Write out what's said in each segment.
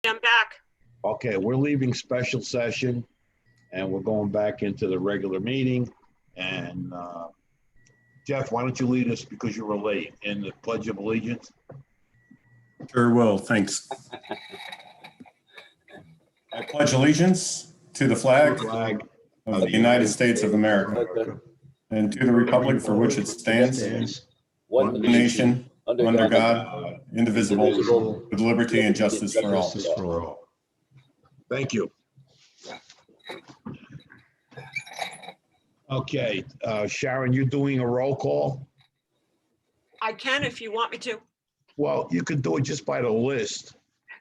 I'm back. Okay, we're leaving special session and we're going back into the regular meeting. And Jeff, why don't you lead us, because you were late, in the Pledge of Allegiance? Sure will, thanks. I pledge allegiance to the flag of the United States of America and to the republic for which it stands, one nation, under God, indivisible, with liberty and justice for all. Thank you. Okay, Sharon, you're doing a roll call? I can if you want me to. Well, you could do it just by the list.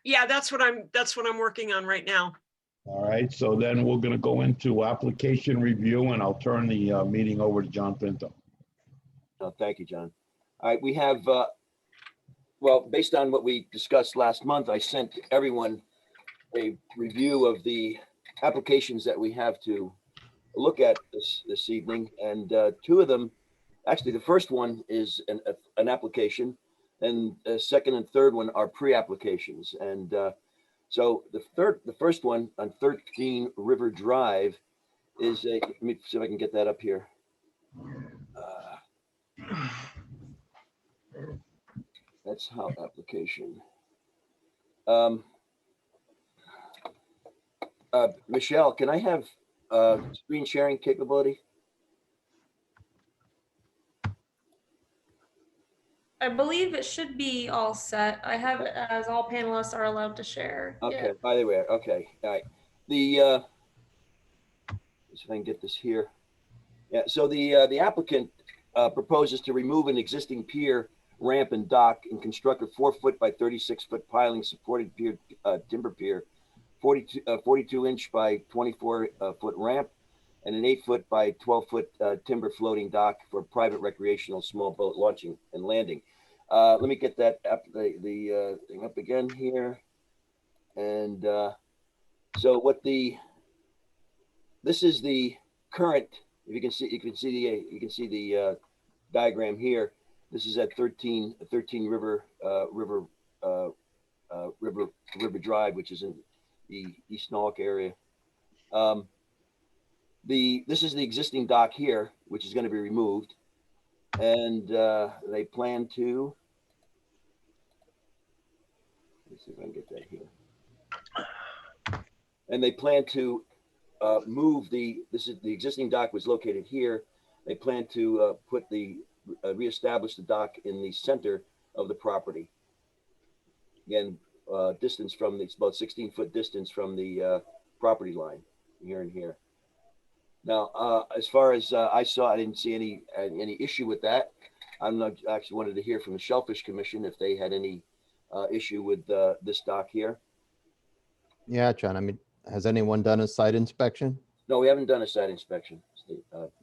Yeah, that's what I'm working on right now. All right, so then we're going to go into application review, and I'll turn the meeting over to John Pinto. Thank you, John. All right, we have, well, based on what we discussed last month, I sent everyone a review of the applications that we have to look at this evening, and two of them, actually the first one is an application, and the second and third one are pre-applications. And so the first one on 13 River Drive is a, let me see if I can get that up here. That's how application. Michelle, can I have screen sharing capability? I believe it should be all set. I have it as all panelists are allowed to share. Okay, Yeah. by the way, okay, all right. The, see if I can get this here. Yeah, so the applicant proposes to remove an existing pier, ramp, and dock and construct a 4-foot by 36-foot piling supported pier, timber pier, 42-inch by 24-foot ramp, and an 8-foot by 12-foot timber floating dock for private recreational small boat launching and landing. Let me get that the thing up again here. And so what this is the current, if you can see the diagram here. This is at 13 River Drive, which is in the East Norwalk area. This is the existing dock here, which is going to be removed, and they plan to. Let's see if I can get that here. And they plan to move this is the existing dock was located here. They plan to reestablish the dock in the center of the property. Again, distance from it's about 16-foot distance from the property line here and here. Now, as far as I saw, I didn't see any issue with that. I'm not actually wanted to hear from the Shellfish Commission if they had any issue with this dock here. Yeah, John, I mean, has anyone done a site inspection? No, we haven't done a site inspection.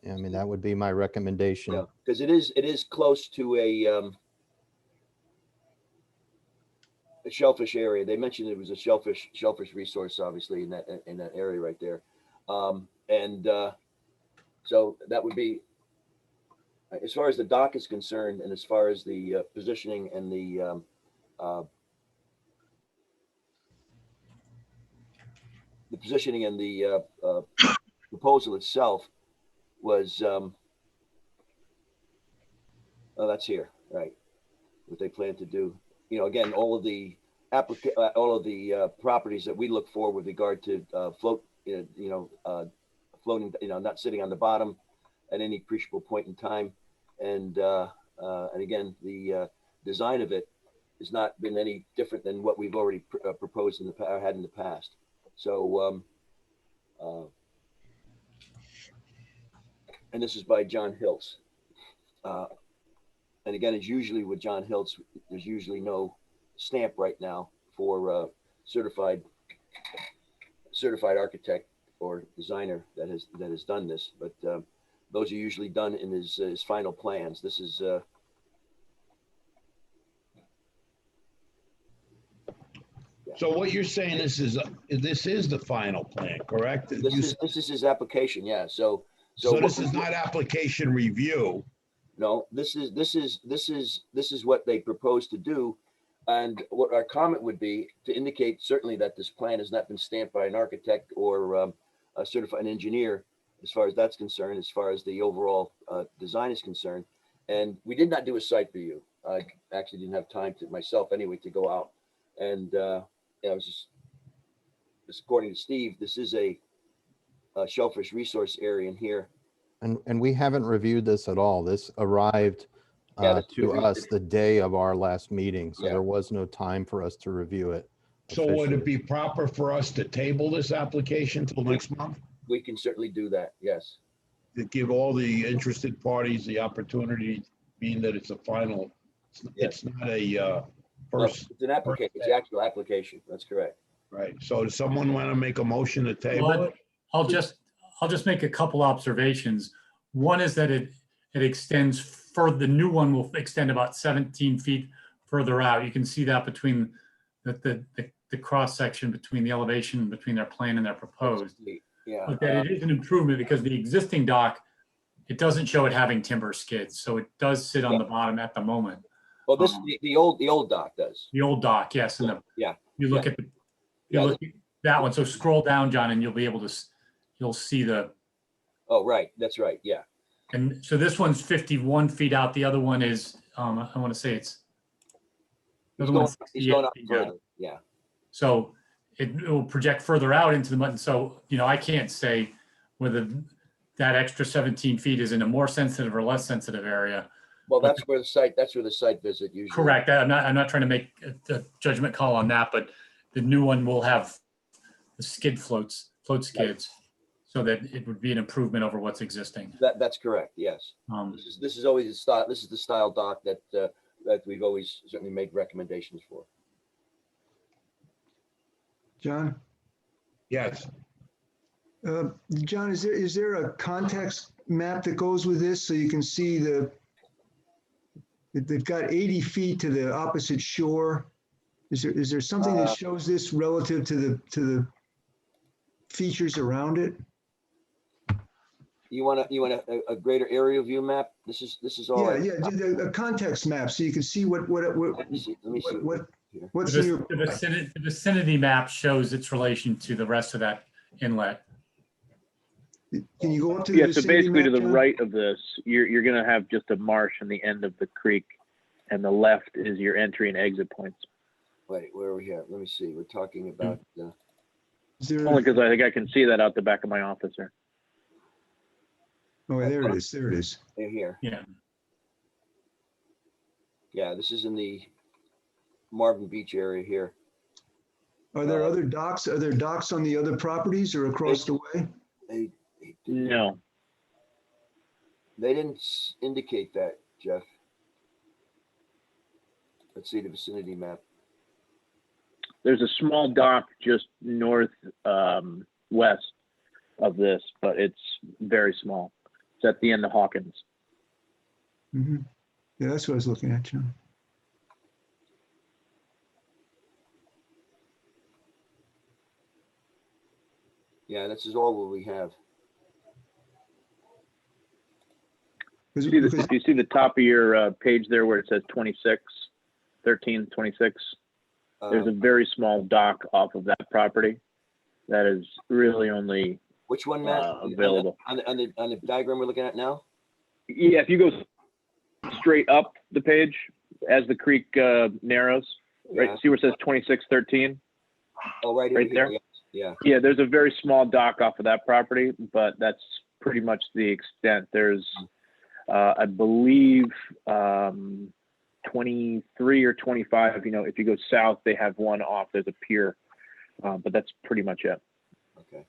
Yeah, I mean, that would be my recommendation. Yeah, because it is close to a shellfish area. They mentioned it was a shellfish resource, obviously, in that area right there. So that would be, as far as the dock is concerned, and as far as the positioning and the proposal itself was, oh, that's here, right? What they plan to do, you know, again, all of the properties that we look for with regard to floating, not sitting on the bottom at any appreciable point in time, and again, the design of it has not been any different than what we've already proposed in the past. So, and this is by John Hiltz. And again, as usually with John Hiltz, there's usually no stamp right now for certified architect or designer that has done this, but those are usually done in his final plans. This is So what you're saying this is the final plan, correct? this is his application, yeah. So this is not application review. No, this is what they propose to do And what our comment would be to indicate certainly that this plan has not been stamped by an architect or a certified engineer, as far as that's concerned, as far as the overall design is concerned. And we did not do a site review. I actually didn't have time to myself anyway to go out. And I was just according to Steve, this is a shellfish resource area in here. And we haven't reviewed this at all. This arrived That's the to reason. us the day of our last meeting, so Yeah. there was no time for us to review it. So would officially. it be proper for us to table this application till next month? We can certainly do that. Yes. To give all the interested parties the opportunity, being that it's a final, it's not a No, first, it's an application. It's the actual application. That's correct. right? So does someone want to make a motion to table Well, it? I'll just make a couple observations. One is that it extends further, the new one will extend about 17 feet further out. You can see that between the cross section between the elevation between their plan and their proposed. Yeah. But that it is an improvement because the existing dock, it doesn't show it having timber skids. So it does sit on the bottom at the moment. Well, this the old dock does. The old dock, yes. And Yeah. you look at that one. So scroll down, John, and you'll be able to, you'll see the, Oh, right. That's right. Yeah. and so this one's 51 feet out. The other one is, I want to say it's, the He's other going, one's he's going 68 up feet out. further. Yeah. So it will project further out into the mud. And so, I can't say whether that extra 17 feet is in a more sensitive or less sensitive area. Well, that's where the site visit usually. Correct. I'm not trying to make a judgment call on that, but the new one will have the float skids, so that it would be an improvement over what's existing. That's correct. Yes. This is always the style. This is the style dock that we've always certainly made recommendations for. John? Yes. John, is there a context map that goes with this so you can see they've got 80 feet to the opposite shore? Is there something that shows this relative to the features around it? You want a greater aerial view map? This is all. Yeah, a context map so you can see what Let me see. what's in your. The vicinity map shows its relation to the rest of that inlet. Can you go up to the Yeah, so vicinity basically to map, the John? right of this, you're going to have just a marsh on the end of the creek, and the left is your entry and exit points. Wait, where are we here? Let me see. We're talking about. Is there Only because I think I can see that out the back of my office here. Oh, there it is. There it is. They're here. Yeah. Yeah, this is in the Marvin Beach area here. Are there other docks? Are there docks on the other properties or across the way? No, They didn't indicate that, Jeff. Let's see the vicinity map. there's a small dock just north west of this, but it's very small. It's at the end of Hawkins. Mm-hmm. Yeah, that's what I was looking at, John. Yeah, this is all what we have. Because- Do because- you see the top of your page there where it says 26, 13, 26? There's a very small dock off of that property that is really only Which one, Matt? available. On the diagram we're looking at now? Yeah, if you go straight up the page as the creek narrows, right? Yeah. See where it says 2613? Oh, right, Right here. there? Yes. Yeah. Yeah, there's a very small dock off of that property, but that's pretty much the extent. There's, I believe, 23 or 25. If you go south, they have one off. There's a pier, but that's pretty much it. Okay.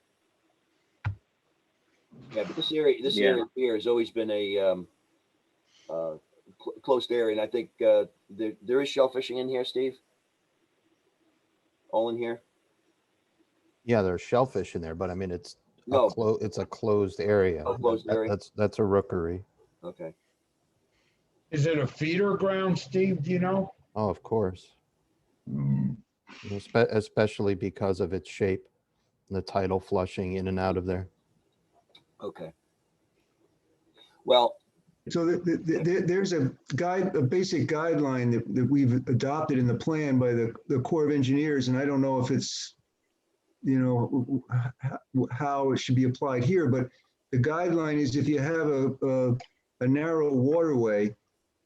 Yeah, but this area here has always been a closed area, and I think there is shellfishing in here, Steve. All in here? Yeah, there's shellfish in there, but I mean, it's No. it's a closed area. A closed area? That's a rookery. Okay. Is it a feeder ground, Steve? Do you know? Oh, of course. Mm, Especially because of its shape, the tidal flushing in and out of there. Okay. Well, So there's a basic guideline that we've adopted in the plan by the Corps of Engineers, and I don't know if it's, you know, how it should be applied here, but the guideline is if you have a narrow waterway,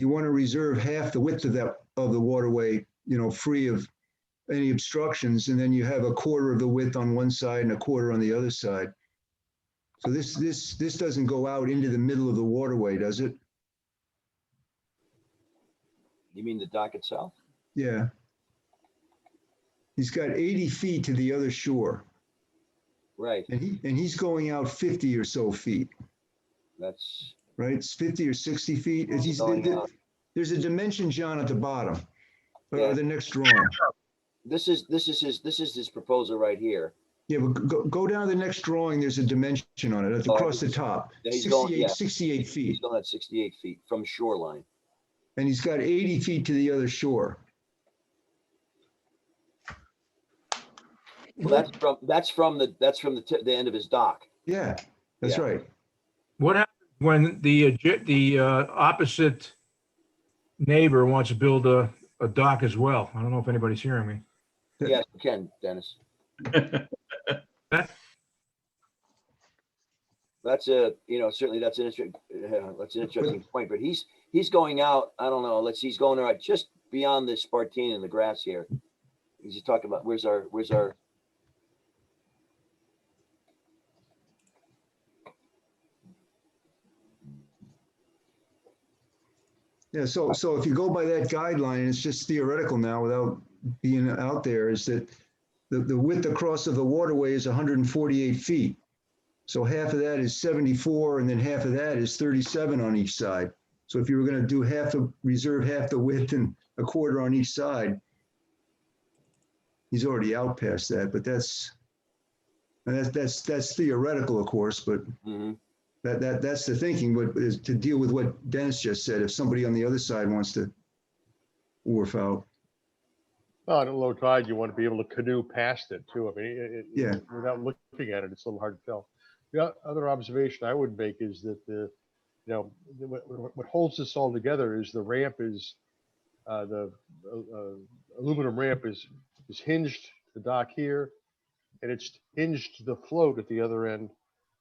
you want to reserve half the width of the waterway, you know, free of any obstructions, and then you have a quarter of the width on one side and a quarter on the other side. So this doesn't go out into the middle of the waterway, does it? You mean the dock itself? Yeah. He's got 80 feet to the other shore, Right. and he's going out 50 or so feet, That's right? It's 50 or 60 feet. There's a dimension, John, at the bottom, Yeah. the next drawing. this is his proposal right here. Yeah, but go down to the next drawing. There's a dimension on it across the top. Yeah, he's going, 68 feet. He's still at 68 feet from shoreline. And he's got 80 feet to the other shore. Well, that's from the end of his dock. Yeah, that's Yeah. right. What happens when the opposite neighbor wants to build a dock as well? I don't know if anybody's hearing me. Yes, you can, Dennis. That's certainly that's an interesting point, but he's going out, I don't know, he's going out just beyond the Spartina and the grass here. He's talking about where's our Yeah, so if you go by that guideline, it's just theoretical now without being out there, is that the width across of the waterway is 148 feet. So half of that is 74, and then half of that is 37 on each side. So if you were going to do reserve half the width and a quarter on each side, he's already out past that, but that's theoretical, of course, but Mhm. that's the thinking, but is to deal with what Dennis just said, if somebody on the other side wants to wharf out. Well, at a low tide, you want to be able to canoe past it too. I mean, Yeah. without looking at it, it's a little hard to tell. The other observation I would make is that what holds this all together is the ramp is the aluminum ramp is hinged to the dock here, and it's hinged to the float at the other end.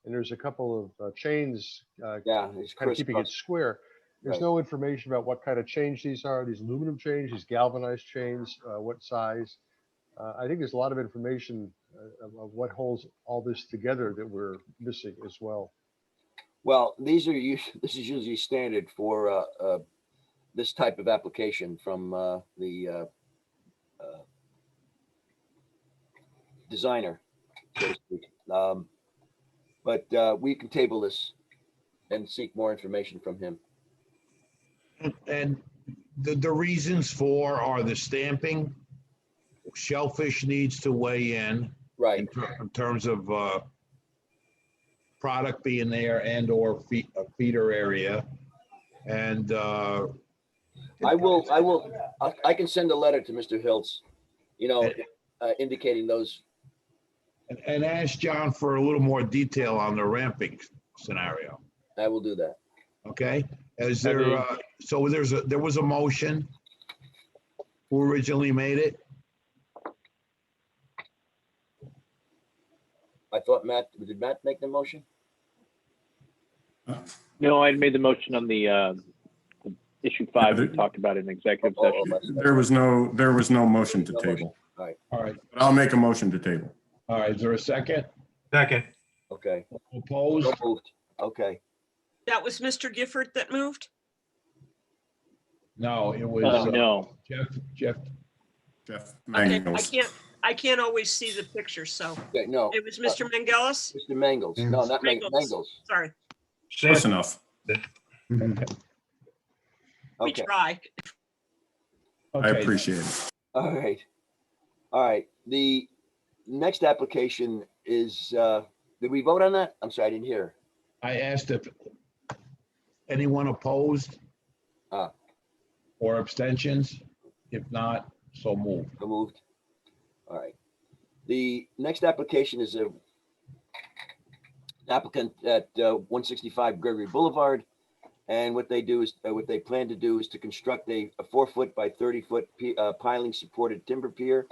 And there's a couple of chains It's kind of keeping it crisscross. square. There's Right. no information about what kind of change these are, these aluminum chains, these galvanized chains, what size. I think there's a lot of information of what holds all this together that we're missing as well. Well, this is usually standard for this type of application from the designer, so to speak. But we can table this and seek more information from him. And the reasons for are the stamping. Shellfish needs to weigh in Right. in terms of product being there and or feeder area. And I can send a letter to Mr. Hiltz, indicating those. and ask John for a little more detail on the ramping scenario. I will do that. Okay? Is there, so there was a motion. Who originally made it? I thought did Matt make the motion? No, I made the motion on the issue 5. We talked about it in executive session. There was no motion to table. All right. All right. But I'll make a motion to table. All right. Is there a second? Second. Okay. Opposed? So moved. Okay. That was Mr. Gifford that moved? No, it was No. Jeff. Jeff Okay, Mangles. I can't always see the picture, so Okay, no, it was Mr. Mangelis? Mr. Mangles. No, not Mangles. Sorry, Close enough. Mhm. we Okay. try. I Okay. appreciate it. All right. All right. The next application is, did we vote on that? I'm sorry, I didn't hear. I asked if anyone opposed or abstentions. If not, so moved. So moved. All right. The next application is a applicant at 165 Gregory Boulevard, And what they do is, what they plan to do is to construct a 4-foot by 30-foot piling supported timber pier,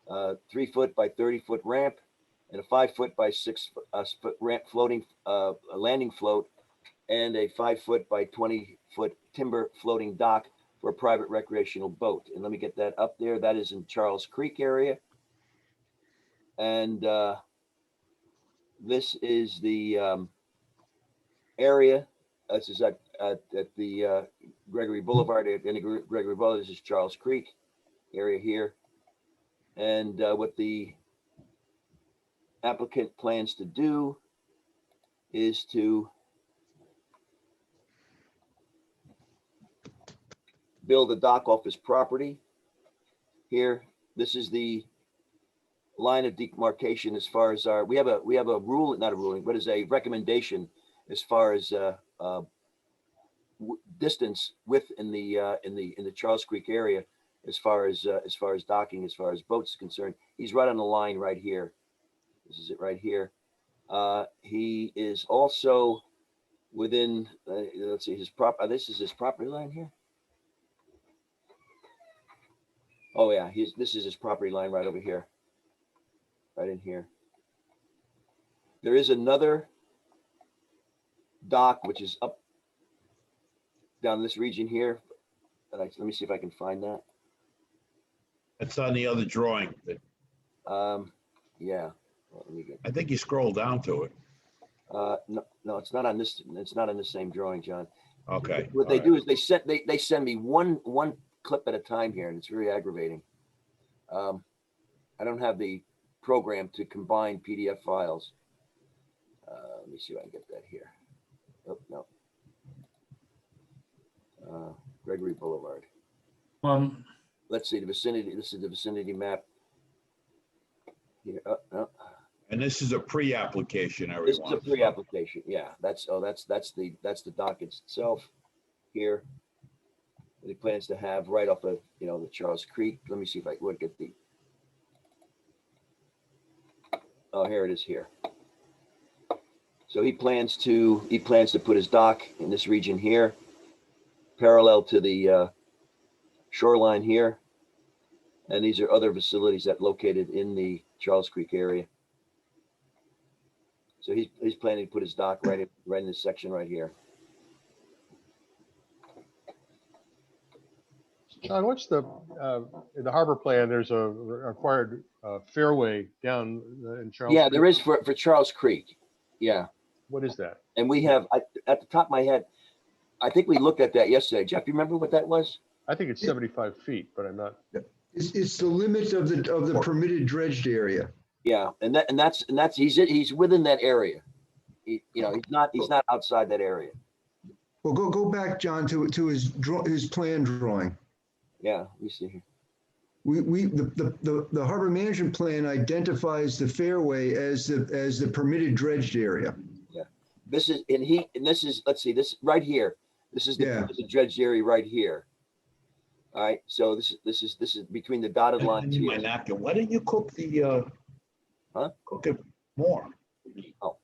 3-foot by 30-foot ramp, and a 5-foot by 6-foot ramp floating landing float, and a 5-foot by 20-foot timber floating dock for a private recreational boat. And let me get that up there. That is in Charles Creek area. And this is the area. This is at the Gregory Boulevard. At Gregory Boulevard, this is Charles Creek area here. And what the applicant plans to do is to build a dock off his property here. This is the line of demarcation as far as we have a rule, not a ruling, but is a recommendation as far as distance width in the Charles Creek area as far as docking, as far as boats concerned. He's right on the line right here. This is it right here. He is also within let's see, his this is his property line here. Oh yeah, this is his property line right over here. Right in here. There is another dock which is up down this region here. Let me see if I can find that. It's on the other drawing. Yeah. Well, let me get. I think you scroll down to it. No, it's not on this. It's not on the same drawing, John. Okay. What they do is they send me one clip at a time here, and it's very aggravating. I don't have the program to combine PDF files. Let me see if I can get that here. Oh, no. Gregory Boulevard. Let's see the vicinity. This is the vicinity map. Here. No. And this is a pre-application, everyone. This is a pre-application. Yeah, that's the dock itself here. That he plans to have right off of the Charles Creek. Let me see if I would get the. Oh, here it is here. So he plans to put his dock in this region here, parallel to the shoreline here, and these are other facilities that located in the Charles Creek area. So he's planning to put his dock right in this section right here. John, what's in the harbor plan? There's a required fairway down in Charles. Yeah, Creek. there is for Charles Creek. Yeah. What is that? And we have at the top of my head, I think we looked at that yesterday. Jeff, you remember what that was? I think it's 75 feet, but I'm not. It's the limit of the permitted dredged area. Yeah, and that's he's within that area. He's not outside that area. Well, go back, John, to his plan drawing. Yeah, let me see here. The harbor management plan identifies the fairway as the permitted dredged area. Yeah, this is let's see, this right here. This is the dredged area right here. All right, so this is between the dotted lines here. My napkin. Why didn't you cook the? Cook it more. Oh.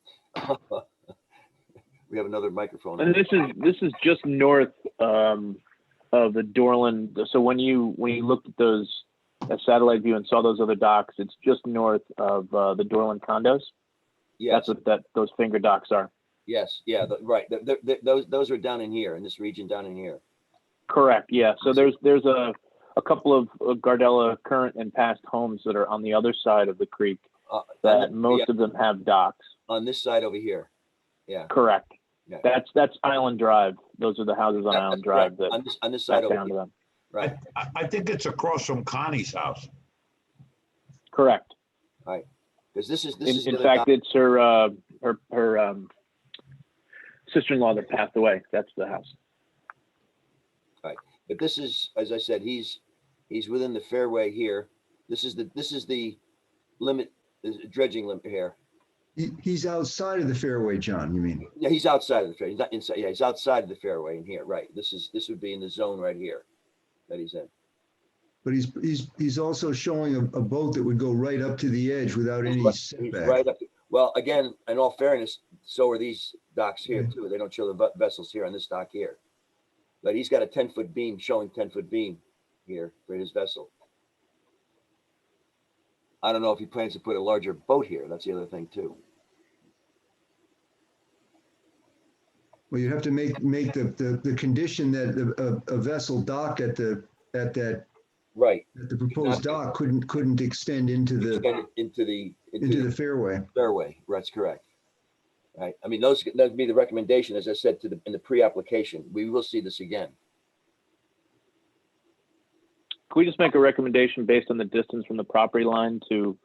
We have another microphone. And this is just north of the Dorland. So when you looked at those satellite view and saw those other docks, it's just north of the Dorland condos. Yes. That's what those finger docks are. Yes. Yeah. Right. Those are down in here in this region down in here. Correct. Yeah. So there's a couple of Gardella current and past homes that are on the other side of the creek that most of them have docks. On this side over here. Yeah. Correct. Yeah. That's Island Drive. Those are the houses on Island Drive that on this side over down here. to them. Right. I think it's across from Connie's house. Correct. Right. Because this is in fact, it's her sister-in-law that passed away. That's the house. Right. But this is, as I said, he's within the fairway here. This is the limit, the dredging limit here. He's outside of the fairway, John, you mean? Yeah, he's outside of the fairway. He's not inside. Yeah, he's outside of the fairway in here. Right. This would be in the zone right here that he's in. But he's also showing a boat that would go right up to the edge without any setback. He's right up. Well, again, in all fairness, so are these docks here too. They don't show the vessels here on this dock here. But he's got a 10-foot beam showing 10-foot beam here for his vessel. I don't know if he plans to put a larger boat here. That's the other thing too. Well, you have to make the condition that a vessel docked at that Right. the proposed dock couldn't extend into the into the fairway. fairway. That's correct. Right. I mean, that would be the recommendation, as I said in the pre-application. We will see this again. Can we just make a recommendation based on the distance from the property line to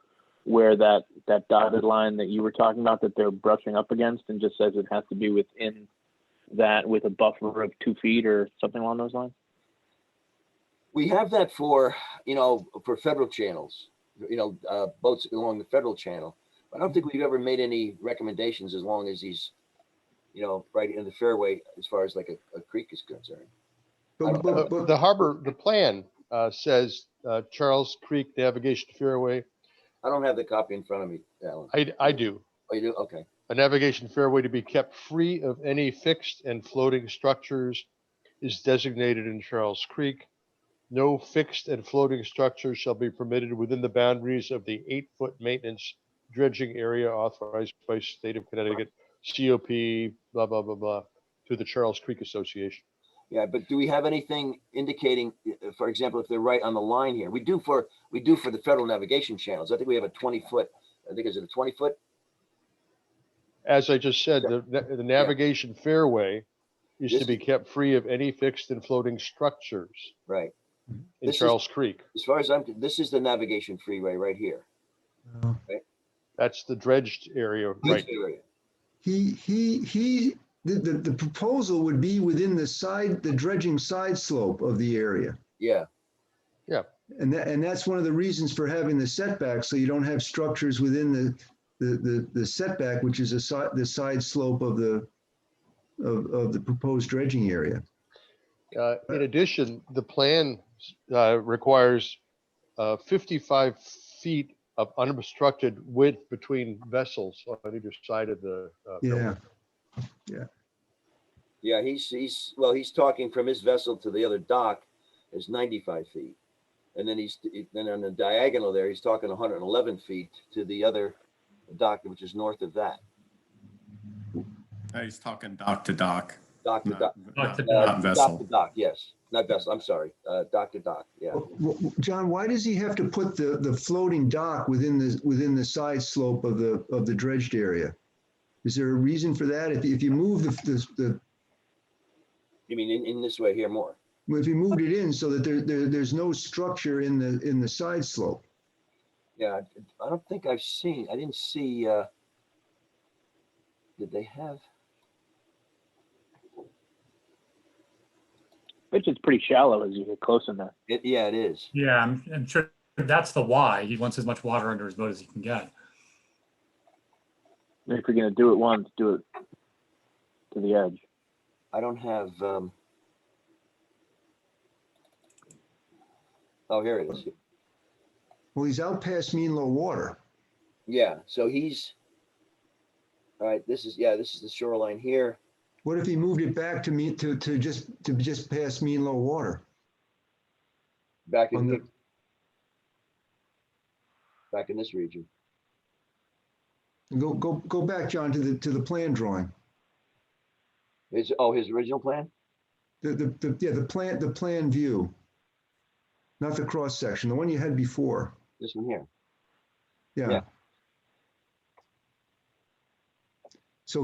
where that dotted line that you were talking about that they're brushing up against, and just says it has to be within that with a buffer of 2 feet or something along those lines? We have that for, for federal channels, boats along the federal channel. I don't think we've ever made any recommendations as long as he's, right in the fairway as far as like a creek is concerned. But The harbor, the plan says Charles Creek Navigation Fairway. I don't have the copy in front of me, Alan. I do. Oh, you do? Okay. A navigation fairway to be kept free of any fixed and floating structures is designated in Charles Creek. No fixed and floating structures shall be permitted within the boundaries of the 8-foot maintenance dredging area authorized by State of Connecticut, COP, blah, blah, blah, blah, to the Charles Creek Association. Yeah, but do we have anything indicating, for example, if they're right on the line here? We do for the federal navigation channels. I think we have a 20-foot. I think is it a 20-foot? As I just said, the navigation fairway is to be kept free of any fixed and floating structures. Right. In Charles Creek. As far as this is the navigation freeway right here. Right? That's the dredged area, right? The proposal would be within the dredging side slope of the area. Yeah. Yeah. And that's one of the reasons for having the setback, so you don't have structures within the setback, which is the side slope of the proposed dredging area. In addition, the plan requires 55 feet of unobstructed width between vessels on either side of the building. Yeah, he's talking from his vessel to the other dock is 95 feet. And then then on the diagonal there, he's talking 111 feet to the other dock, which is north of that. He's talking dock to dock. Dock to dock. Not vessel. Dock to dock, yes. Not vessel, I'm sorry. Dock to dock, yeah. John, why does he have to put the floating dock within the side slope of the dredged area? Is there a reason for that? If you move the You mean in this way here more? if you moved it in so that there's no structure in the side slope? Yeah, I don't think I didn't see, did they have? It's pretty shallow as you get close in there. Yeah, it is. Yeah, I'm sure that's the why. He wants as much water under his boat as he can get. If you're going to do it once, do it to the edge. I don't have, oh, here it is. Well, he's out past mean low water. Yeah, so all right, this is the shoreline here. What if he moved it back to just past mean low water? Back in this region. Go back, John, to the plan drawing. His original plan? The plan view. Not the cross section, the one you had before. This one here. Yeah. So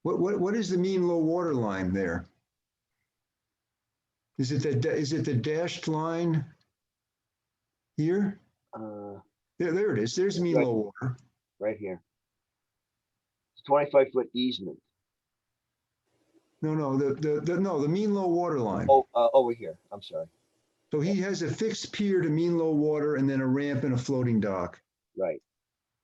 what is the mean low water line there? Is it the dashed line here? There it is. There's mean low water. Right here. It's 25-foot easement. No, the mean low water line. Oh, over here. I'm sorry. So he has a fixed pier to mean low water and then a ramp and a floating dock. Right.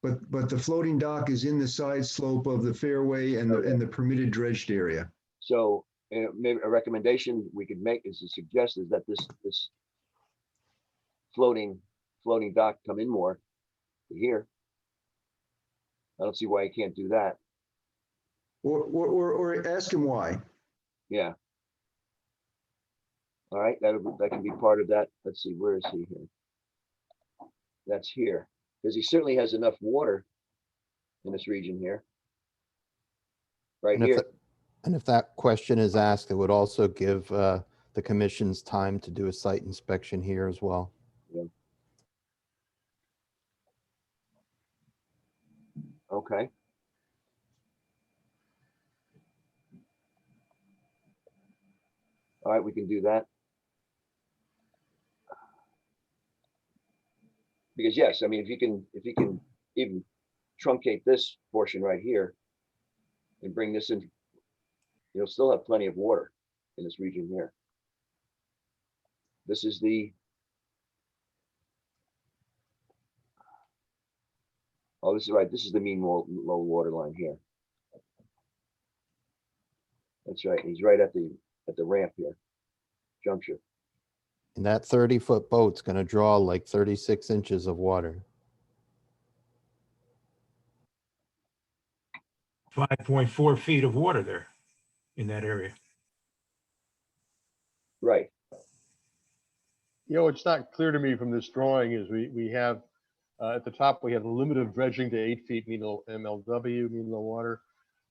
But the floating dock is in the side slope of the fairway and the permitted dredged area. So maybe a recommendation we could make is to suggest is that this floating dock come in more to here. I don't see why he can't do that. Or ask him why. Yeah. All right, that can be part of that. Let's see, where is he here? That's here, because he certainly has enough water in this region here. Right And if, here. that- and if that question is asked, it would also give the commission's time to do a site inspection here as well. Yeah. Okay. All right, we can do that. Because yes, I mean, if you can even truncate this portion right here and bring this in, you'll still have plenty of water in this region here. This is the, oh, this is right. This is the mean low water line here. That's right. He's right at the ramp here, juncture. And that 30-foot boat's going to draw like 36 inches of water. 5.4 feet of water there in that area. Right. You know, it's not clear to me from this drawing is we have, at the top, we have the limit of dredging to 8 feet mean MLW, mean low water.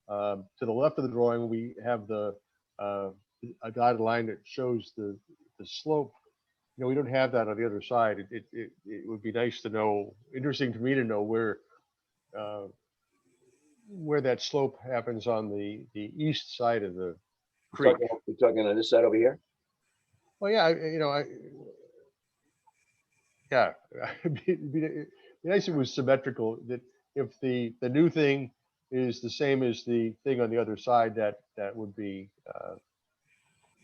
To the left of the drawing, we have a dotted line that shows the slope. You know, we don't have that on the other side. It would be nice to know, interesting to me to know where that slope happens on the east side of the creek. We're talking on this side over here. Well, yeah, yeah, it'd be nice if it was symmetrical, that if the new thing is the same as the thing on the other side, that would be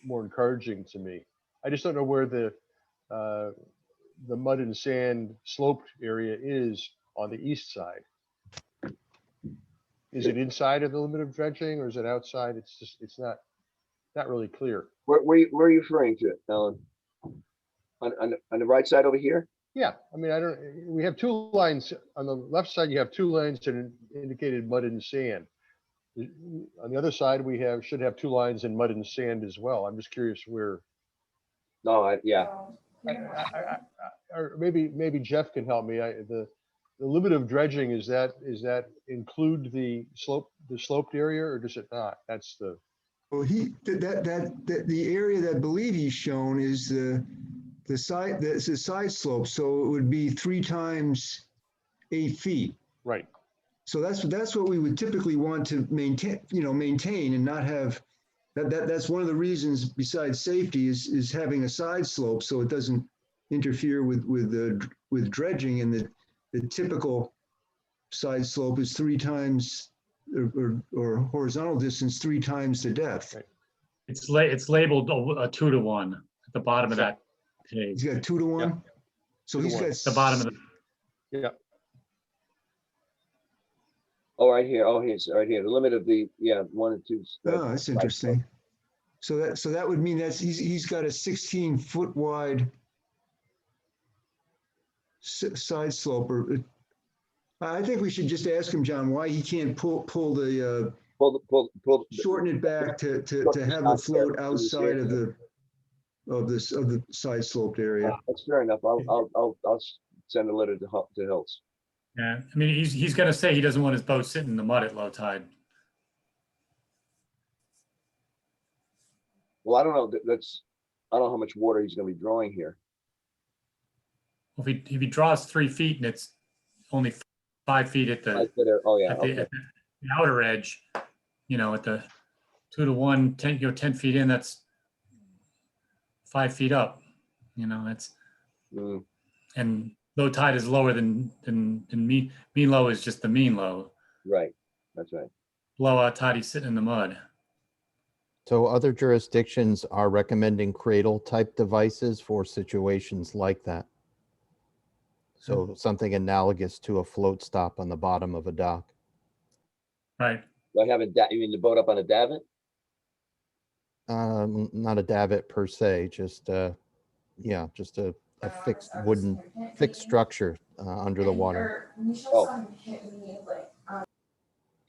more encouraging to me. I just don't know where the mud and sand sloped area is on the east side. Is it inside of the limit of dredging or is it outside? It's not really clear. Where are you referring to, Alan? On the right side over here? Yeah, I mean, we have two lines on the left side. You have two lines that indicated mud and sand. On the other side, we should have two lines in mud and sand as well. I'm just curious where. No, yeah. Or maybe Jeff can help me. The limit of dredging, is that include the sloped area or does it not? That's the. Well, the area that I believe he's shown is the side slope, so it would be 3 times 8 feet. Right. So that's what we would typically want to maintain and not have. That's one of the reasons, besides safety, is having a side slope so it doesn't interfere with dredging, and the typical side slope is 3 times or horizontal distance 3 times the depth. Right. It's labeled a 2 to 1 at the bottom of that page. He's got 2 to 1. Yeah. So 2 to he's 1. got The bottom of the. Yeah. Oh, right here. Oh, he's right here. The limit of the 1 and 2. Oh, that's interesting. So that would mean he's got a 16-foot wide side slope. Or I think we should just ask him, John, why he can't pull shorten it back to have the float outside of the side sloped area. That's fair enough. I'll send a letter to Hiltz. Yeah, I mean, he's going to say he doesn't want his boat sitting in the mud at low tide. Well, I don't know. I don't know how much water he's going to be drawing here. If he draws 3 feet and it's only 5 feet at the, okay. the outer edge, at the 2 to 1, 10 feet in, that's 5 feet up. That's and low tide is lower than mean low is just the mean low. Right. That's right. Blowout tide, he's sitting in the mud. So other jurisdictions are recommending cradle type devices for situations like that. So something analogous to a float stop on the bottom of a dock. Right. Do I have you mean the boat up on a davit? Not a davit per se, just just a fixed structure under the water. Oh.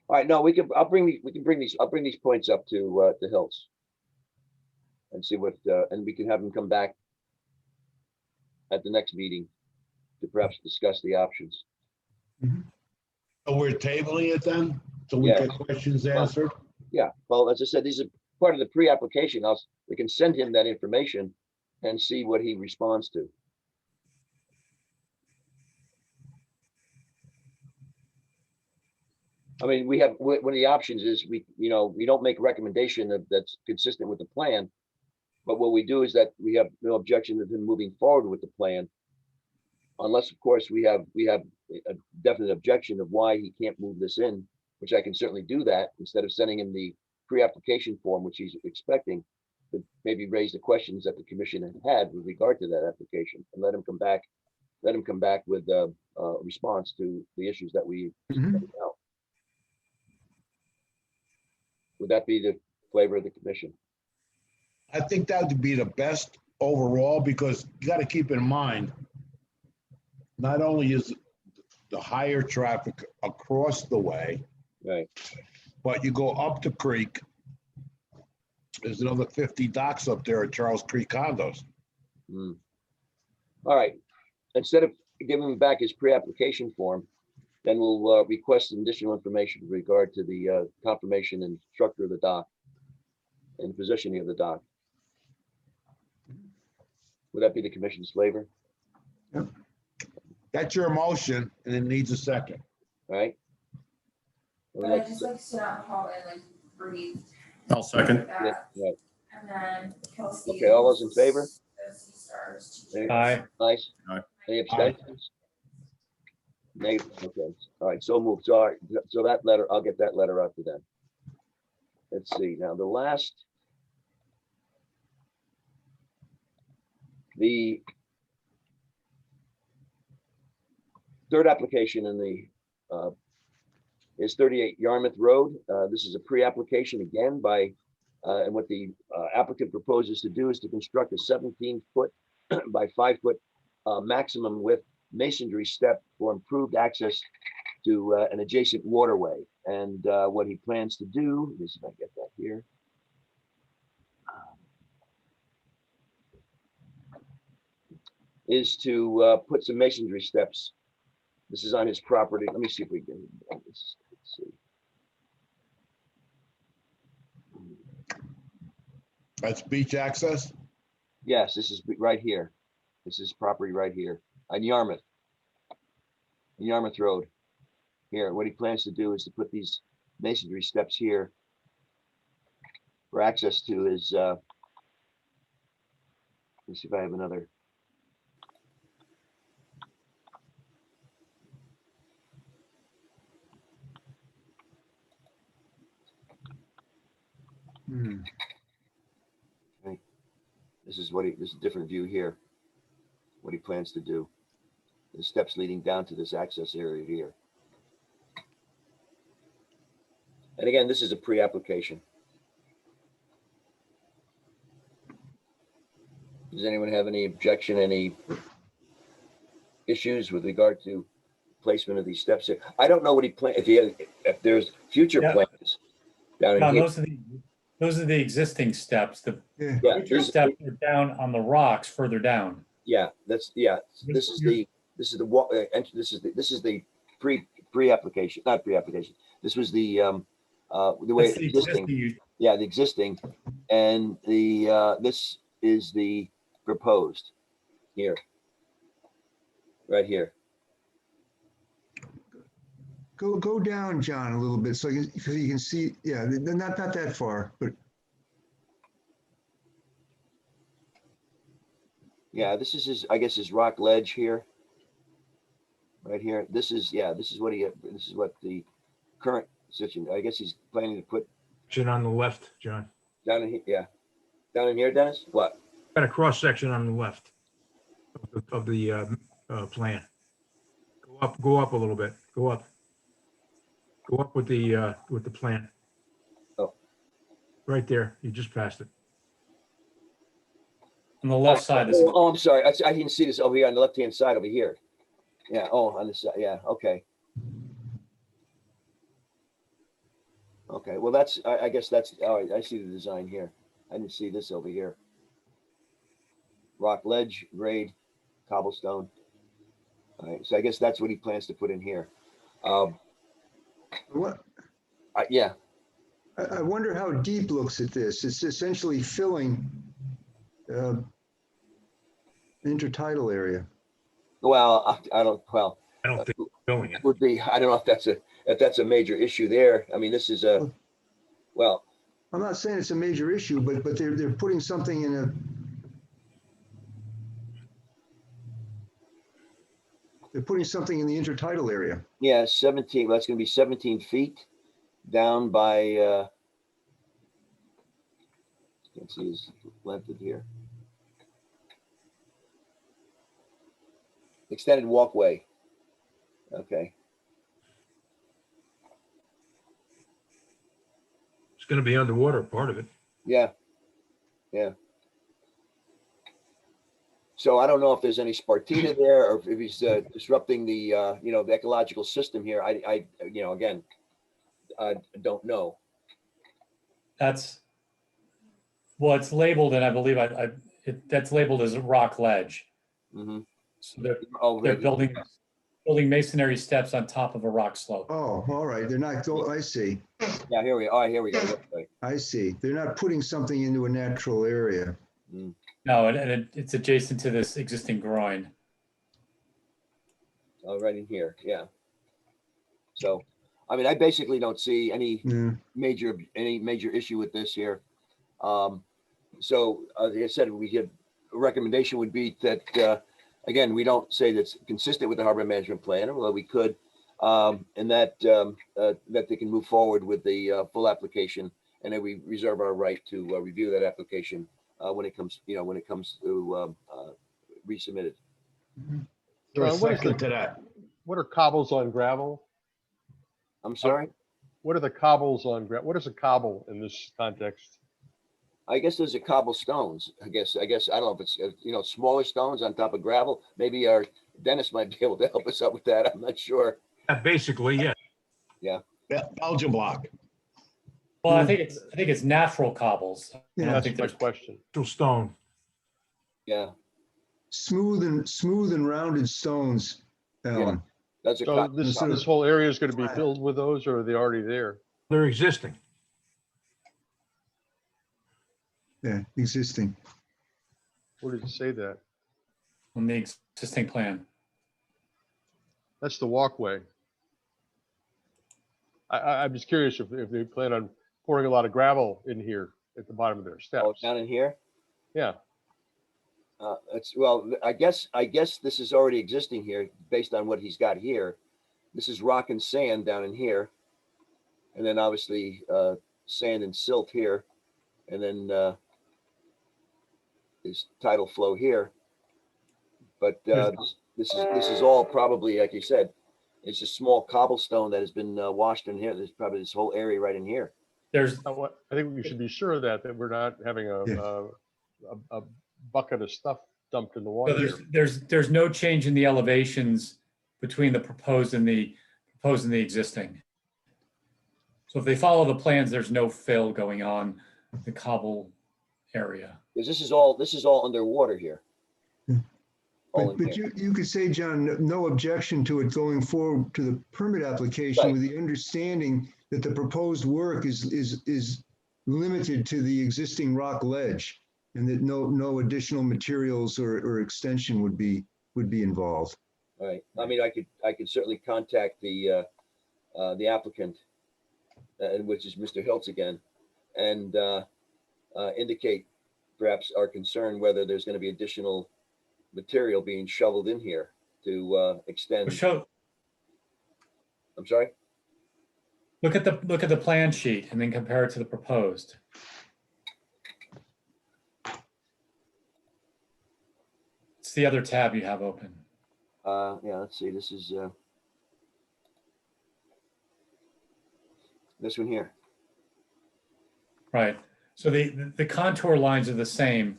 All right, no, we can bring these points up to Hills. And see what, and we can have them come back at the next meeting to perhaps discuss the options. So we're tabling it then, so we Yeah. get questions answered? Yeah, well, as I said, these are part of the pre-application. We can send him that information and see what he responds to. I mean, we have, one of the options is we don't make a recommendation that's consistent with the plan. But what we do is that we have no objection to him moving forward with the plan. Unless, of course, we have a definite objection of why he can't move this in, which I can certainly do that instead of sending him the pre-application form, which he's expecting, to maybe raise the questions that the commission had with regard to that application and let him come back with a response to the issues that we pointed out. Would that be the flavor of the commission? I think that would be the best overall, because you got to keep in mind, not only is the higher traffic across the way, Right. but you go up the creek, there's another 50 docks up there at Charles Creek condos. All right. Instead of giving him back his pre-application form, then we'll request some additional information with regard to the confirmation and structure of the dock and positioning of the dock. Would that be the commission's flavor? That's your motion, and it needs a second. All right. But I just like to sit out in the hallway and like breathe. I'll second. Yeah, right. And then Kelsey. Okay, all those in favor? Aye. Nice. Aye. Any abstentions? Negative. Okay. All right. So moved. So, all right. So that letter, I'll get that letter out to them. Let's see. Now the third application in the is 38 Yarmouth Road. This is a pre-application again by, and what the applicant proposes to do is to construct a 17-foot by 5-foot maximum width masonry step for improved access to an adjacent waterway. And what he plans to do, let me see if I get that here. Is to put some masonry steps. This is on his property. Let me see if we can. Let's see. That's beach access? Yes, this is right here. This is property right here on Yarmouth Road. Here, what he plans to do is to put these masonry steps here for access to his, let's see if I have another. Okay. This is a different view here. What he plans to do. The steps leading down to this access area here. And again, this is a pre-application. Does anyone have any objection, any issues with regard to placement of these steps here? I don't know what he plans, if there's future plans down in No, here. those are the existing steps. The Yeah. future steps are down on the rocks further down. Yeah, this is the pre-application, not pre-application. This was the way That's it's the existing. Yeah, the existing, and this is the proposed here, right here. Go down, John, a little bit so you can see. Yeah, they're not that far, but Yeah, this is his, I guess, his rock ledge here. Right here. This is what the current situation. I guess he's planning to put On the left, John. down in here. Yeah. Down in here, Dennis? What? Got a cross section on the left of the plan. Go up a little bit. Go up with the plan. Oh. Right there. You just passed it. On the left side is Oh, I'm sorry. I didn't see this over here on the left-hand side over here. Yeah. Oh, on this side. Yeah. Okay. Okay, well, that's, I guess that's, oh, I see the design here. I didn't see this over here. Rock ledge, grade, cobblestone. All right, so I guess that's what he plans to put in here. What, Yeah, I wonder how deep looks at this. It's essentially filling intertidal area. well, I don't, well, I don't think going it. would be, I don't know if that's a major issue there. I mean, this is a, well, I'm not saying it's a major issue, but they're putting something in a, they're putting something in the intertidal area. yeah, 17, well, that's gonna be 17 feet down by, can't see his length of here. Extended walkway. Okay, It's gonna be underwater, part of it. yeah, yeah. So I don't know if there's any Spartina there or if he's disrupting the, you know, the ecological system here. I, you know, again, I don't know. That's, well, it's labeled, and I believe that's labeled as a rock ledge. Mhm. So they're Oh, right. building masonry steps on top of a rock slope. Oh, all right. They're not, I see. Yeah, here we, all right, here we go. Right. I see. They're not putting something into a natural area. Mm. No, and it's adjacent to this existing groin. Oh, right in here, yeah. So, I mean, I basically don't see any Yeah. major issue with this here. So, like I said, we get, a recommendation would be that, again, we don't say that's consistent with the harbor management plan, although we could, and that they can move forward with the full application, and then we reserve our right to review that application when it comes, you know, when it comes to resubmitted. There a What is second the- to that? What are cobbles on gravel? I'm sorry? What are the cobbles on gravel? What is a cobble in this context? I guess there's a cobblestones. I guess, I don't know if it's, you know, smaller stones on top of gravel. Maybe our Dennis might be able to help us out with that. I'm not sure. Basically, yeah. Yeah. Yeah, Belgian block. Well, I think it's natural cobbles. I Yeah, don't That's think my there's, question. Still stone. Yeah, Smooth and rounded stones, Alan. that's a, So this whole area is going to be filled with those, or are they already there? They're existing. Yeah, existing. Where does it say that? on the existing plan. That's the walkway. I'm just curious if they plan on pouring a lot of gravel in here at the bottom of their oh, steps. down in here. Yeah, It's, well, I guess this is already existing here based on what he's got here. This is rock and sand down in here. And then obviously sand and silt here. And then there's tidal flow here. But this is all probably, like you said, it's a small cobblestone that has been washed in here. There's probably this whole area right in here. There's, I think we should be sure of that we're not having a bucket of stuff dumped in the so water. there's no change in the elevations between the proposed and the existing. So if they follow the plans, there's no fill going on the cobble area. Because this is all underwater here. All in But here. you could say, John, no objection to it going forward to the permit application Right. with the understanding that the proposed work is limited to the existing rock ledge and that no additional materials or extension would be involved. All right. I mean, I could certainly contact the applicant, which is Mr. Hiltz again, and indicate perhaps our concern whether there's going to be additional material being shoveled in here to extend. I'm sorry. Look at the plan sheet and then compare it to the proposed. It's the other tab you have open. Yeah, let's see. This is this one here. Right. So the contour lines are the same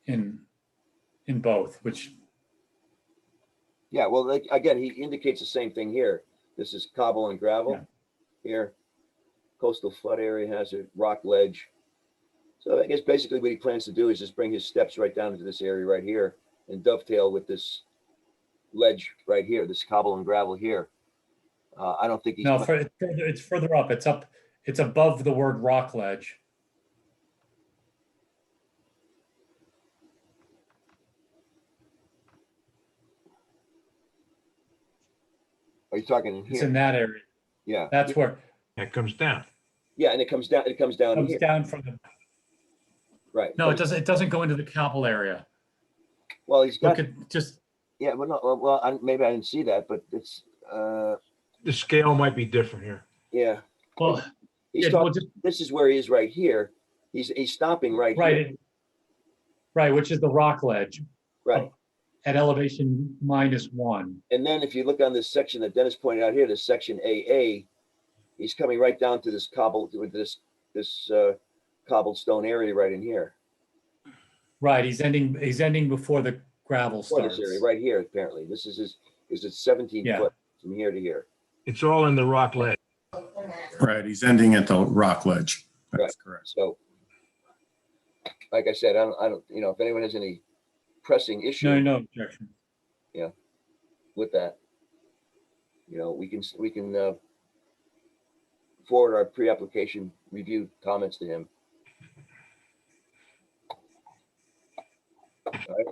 in both, which. Yeah, well, like, again, he indicates the same thing here. This is cobble and gravel here. coastal flood area hazard, rock ledge. So I guess basically what he plans to do is just bring his steps right down into this area right here and dovetail with this ledge right here, this cobble and gravel here. I don't think he's. No, it's further up. It's above the word rock ledge. Are you talking in It's here? in that area. Yeah. That's where It comes down. Yeah, and it comes down. It comes down it comes here. down from the. Right. No, it doesn't. It doesn't go into the cobble area. Well, he's got. Look at just. Yeah, well, no, well, maybe I didn't see that, but it's. The scale might be different here. Yeah. Well, He's yeah, talking, well, just this is where he is right here. He's stopping right here. right, right, which is the rock ledge Right. at elevation -1. And then if you look on this section that Dennis pointed out here, this section AA, he's coming right down to this cobble with this cobblestone area right in here. Right, he's ending before the gravel Before starts. this area right here. Apparently, this is it's 17 Yeah. foot from here to here. It's all in the rock ledge. Right, he's ending at the rock ledge. That's Right. correct. So, like I said, I don't, if anyone has any pressing issue No objection. with that, we can forward our pre-application review comments to him. All right.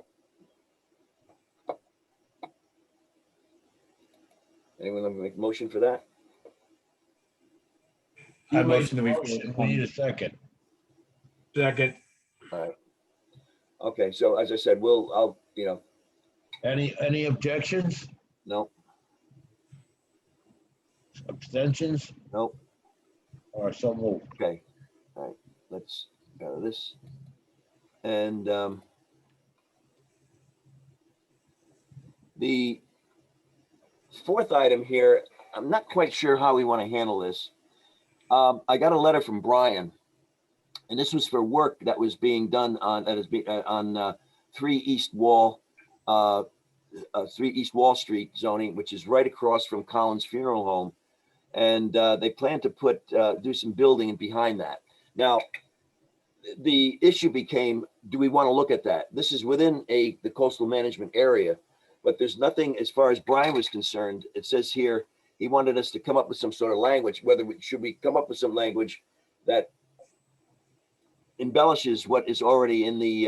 Anyone want to make a motion for that? I motion that we. We need a second. Second, All right. Okay, so as I said, I'll Any objections, no, abstentions, no, or so moved? okay. All right, let's go to this. And the fourth item here, I'm not quite sure how we want to handle this. I got a letter from Brian, and this was for work that was being done on 3 East Wall Street zoning, which is right across from Collins Funeral Home, and they plan to do some building behind that. Now, the issue became, do we want to look at that? This is within the coastal management area, but there's nothing as far as Brian was concerned. It says here he wanted us to come up with some sort of language. Should we come up with some language that embellishes what is already in the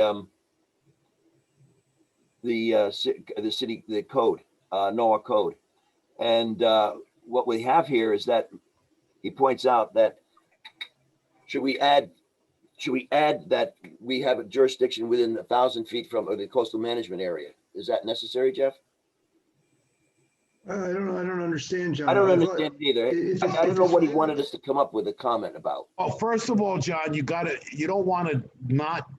code, NOAA code. And what we have here is that he points out that should we add that we have a jurisdiction within 1,000 feet from the coastal management area? Is that necessary, Jeff? I don't understand, John. I don't understand it either. I don't know what he wanted us to come up with a comment about. Well, first of all, John, you don't want to not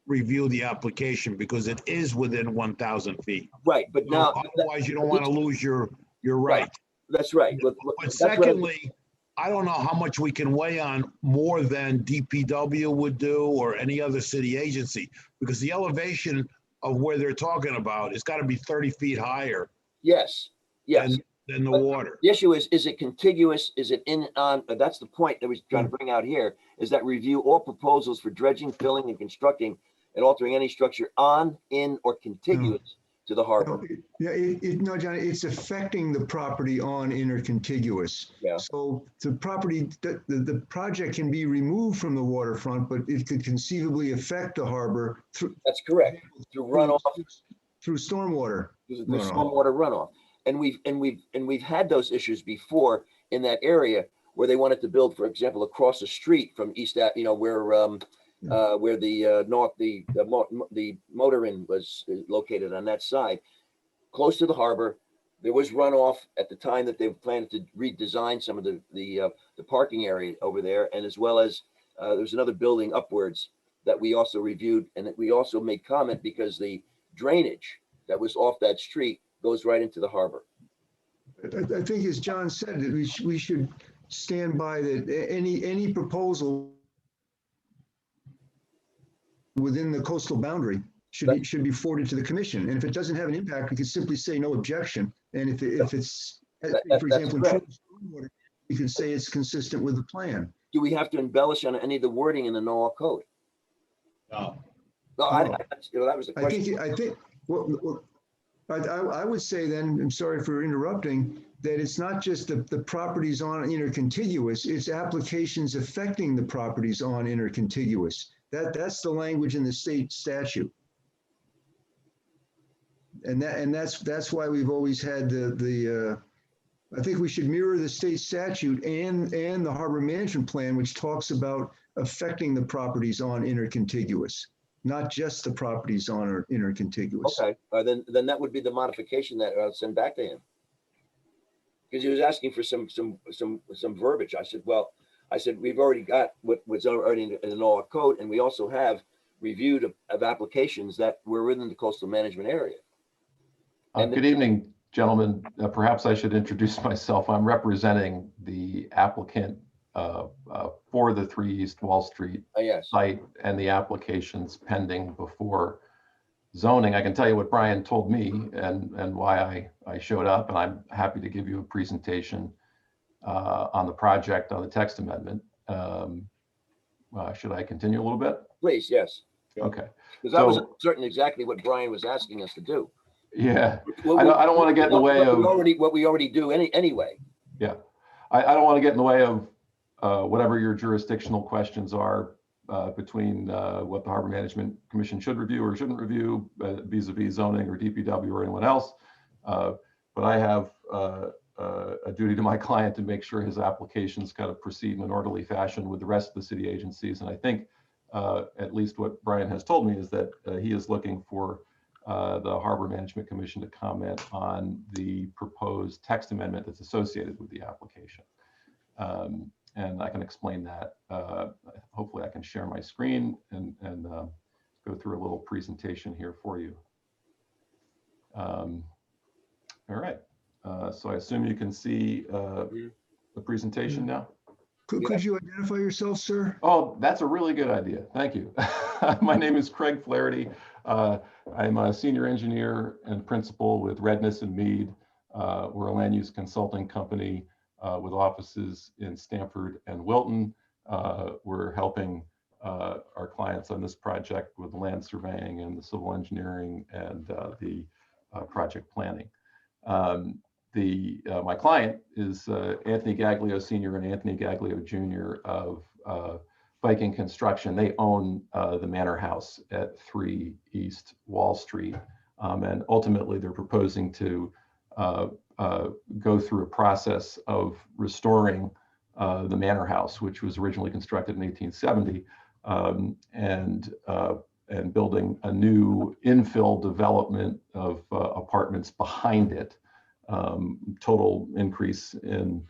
review the application because it is within 1,000 feet. Right, but now. Otherwise, you don't want to lose your right. That's right. But secondly, I don't know how much we can weigh on more than DPW would do or any other city agency, because the elevation of where they're talking about has got to be 30 feet higher. Yes. Than the water. The issue is it contiguous? Is it that's the point that we're trying to bring out here, is that review all proposals for dredging, filling, and constructing and altering any structure on, in, or contiguous to the harbor. No, John, it's affecting the property on, in, or contiguous. Yeah. So the property, the project can be removed from the waterfront, but it could conceivably affect the harbor through. That's correct. Through runoff. Through stormwater. The stormwater runoff. And we've had those issues before in that area where they wanted to build, for example, across the street from East, where the motor inn was located on that side, close to the harbor. There was runoff at the time that they planned to redesign some of the parking area over there, and as well as there's another building upwards that we also reviewed, and that we also made comment because the drainage that was off that street goes right into the harbor. I think, as John said, that we should stand by that any proposal within the coastal boundary should be forwarded to the commission. And if it doesn't have an impact, we could simply say no objection. And if it's, for example, we could say it's consistent with the plan. do we have to embellish on any of the wording in the NOAA code? No. No, that was the I question. think, well, I would say then, I'm sorry for interrupting, that it's not just the properties on intercontiguous, it's applications affecting the properties on intercontiguous. That's the language in the state statute. And that's why we've always had I think we should mirror the state statute and the harbor management plan, which talks about affecting the properties on intercontiguous, not just the properties on intercontiguous. Okay, then that would be the modification that I'll send back to him. Because he was asking for some verbiage. I said, we've already got what was already in the NOAA code, and we also have reviewed of applications that were within the coastal management area. Good evening, gentlemen. Perhaps I should introduce myself. I'm representing the applicant for the 3 East Wall Street site and the applications pending before zoning. I can tell you what Brian told me and why I showed up, and I'm happy to give you a presentation on the project on the text amendment. Should I continue a little bit? Please, yes. Okay. Because I wasn't certain exactly what Brian was asking us to do. Yeah, I don't want to get in the way of what we already do anyway. Yeah, I don't want to get in the way of whatever your jurisdictional questions are between what the Harbor Management Commission should review or shouldn't review vis-a-vis zoning or DPW or anyone else. But I have a duty to my client to make sure his applications kind of proceed in an orderly fashion with the rest of the city agencies. And I think at least what Brian has told me is that he is looking for the Harbor Management Commission to comment on the proposed text amendment that's associated with the application. And I can explain that. Hopefully I can share my screen and go through a little presentation here for you. All right, so I assume you can see the presentation now? Could you identify yourself, sir? Oh, that's a really good idea. Thank you. My name is Craig Flaherty. I'm a senior engineer and principal with Redness and Mead. We're a land use consulting company with offices in Stamford and Wilton. We're helping our clients on this project with the land surveying and the civil engineering and the project planning. My client is Anthony Gaglio Sr. and Anthony Gaglio Jr. of Viking Construction. They own the manor house at 3 East Wall Street. And ultimately they're proposing to go through a process of restoring the manor house, which was originally constructed in 1870, and building a new infill development of apartments behind it. Total increase in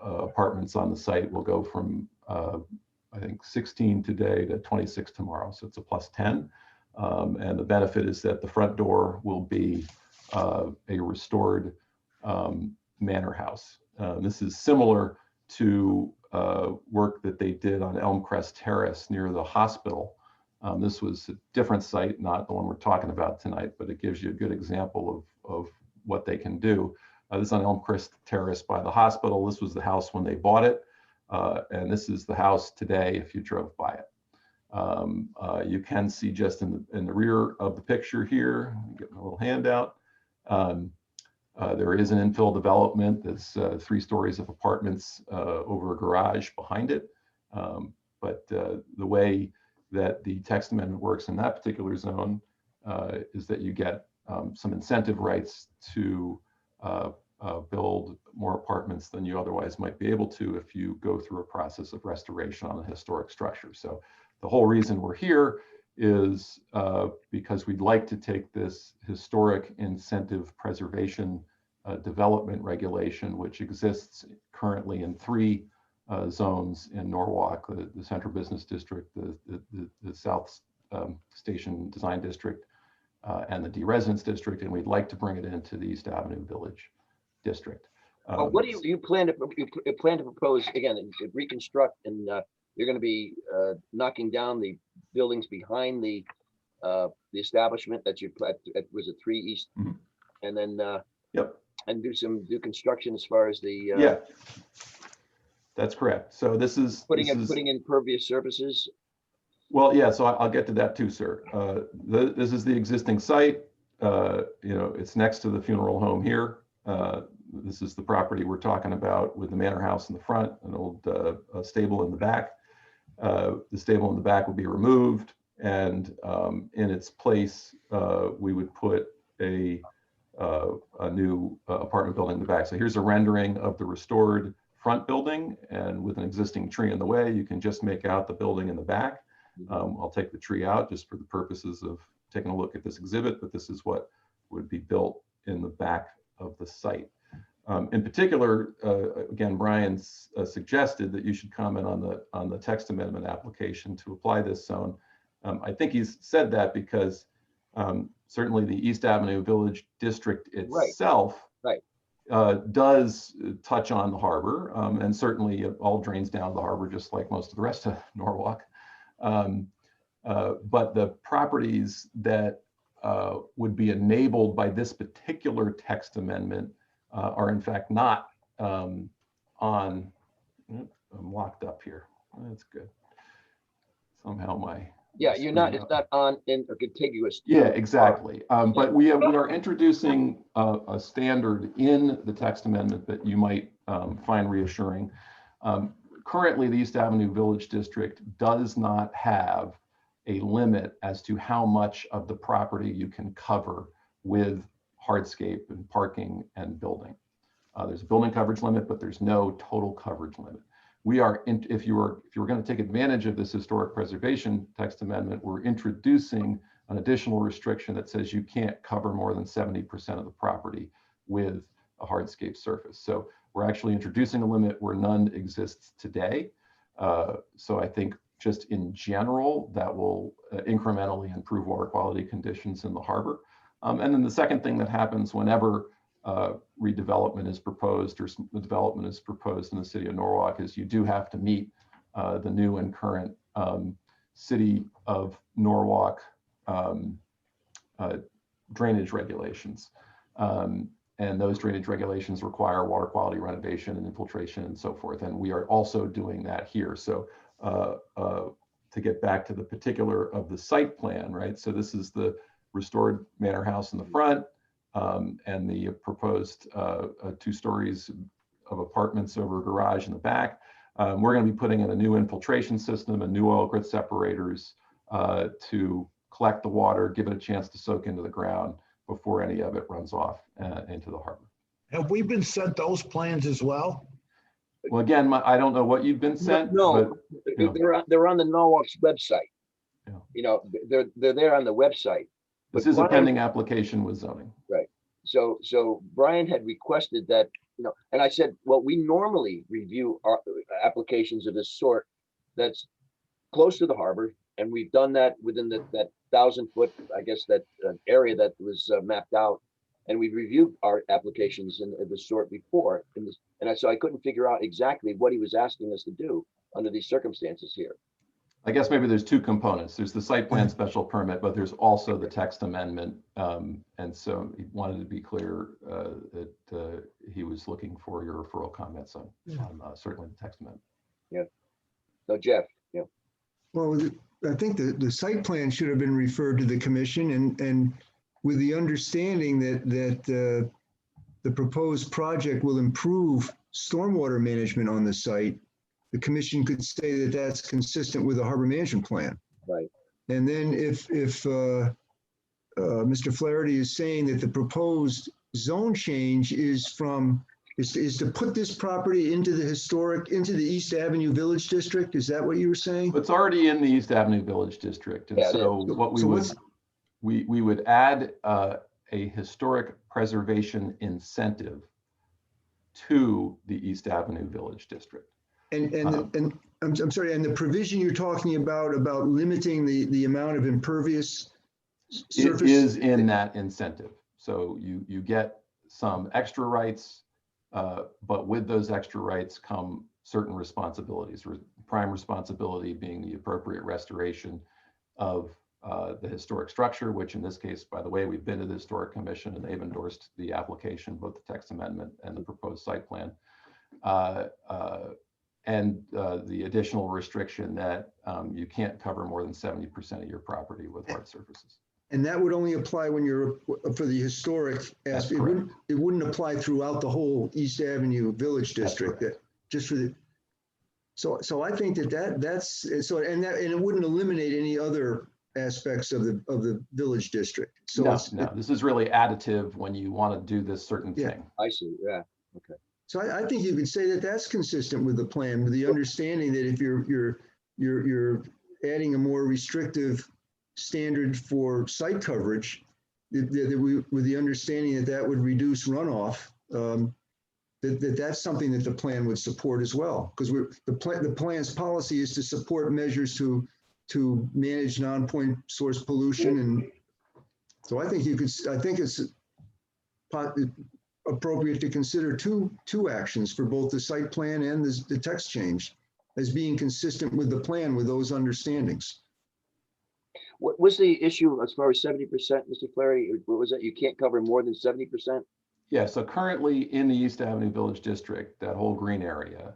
apartments on the site will go from I think 16 today to 26 tomorrow, so it's a plus 10. And the benefit is that the front door will be a restored manor house. This is similar to work that they did on Elmcrest Terrace near the hospital. This was a different site, not the one we're talking about tonight, but it gives you a good example of what they can do. This is on Elmcrest Terrace by the hospital. This was the house when they bought it. And this is the house today if you drove by it. You can see just in the rear of the picture here, I'm getting a little handout. There is an infill development that's 3 stories of apartments over a garage behind it. But the way that the text amendment works in that particular zone is that you get some incentive rights to build more apartments than you otherwise might be able to if you go through a process of restoration on a historic structure. So the whole reason we're here is because we'd like to take this historic incentive preservation development regulation, which exists currently in 3 zones in Norwalk, the Central Business District, the South Station Design District, and the D-Residence District, and we'd like to bring it into the East Avenue Village District. What do you plan to propose again? Reconstruct, and you're going to be knocking down the buildings behind the establishment that you was it 3 East, and then yep, and do construction as far as the That's correct. So this is Putting in impervious surfaces. well, yeah. So I'll get to that too, sir. This is the existing site. It's next to the funeral home here. This is the property we're talking about with the manor house in the front, an old stable in the back. The stable in the back will be removed, and in its place, we would put a new apartment building in the back. So here's a rendering of the restored front building, and with an existing tree in the way, you can just make out the building in the back. I'll take the tree out just for the purposes of taking a look at this exhibit, but this is what would be built in the back of the site. In particular, again, Brian suggested that you should comment on the text amendment application to apply this zone. I think he's said that because certainly the East Avenue Village District itself does touch on the harbor, and certainly it all drains down to the harbor just like most of the rest of Norwalk. But the properties that would be enabled by this particular text amendment are in fact not on, I'm locked up here. That's good. Somehow my you're not, it's not on in a contiguous. Yeah, exactly. But we are introducing a standard in the text amendment that you might find reassuring. Currently, the East Avenue Village District does not have a limit as to how much of the property you can cover with hardscape and parking and building. There's a building coverage limit, but there's no total coverage limit. We are, if you were going to take advantage of this historic preservation text amendment, we're introducing an additional restriction that says you can't cover more than 70% of the property with a hardscape surface. So we're actually introducing a limit where none exists today. So I think just in general, that will incrementally improve water quality conditions in the harbor. And then the second thing that happens whenever redevelopment is proposed or development is proposed in the city of Norwalk is you do have to meet the new and current city of Norwalk drainage regulations. And those drainage regulations require water quality renovation and infiltration and so forth. And we are also doing that here. So to get back to the particular of the site plan, right? So this is the restored manor house in the front and the proposed 2 stories of apartments over a garage in the back. We're going to be putting in a new infiltration system and new oil grit separators to collect the water, give it a chance to soak into the ground before any of it runs off into the harbor. Have we been sent those plans as well? Well, again, I don't know what you've been sent. No, but, they're on the Norwalk's website. Yeah. You know, they're there on the website. This is a pending application with zoning. Right. So Brian had requested that, and I said, well, we normally review our applications of this sort that's close to the harbor, and we've done that within that 1,000-foot, I guess, that area that was mapped out, and we've reviewed our applications of this sort before. So I couldn't figure out exactly what he was asking us to do under these circumstances here. I guess maybe there's 2 components. There's the site plan special permit, but there's also the text amendment. And so he wanted to be clear that he was looking for your referral comments on certainly the text amendment. Yeah. So Jeff, yeah. Well, I think the site plan should have been referred to the commission and with the understanding that the proposed project will improve stormwater management on the site. The commission could say that that's consistent with the harbor management plan. Right. And then if Mr. Flaherty is saying that the proposed zone change is to put this property into the East Avenue Village District, is that what you were saying? It's already in the East Avenue Village District. And so what we would add a historic preservation incentive to the East Avenue Village District. And I'm sorry, and the provision you're talking about limiting the amount of impervious surface? It is in that incentive. So you get some extra rights, but with those extra rights come certain responsibilities. Prime responsibility being the appropriate restoration of the historic structure, which in this case, by the way, we've been to the Historic Commission and they've endorsed the application, both the text amendment and the proposed site plan. the additional restriction that you can't cover more than 70% of your property with hard surfaces. And that would only apply when you're, for the historic That's aspect. It wouldn't apply throughout the whole East Avenue Village District, that just for the, so I think that's, so, and it wouldn't eliminate any other aspects of the Village District. So No, this is really additive when you want to do this certain thing. I see, yeah, okay. So I think you could say that that's consistent with the plan, with the understanding that if you're adding a more restrictive standard for site coverage, with the understanding that would reduce runoff, that's something that the plan would support as well. Because the plan's policy is to support measures to manage non-point source pollution, and so I think it's appropriate to consider two actions for both the site plan and the text change as being consistent with the plan with those understandings. What was the issue as far as 70%, Mr. Clary? What was that? You can't cover more than 70%? Yeah, so currently in the East Avenue Village District, that whole green area,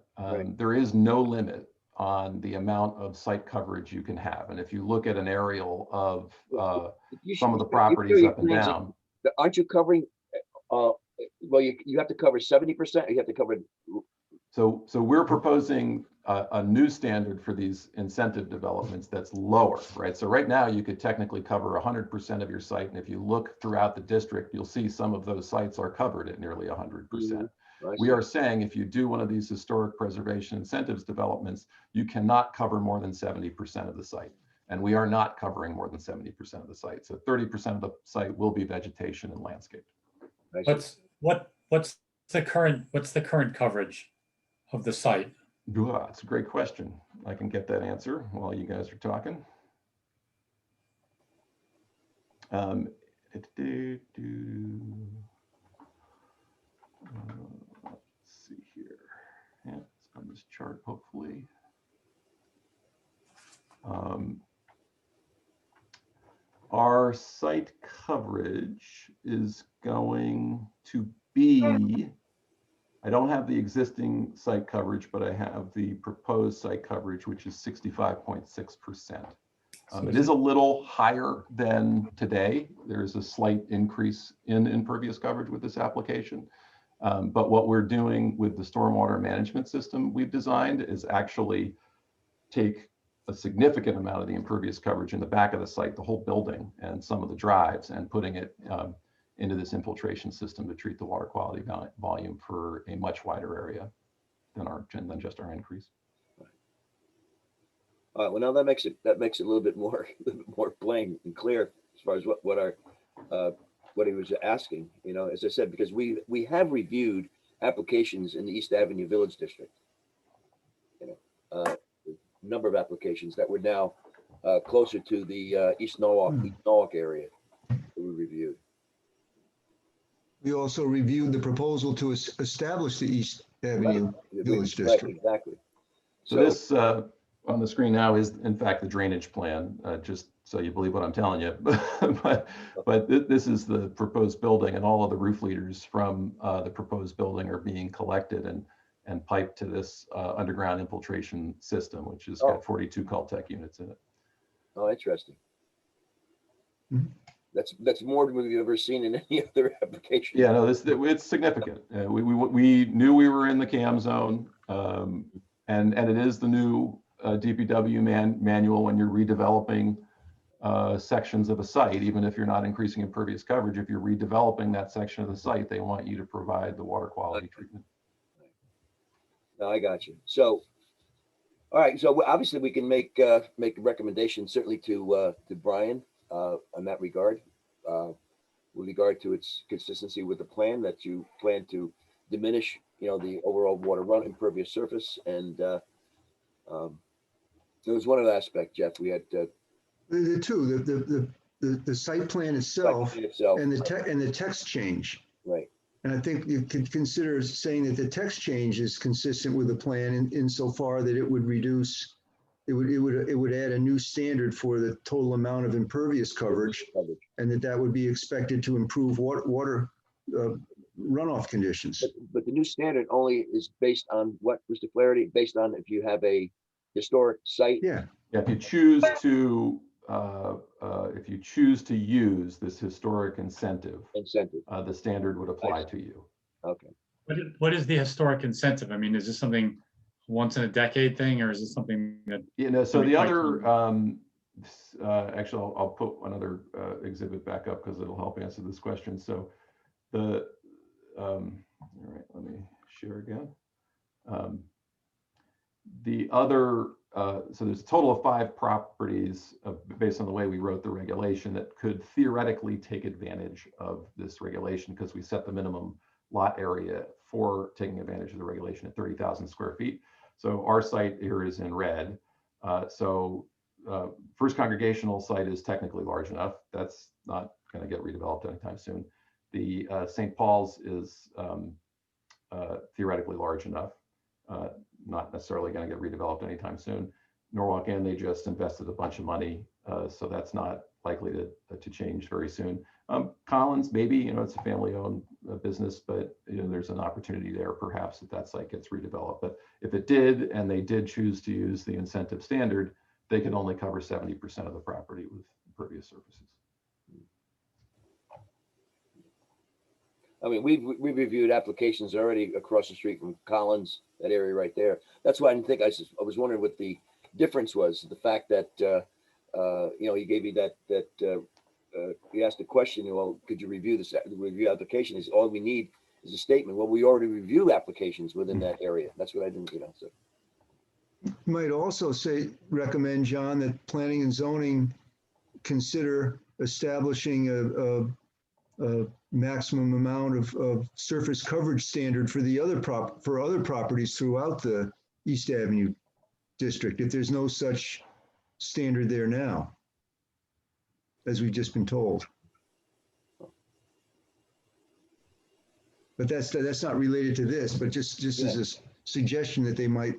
there is no limit on the amount of site coverage you can have. And if you look at an aerial of some of the properties up and down. Aren't you covering, well, you have to cover 70%, or you have to cover? So we're proposing a new standard for these incentive developments that's lower, right? So right now you could technically cover 100% of your site. And if you look throughout the district, you'll see some of those sites are covered at nearly 100%. We are saying if you do one of these historic preservation incentives developments, you cannot cover more than 70% of the site. And we are not covering more than 70% of the site. So 30% of the site will be vegetation and landscape. What's the current coverage of the site? That's a great question. I can get that answer while you guys are talking. Let's see here. Yeah, it's on this chart, hopefully. Our site coverage is going to be, I don't have the existing site coverage, but I have the proposed site coverage, which is 65.6%. It is a little higher than today. There's a slight increase in impervious coverage with this application. But what we're doing with the stormwater management system we've designed is actually take a significant amount of the impervious coverage in the back of the site, the whole building and some of the drives, and putting it into this infiltration system to treat the water quality volume for a much wider area than just our increase. Well, now that makes it a little bit more plain and clear as far as what he was asking. You know, as I said, because we have reviewed applications in the East Avenue Village District. You know, number of applications that were now closer to the East Norwalk area that we reviewed. We also reviewed the proposal to establish the East Avenue Village District. Right, exactly. So this on the screen now is in fact the drainage plan, just so you believe what I'm telling you. but this is the proposed building, and all of the roof leaders from the proposed building are being collected and piped to this underground infiltration system, which has got 42 Caltech units in it. Oh, interesting. That's more than we've ever seen in any other application. Yeah, no, it's significant. We knew we were in the CAM zone, and it is the new DPW manual when you're redeveloping sections of a site. Even if you're not increasing impervious coverage, if you're redeveloping that section of the site, they want you to provide the water quality treatment. No, I got you. So, all right. So obviously we can make a recommendation certainly to Brian on that regard, with regard to its consistency with the plan that you plan to diminish, the overall water run impervious surface. And there was one other aspect, Jeff. We had the two, the site plan itself, and the text change. Right. And I think you could consider saying that the text change is consistent with the plan insofar that it would reduce, it would add a new standard for the total amount of impervious coverage, and that would be expected to improve water runoff conditions. But the new standard only is based on what, Mr. Flaherty? Based on if you have a historic site? Yeah. Yeah, if you choose to use this historic incentive, the standard would apply to you. Okay. What is the historic incentive? I mean, is this something once in a decade thing, or is this something that? So the other, actually, I'll put another exhibit back up because it'll help answer this question. So all right, let me share again. The other, so there's a total of 5 properties based on the way we wrote the regulation that could theoretically take advantage of this regulation because we set the minimum lot area for taking advantage of the regulation at 30,000 square feet. So our site here is in red. First Congregational site is technically large enough. That's not going to get redeveloped anytime soon. The St. Paul's is theoretically large enough, not necessarily going to get redeveloped anytime soon. Norwalk Inn, they just invested a bunch of money, so that's not likely to change very soon. Collins, maybe, it's a family-owned business, but there's an opportunity there perhaps that site gets redeveloped. But if it did, and they did choose to use the incentive standard, they can only cover 70% of the property with impervious surfaces. I mean, we've reviewed applications already across the street from Collins, that area right there. That's why I didn't think, I was wondering what the difference was. The fact that, he gave you he asked the question, well, could you review this, the review application? Is all we need is a statement. Well, we already review applications within that area. That's what I didn't, so. You might also recommend, John, that planning and zoning consider establishing a maximum amount of surface coverage standard for other properties throughout the East Avenue district, if there's no such standard there now, as we've just been told. But that's not related to this, but just as a suggestion that they might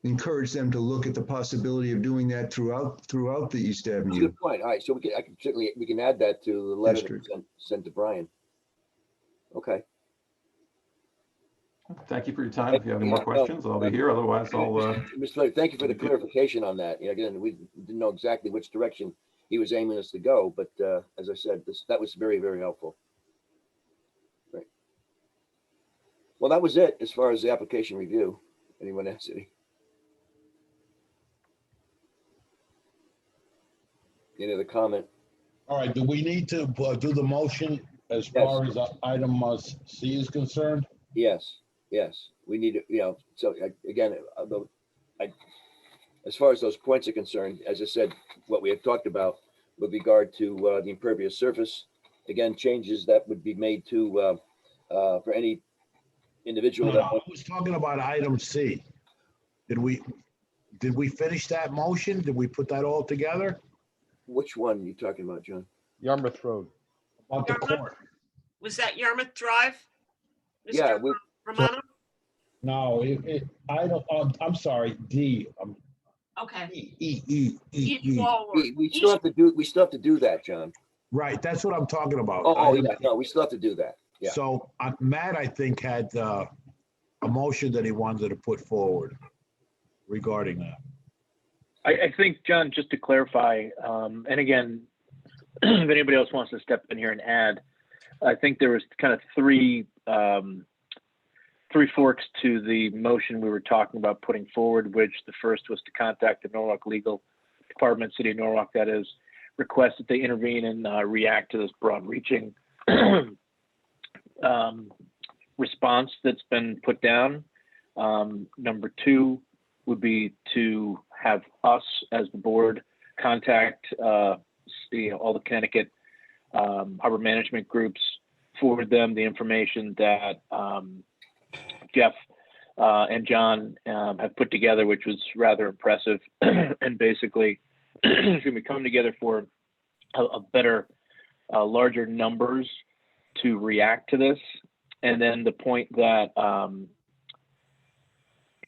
encourage them to look at the possibility of doing that throughout the East That's a Avenue. good point. All right, so we can add that to the letter District. that sent to Brian. Okay. Thank you for your time. If you have any more questions, I'll be here. Otherwise, I'll. Mr. Flaherty, thank you for the clarification on that. Again, we didn't know exactly which direction he was aiming us to go, but as I said, that was very, very helpful. Great. Well, that was it as far as the application review. Anyone else? Any other comment? All right, do we need to do the motion as far as item C is concerned? Yes, we need to, so again, as far as those points are concerned, as I said, what we had talked about with regard to the impervious surface, again, changes that would be made to for any individual. No, I was talking about item C. Did we finish that motion? Did we put that all together? Which one are you talking about, John? Yarmouth Road. About the court. Was that Yarmouth Drive? Yeah, Mr. Romano? No, I don't. I'm sorry. D. Okay. E. We still have to do that, John. Right. That's what I'm talking about. Yeah. No, we still have to do that. Yeah. So Matt, I think, had a motion that he wanted to put forward regarding that. I think, John, just to clarify, and again, if anybody else wants to step in here and add, I think there was kind of three forks to the motion we were talking about putting forward, which the first was to contact the Norwalk Legal Department, City of Norwalk, that is, request that they intervene and react to this broad-reaching response that's been put down. Number 2 would be to have us as the board contact all the Connecticut harbor management groups, forward them the information that Jeff and John have put together, which was rather impressive, and basically should we come together for a better, larger numbers to react to this. And then the point that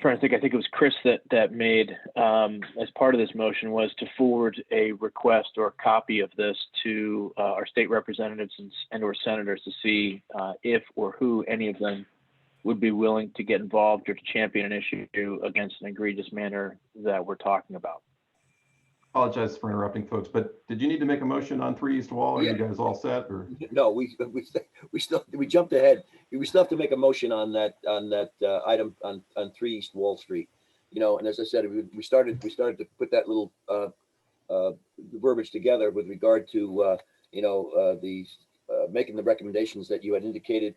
trying to think, I think it was Chris that made, as part of this motion, was to forward a request or a copy of this to our state representatives and or senators to see if or who any of them would be willing to get involved or to champion an issue against an egregious manner that we're talking about. Apologize for interrupting, folks, but did you need to make a motion on 3 East Wall? Are you guys all set? Or No, we jumped ahead. We still have to make a motion on that item on 3 East Wall Street. You know, and as I said, we started to put that little verbiage together with regard to the making the recommendations that you had indicated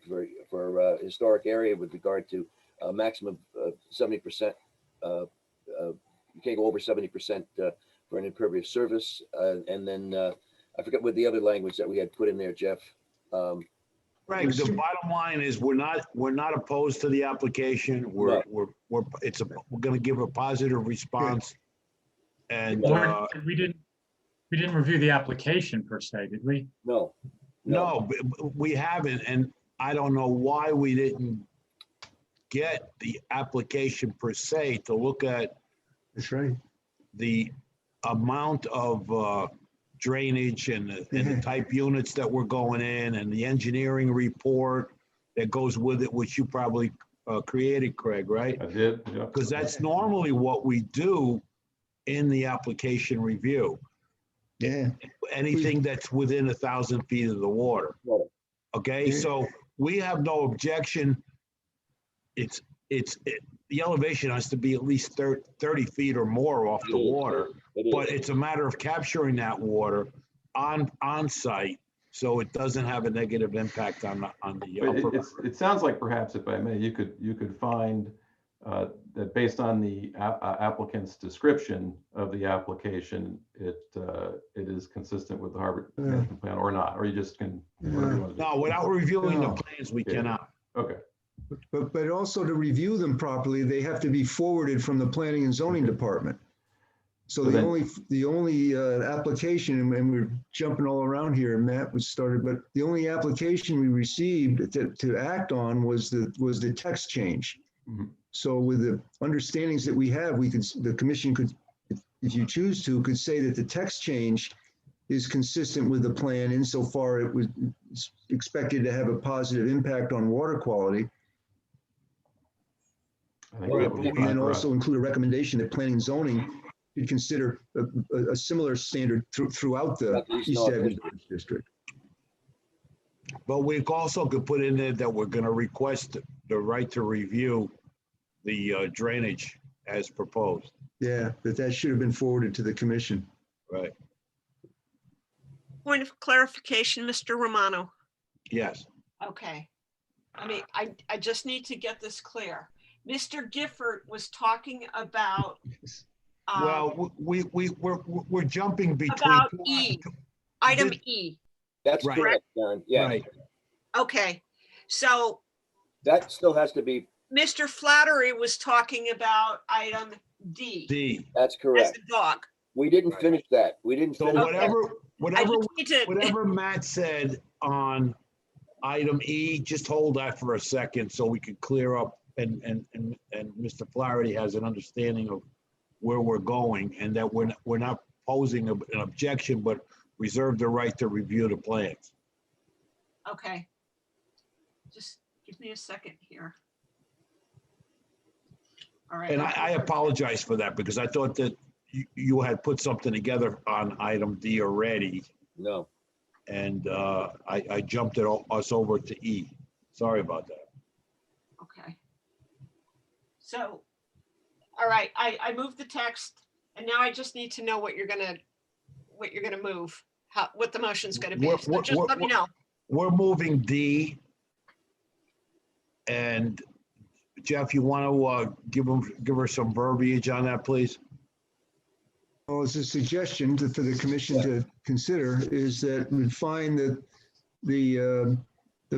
for historic area with regard to maximum 70%. You can't go over 70% for an impervious surface, and then I forget what the other language that we had put in there, Jeff. Greg, the bottom line is we're not opposed to the application. We're going to give a positive response. And we didn't review the application per se, did we? No, we haven't, and I don't know why we didn't get the application per se to look at. That's right. The amount of drainage and the type units that were going in and the engineering report that goes with it, which you probably created, Craig, right? I did, yeah. Because that's normally what we do in the application review. Yeah. Anything that's within 1,000 feet of the water. Okay, so we have no objection. The elevation has to be at least 30 feet or more off the water, but it's a matter of capturing that water on site so it doesn't have a negative impact on the upper. It sounds like perhaps, if I may, you could find that based on the applicant's description of the application, it is consistent with the harbor management plan or not, or you just can. No, without reviewing the plans, we cannot. Okay. But also to review them properly, they have to be forwarded from the planning and zoning department. So the only application, and we're jumping all around here, Matt was started, but the only application we received to act on was the text change. Mm-hmm. So with the understandings that we have, the commission could, if you choose to, could say that the text change is consistent with the plan insofar it was expected to have a positive impact on water quality. And also include a recommendation that planning and zoning should consider a similar standard throughout the East Adams district. But we also could put in there that we're going to request the right to review the drainage as proposed. Yeah, that should have been forwarded to the commission. Right. Point of clarification, Mr. Romano. Yes. Okay. I mean, I just need to get this clear. Mr. Gifford was talking about. Well, we're jumping between. About E, item E. That's correct, Karen. Yeah. Right. Okay, so. That still has to be. Mr. Flattery was talking about item D. D. That's correct. As the dog. We didn't finish that. We didn't So finish whatever Matt said on item E, just hold that for a second so we could clear up and Mr. Flaherty has an understanding of where we're going and that we're not posing an objection, but reserve the right to review the plans. Okay. Just give me a second here. All right. And I apologize for that because I thought that you had put something together on item D already. No. And I jumped us over to E. Sorry about that. Okay. So, all right, I moved the text and now I just need to know what you're gonna move, what the motion's gonna be. So just let me know. We're moving D. And Jeff, you want to give her some verbiage on that, please? Well, it's a suggestion for the commission to consider is that we find that the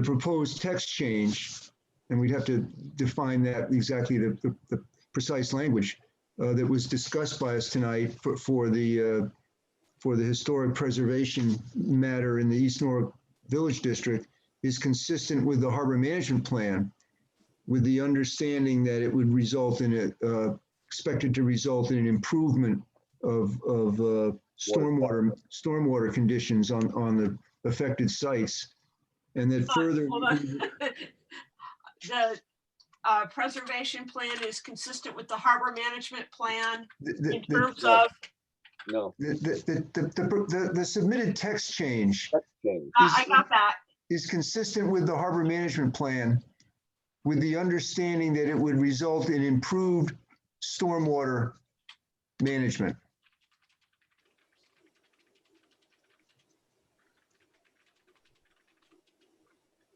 proposed text change, and we'd have to define that exactly the precise language that was discussed by us tonight for the historic preservation matter in the East Norwood Village District is consistent with the harbor management plan. with the understanding that it would result in expected to result in an improvement of stormwater conditions on the affected sites. And that further. Hold on. The preservation plan is consistent with the harbor management plan in terms of. No. The submitted text change. I got that. Is consistent with the harbor management plan with the understanding that it would result in improved stormwater management.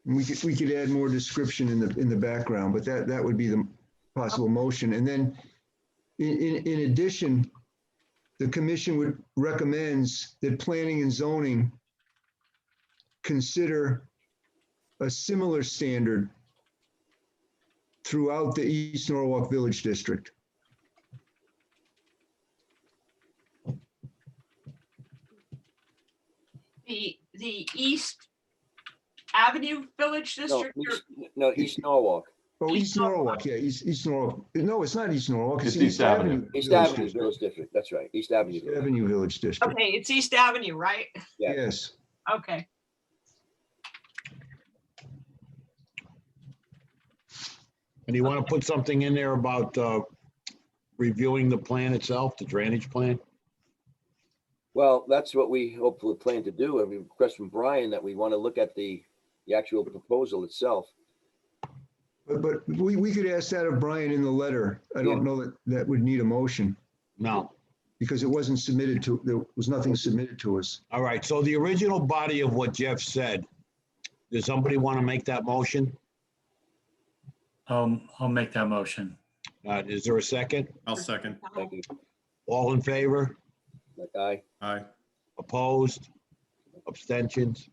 We could add more description in the background, but that would be the possible motion. And then in addition, the commission recommends that planning and zoning consider a similar standard throughout the East Norwalk Village District. The East Avenue Village District? No, East Norwalk. Oh, East Norwalk, yeah, East Norwalk. No, it's not East Norwalk. It's East Avenue. East Avenue Village District. That's right. East Avenue. East Avenue Village District. Okay, it's East Avenue, right? Yeah. Yes. Okay. And you want to put something in there about reviewing the plan itself, the drainage plan? Well, that's what we hopefully plan to do. And we request from Brian that we want to look at the actual proposal itself. But we could ask that of Brian in the letter. I don't know that would need a motion. No. Because it wasn't submitted to, there was nothing submitted to us. All right, so the original body of what Jeff said, does somebody want to make that motion? I'll make that motion. Is there a second? I'll second. Thank you. All in favor? Aye. Aye. Opposed? Abstentions?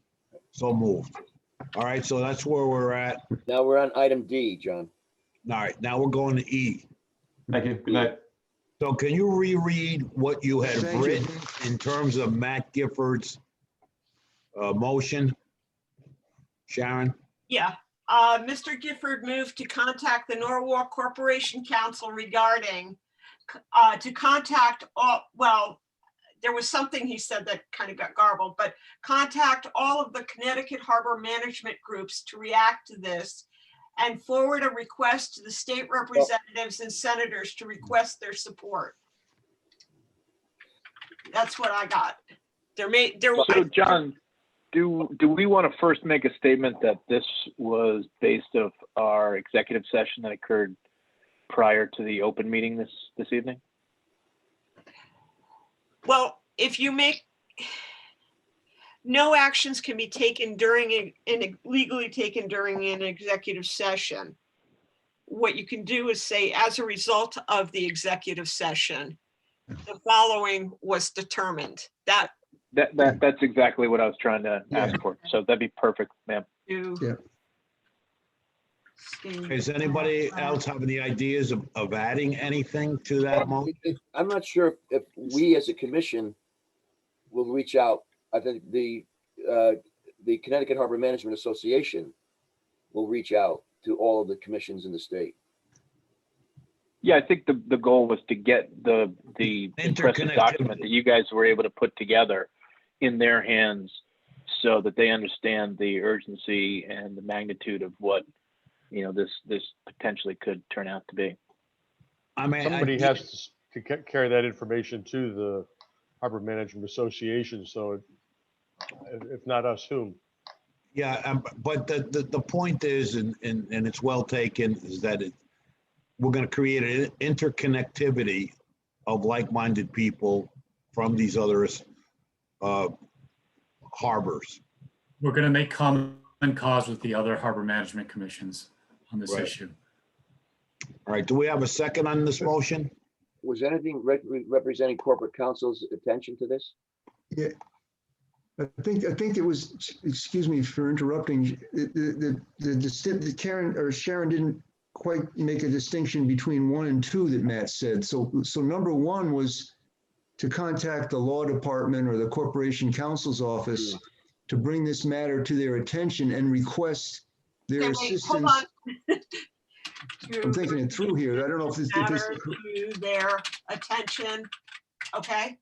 So moved. All right, so that's where we're at. Now we're on item D, John. All right, now we're going to E. Thank you. Good night. So can you reread what you had Thank you. written in terms of Matt Gifford's motion? Sharon? Yeah. Mr. Gifford moved to contact the Norwalk Corporation Council regarding to contact all, well, there was something he said that kind of got garbled, but contact all of the Connecticut Harbor Management groups to react to this and forward a request to the state representatives and senators to request their support. That's what I got. So John, do we want to first make a statement that this was based of our executive session that occurred prior to the open meeting this evening? Well, if you make, no actions can be taken during legally taken during an executive session. What you can do is say, as a result of the executive session, the following was determined. That's exactly what I was trying to ask for. So that'd be perfect, ma'am. Yeah. Does anybody else have any ideas of adding anything to that motion? I'm not sure if we as a commission will reach out. I think the Connecticut Harbor Management Association will reach out to all of the commissions in the state. Yeah, I think the goal was to get the impressive document that you guys were able to put together in their hands so that they understand the urgency and the magnitude of what, you know, this potentially could turn out to be. I mean, somebody has to carry that information to the Harbor Management Association. So if not us, whom? Yeah, but the point is, and it's well taken, is that we're going to create an interconnectivity of like-minded people from these other harbors. We're going to make common cause with the other harbor management commissions on this issue. All right, do we have a second on this motion? Was anything representing corporate counsel's attention to this? Yeah, I think it was, excuse me for interrupting, the Karen or Sharon didn't quite make a distinction between 1 and 2 that Matt said. So number 1 was to contact the law department or the corporation counsel's office to bring this matter to their attention and request their assistance. Hold on. I'm thinking it through here. I don't know if this, matter to their attention. Okay,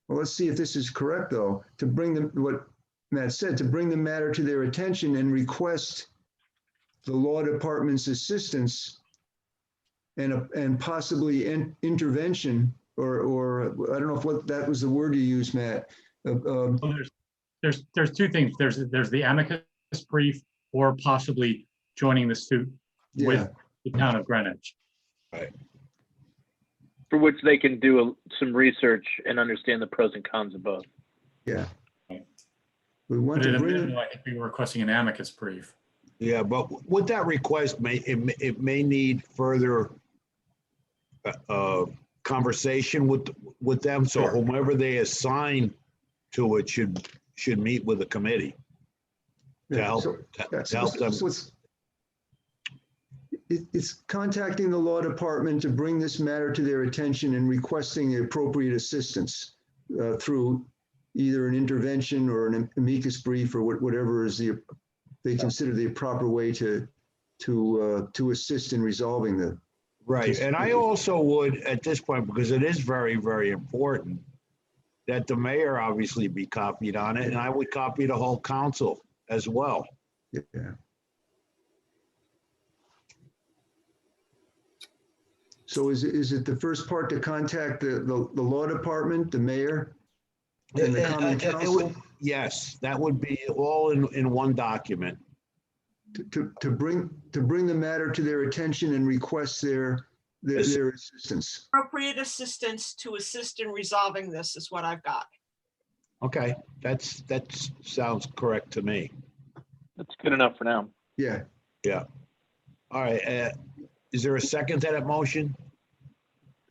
well, let's see if this is correct, though. To bring them, what Matt said, to bring the matter to their attention and request the law department's assistance and possibly intervention, or I don't know if what that was the word you used, Matt. Well, there's two things. There's the amicus brief, or possibly joining the suit with the town of Greenwich. Right. For which they can do some research and understand the pros and cons of both. Yeah. We want But to at a bring minimum, I think we were requesting an amicus brief. Yeah, but with that request, it may need further conversation with them. So whomever they assign to it should meet with the committee to help them. It's contacting the law department to bring this matter to their attention and requesting the appropriate assistance through either an intervention or an amicus brief or whatever is they consider the proper way to assist in resolving the. Right, and I also would, at this point, because it is very, very important, that the mayor obviously be copied on it, and I would copy the whole council as well. Yeah. So is it the first part to contact the law department, the mayor, and the common council? Yes, that would be all in one document. To bring the matter to their attention and request their assistance. appropriate assistance to assist in resolving this is what I've got. Okay, that sounds correct to me. That's good enough for now. Yeah. Yeah. All right. Is there a second to that motion?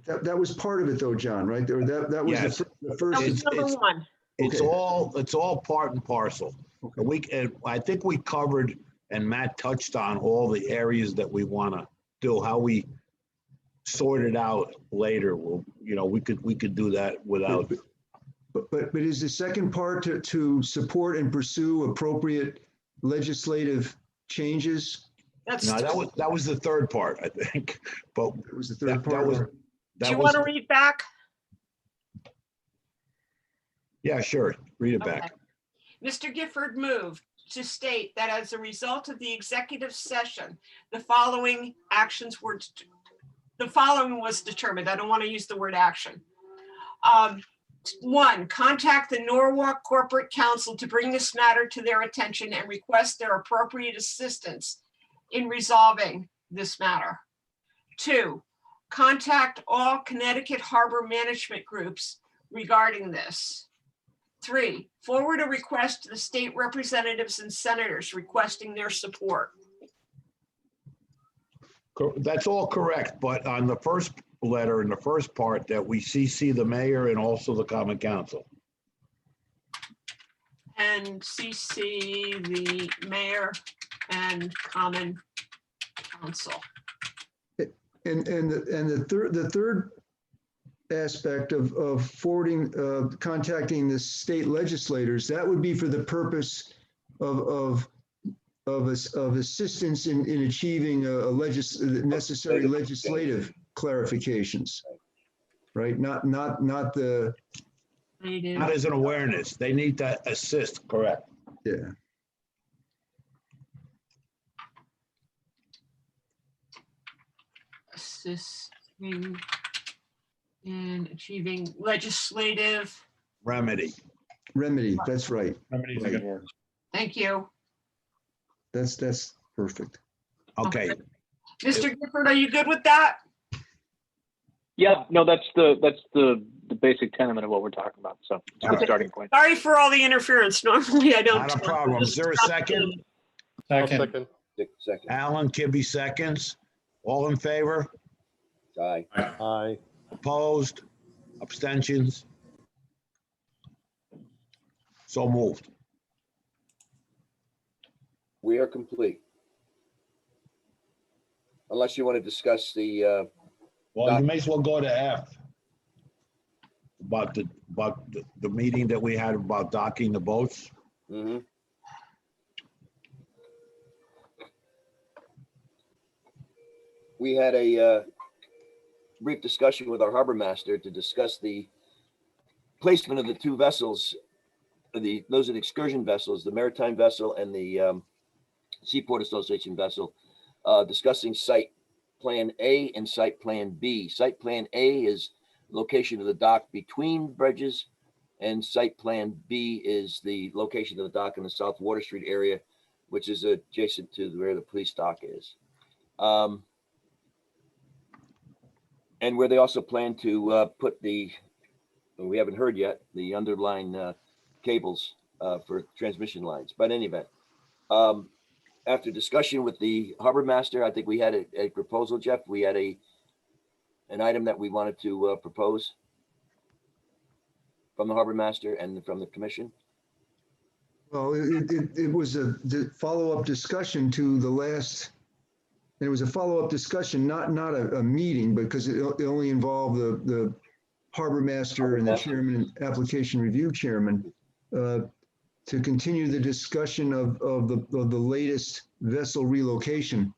That was part of it though, John, right? Or that was Yes. the first. That was number one. It's Okay. all part and parcel. Okay. I think we covered, and Matt touched on all the areas that we want to do. How we sort it out later. We could do that without. But is the second part to support and pursue appropriate legislative changes? No, that was the third part, I think. But It was the third part. Do you want to read back? Yeah, sure. Read it back. Mr. Gifford moved to state that as a result of the executive session, the following was determined. I don't want to use the word action. 1, contact the Norwalk Corporate Council to bring this matter to their attention and request their appropriate assistance in resolving this matter. 2, contact all Connecticut Harbor management groups regarding this. 3, forward a request to the state representatives and senators requesting their support. That's all correct, but on the first letter, in the first part, that we CC the mayor and also the common council. And CC the mayor and common council. And the third aspect of forwarding, contacting the state legislators, that would be for the purpose of assistance in achieving necessary legislative clarifications, right? Not the. Not as an awareness. They need to assist, correct? Yeah. Assisting in achieving legislative. Remedy. That's right. Remedy is a good word. Thank you. That's perfect. Okay. Mr. Gifford, are you good with that? Yeah, no, that's the basic tenement of what we're talking about. So it's a good starting point. Sorry for all the interference. Normally I don't. Not a problem. Is there a second? Second. Second. Alan Kibbe seconds. All in favor? Aye. Aye. Opposed? Abstentions? So moved. We are complete. Unless you want to discuss the, Well, you may as well go to F. About the meeting that we had about docking the boats. mhm. we had a brief discussion with our harbor master to discuss the placement of the two vessels. Those are the excursion vessels, the maritime vessel and the Seaport Association vessel, discussing site plan A and site plan B. Site plan A is location of the dock between bridges, and site plan B is the location of the dock in the South Water Street area, which is adjacent to where the police dock is. And where they also plan to put we haven't heard yet, the underlying cables for transmission lines. But in any event, after discussion with the harbor master, I think we had a proposal, Jeff. We had an item that we wanted to propose from the harbor master and from the commission. Well, it was a follow-up discussion to the last, and it was a follow-up discussion, not a meeting, because it only involved the harbor master and the chairman and application review chairman to continue the discussion of the latest vessel relocation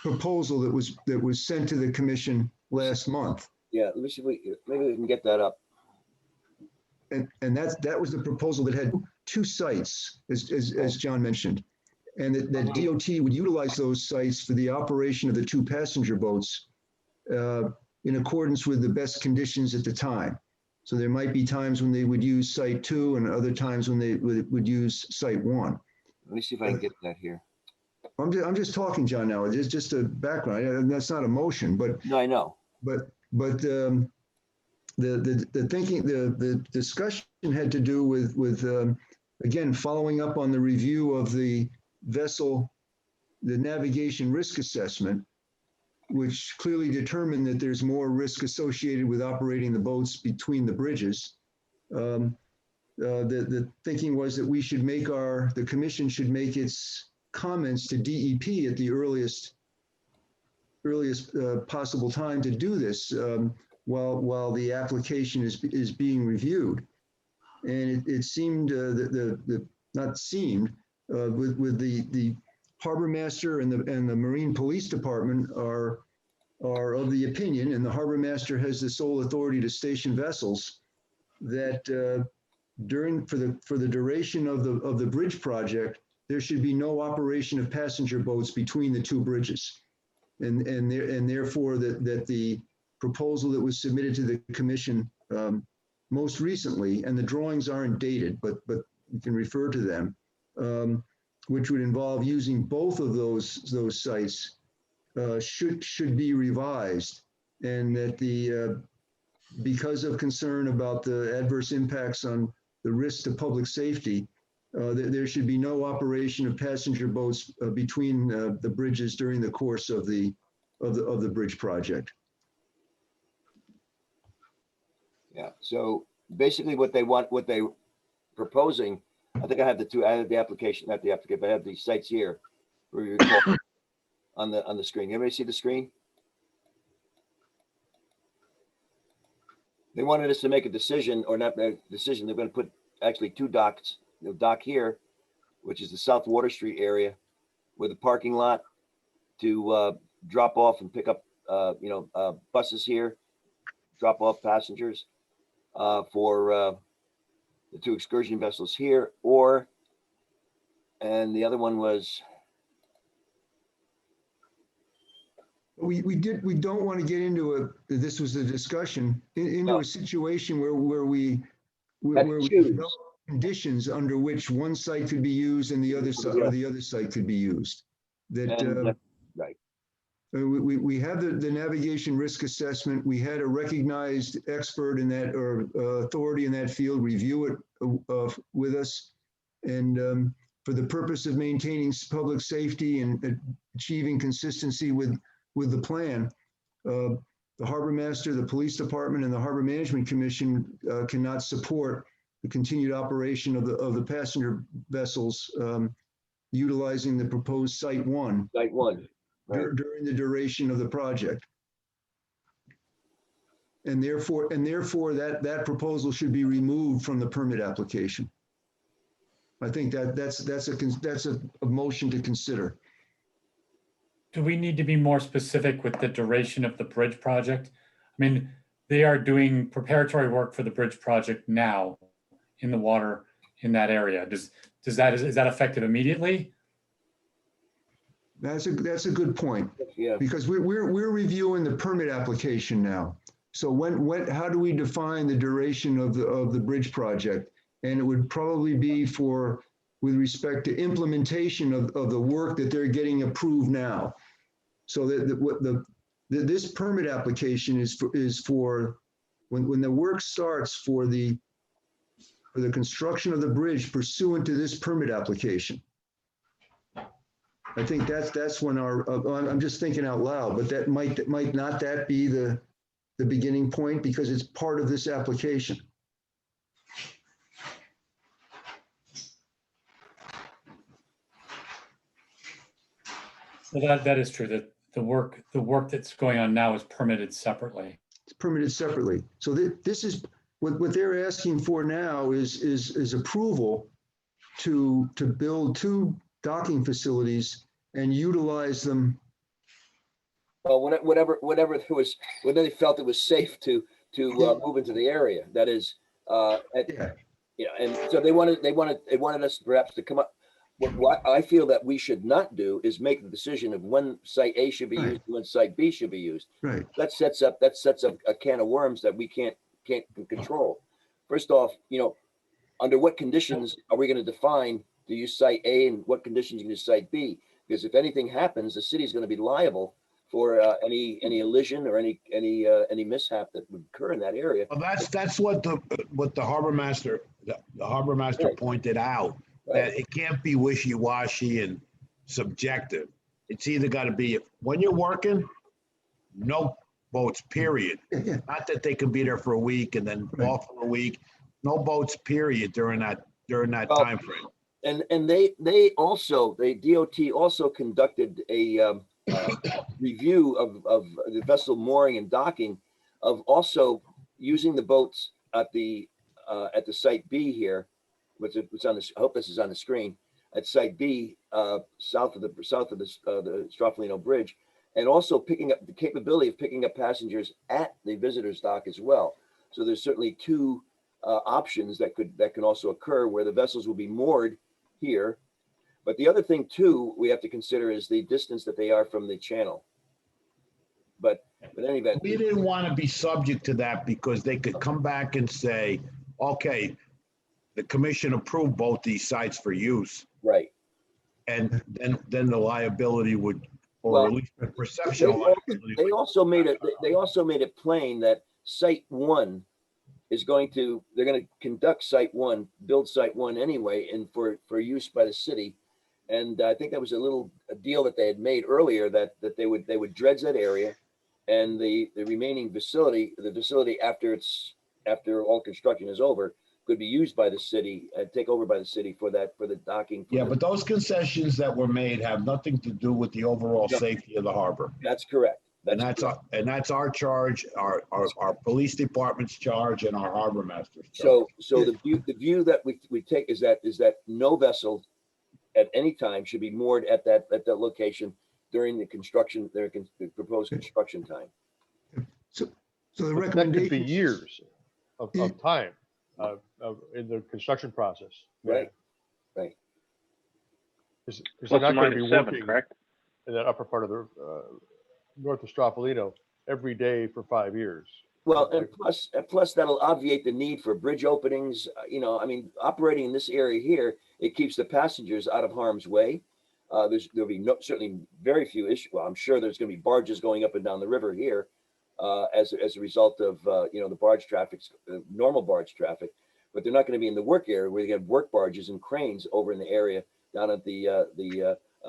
proposal that was sent to the commission last month. Yeah, let me see if maybe we can get that up. And that was the proposal that had two sites, as John mentioned, and that DOT would utilize those sites for the operation of the two passenger boats in accordance with the best conditions at the time. So there might be times when they would use site 2 and other times when they would use site 1. Let me see if I can get that here. I'm just talking, John, now. It's just a background. That's not a motion, but no, I know. But the thinking, the discussion had to do with again, following up on the review of the vessel, the navigation risk assessment, which clearly determined that there's more risk associated with operating the boats between the bridges. The thinking was that we should make the commission should make its comments to DEP at the earliest possible time to do this while the application is being reviewed. And it seemed not seemed with the harbor master and the Marine Police Department are of the opinion, and the harbor master has the sole authority to station vessels, that for the duration of the bridge project, there should be no operation of passenger boats between the two bridges, and therefore that the proposal that was submitted to the commission most recently, and the drawings aren't dated, but you can refer to them, which would involve using both of those sites, should be revised, and that because of concern about the adverse impacts on the risk to public safety, there should be no operation of passenger boats between the bridges during the course of the bridge project. Yeah. So basically, what they're proposing, I think I have the application, not the application, but I have these sites here where you recall on the screen. Everybody see the screen? They wanted us to make a decision, or not a decision. They're going to put actually two docks. The dock here, which is the South Water Street area, with a parking lot to drop off and pick up, buses here, drop off passengers for the two excursion vessels here, and the other one was. We don't want to get into this was a discussion into a situation where we develop conditions under which one site could be used and the other site could be used. Right. We have the navigation risk assessment. We had a recognized expert in that, or authority in that field, review it with us, and for the purpose of maintaining public safety and achieving consistency with the plan, the harbor master, the police department, and the Harbor Management Commission cannot support the continued operation of the passenger vessels utilizing the proposed Site 1. Site 1. Right. During the duration of the project. And therefore that proposal should be removed from the permit application. I think that's a motion to consider. do we need to be more specific with the duration of the bridge project? I mean, they are doing preparatory work for the bridge project now in the water in that area. Is that effective immediately? That's a good point. Yeah. Because we're reviewing the permit application now. So how do we define the duration of the bridge project? And it would probably be with respect to implementation of the work that they're getting approved now. So this permit application is for when the work starts for the construction of the bridge pursuant to this permit application. I think that's when I'm just thinking out loud, but that might not that be the beginning point because it's part of this application. Well, that is true, that the work that's going on now is permitted separately. It's permitted separately. So this is what they're asking for now is approval to build 2 docking facilities and utilize them. Well, whatever they felt it was safe to move into the area. That is, Yeah. you know, and so they wanted us perhaps to come up. What I feel that we should not do is make the decision of when site A should be Right. used, and when site B should be used. Right. That sets up a can of worms that we can't control. First off, you know, under what conditions are we going to define to use site A and what conditions you can use site B? Because if anything happens, the city is going to be liable for any elision or any mishap that would occur in that area. Well, that's what the harbor master Right. pointed out, Right. that it can't be wishy-washy and subjective. It's either got to be, when you're working, no boats, period. Yeah. Not that they can be there for a week and then Right. off for a week. No boats, period, during that Well, time frame. And they DOT also conducted a review of the vessel mooring and docking, of also using the boats at the site B here, which was on this. I hope this is on the screen. At site B, south of the Straffolino Bridge, and also picking up the capability of picking up passengers at the visitors dock as well. So there's certainly 2 options that can also occur where the vessels will be moored here. But the other thing too we have to consider is the distance that they are from the channel. But in any event, We didn't want to be subject to that because they could come back and say, okay, the commission approved both these sites for use. right. And then the liability would, or Well, at least the perception of liability. They also made it plain that site 1 is they're going to conduct site 1, build site 1 anyway, and for use by the city. And I think that was a deal that they had made earlier that they would dredge that area, and the remaining facility, after all construction is over, could be used by the city and take over by the city for the docking. Yeah, but those concessions that were made have nothing to do with the overall No. safety of the harbor. That's correct. And that's our charge, our police department's charge, and our harbor master's charge. So the view that we take is that no vessel at any time should be moored at that location during the proposed construction time. So the But that could be recommendation. years of time in the construction process. Right. Because they're Plus or not going to be minus 7, working correct? in that upper part of the north of Straffolino every day for 5 years. Well, and plus that'll obviate the need for bridge openings. You know, I mean, operating in this area here, it keeps the passengers out of harm's way. There'll be certainly very few issues. Well, I'm sure there's going to be barges going up and down the river here as a result of the barge traffic, normal barge traffic. But they're not going to be in the work area where you have work barges and cranes over in the area down at the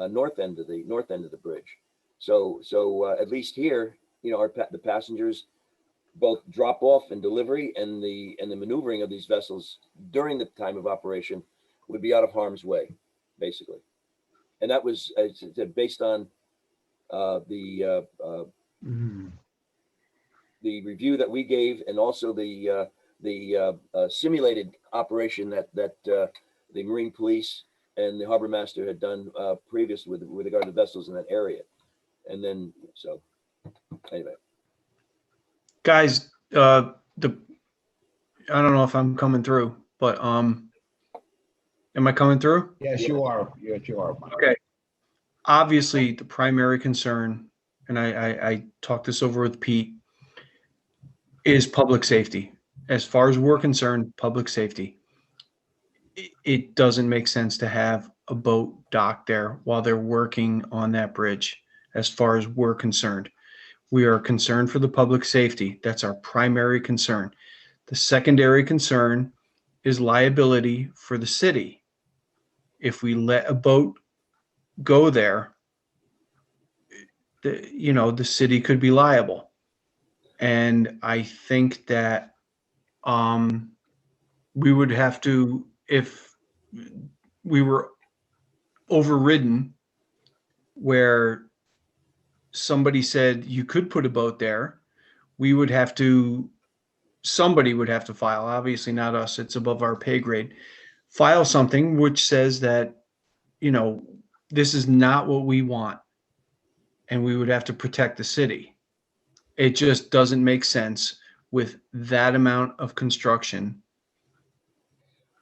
north end of the bridge. So at least here, the passengers, both drop off and delivery and the maneuvering of these vessels during the time of operation would be out of harm's way, basically. And that was based on the review that we gave, and also the simulated operation that the Marine Police and the Harbor Master had done previous with regard to vessels in that area. And then, so, anyway. Guys, I don't know if I'm coming through, but am I coming through? Yes, you are. Yes, you are. Mike. Okay. Obviously, the primary concern, and I talked this over with Pete, is public safety. As far as we're concerned, public safety. It doesn't make sense to have a boat docked there while they're working on that bridge. As far as we're concerned, we are concerned for the public safety. That's our primary concern. The secondary concern is liability for the city. If we let a boat go there, the city could be liable. And I think that we would have to, if we were overridden where somebody said you could put a boat there, somebody would have to file, obviously not us, it's above our pay grade, file something which says that, this is not what we want. And we would have to protect the city. It just doesn't make sense with that amount of construction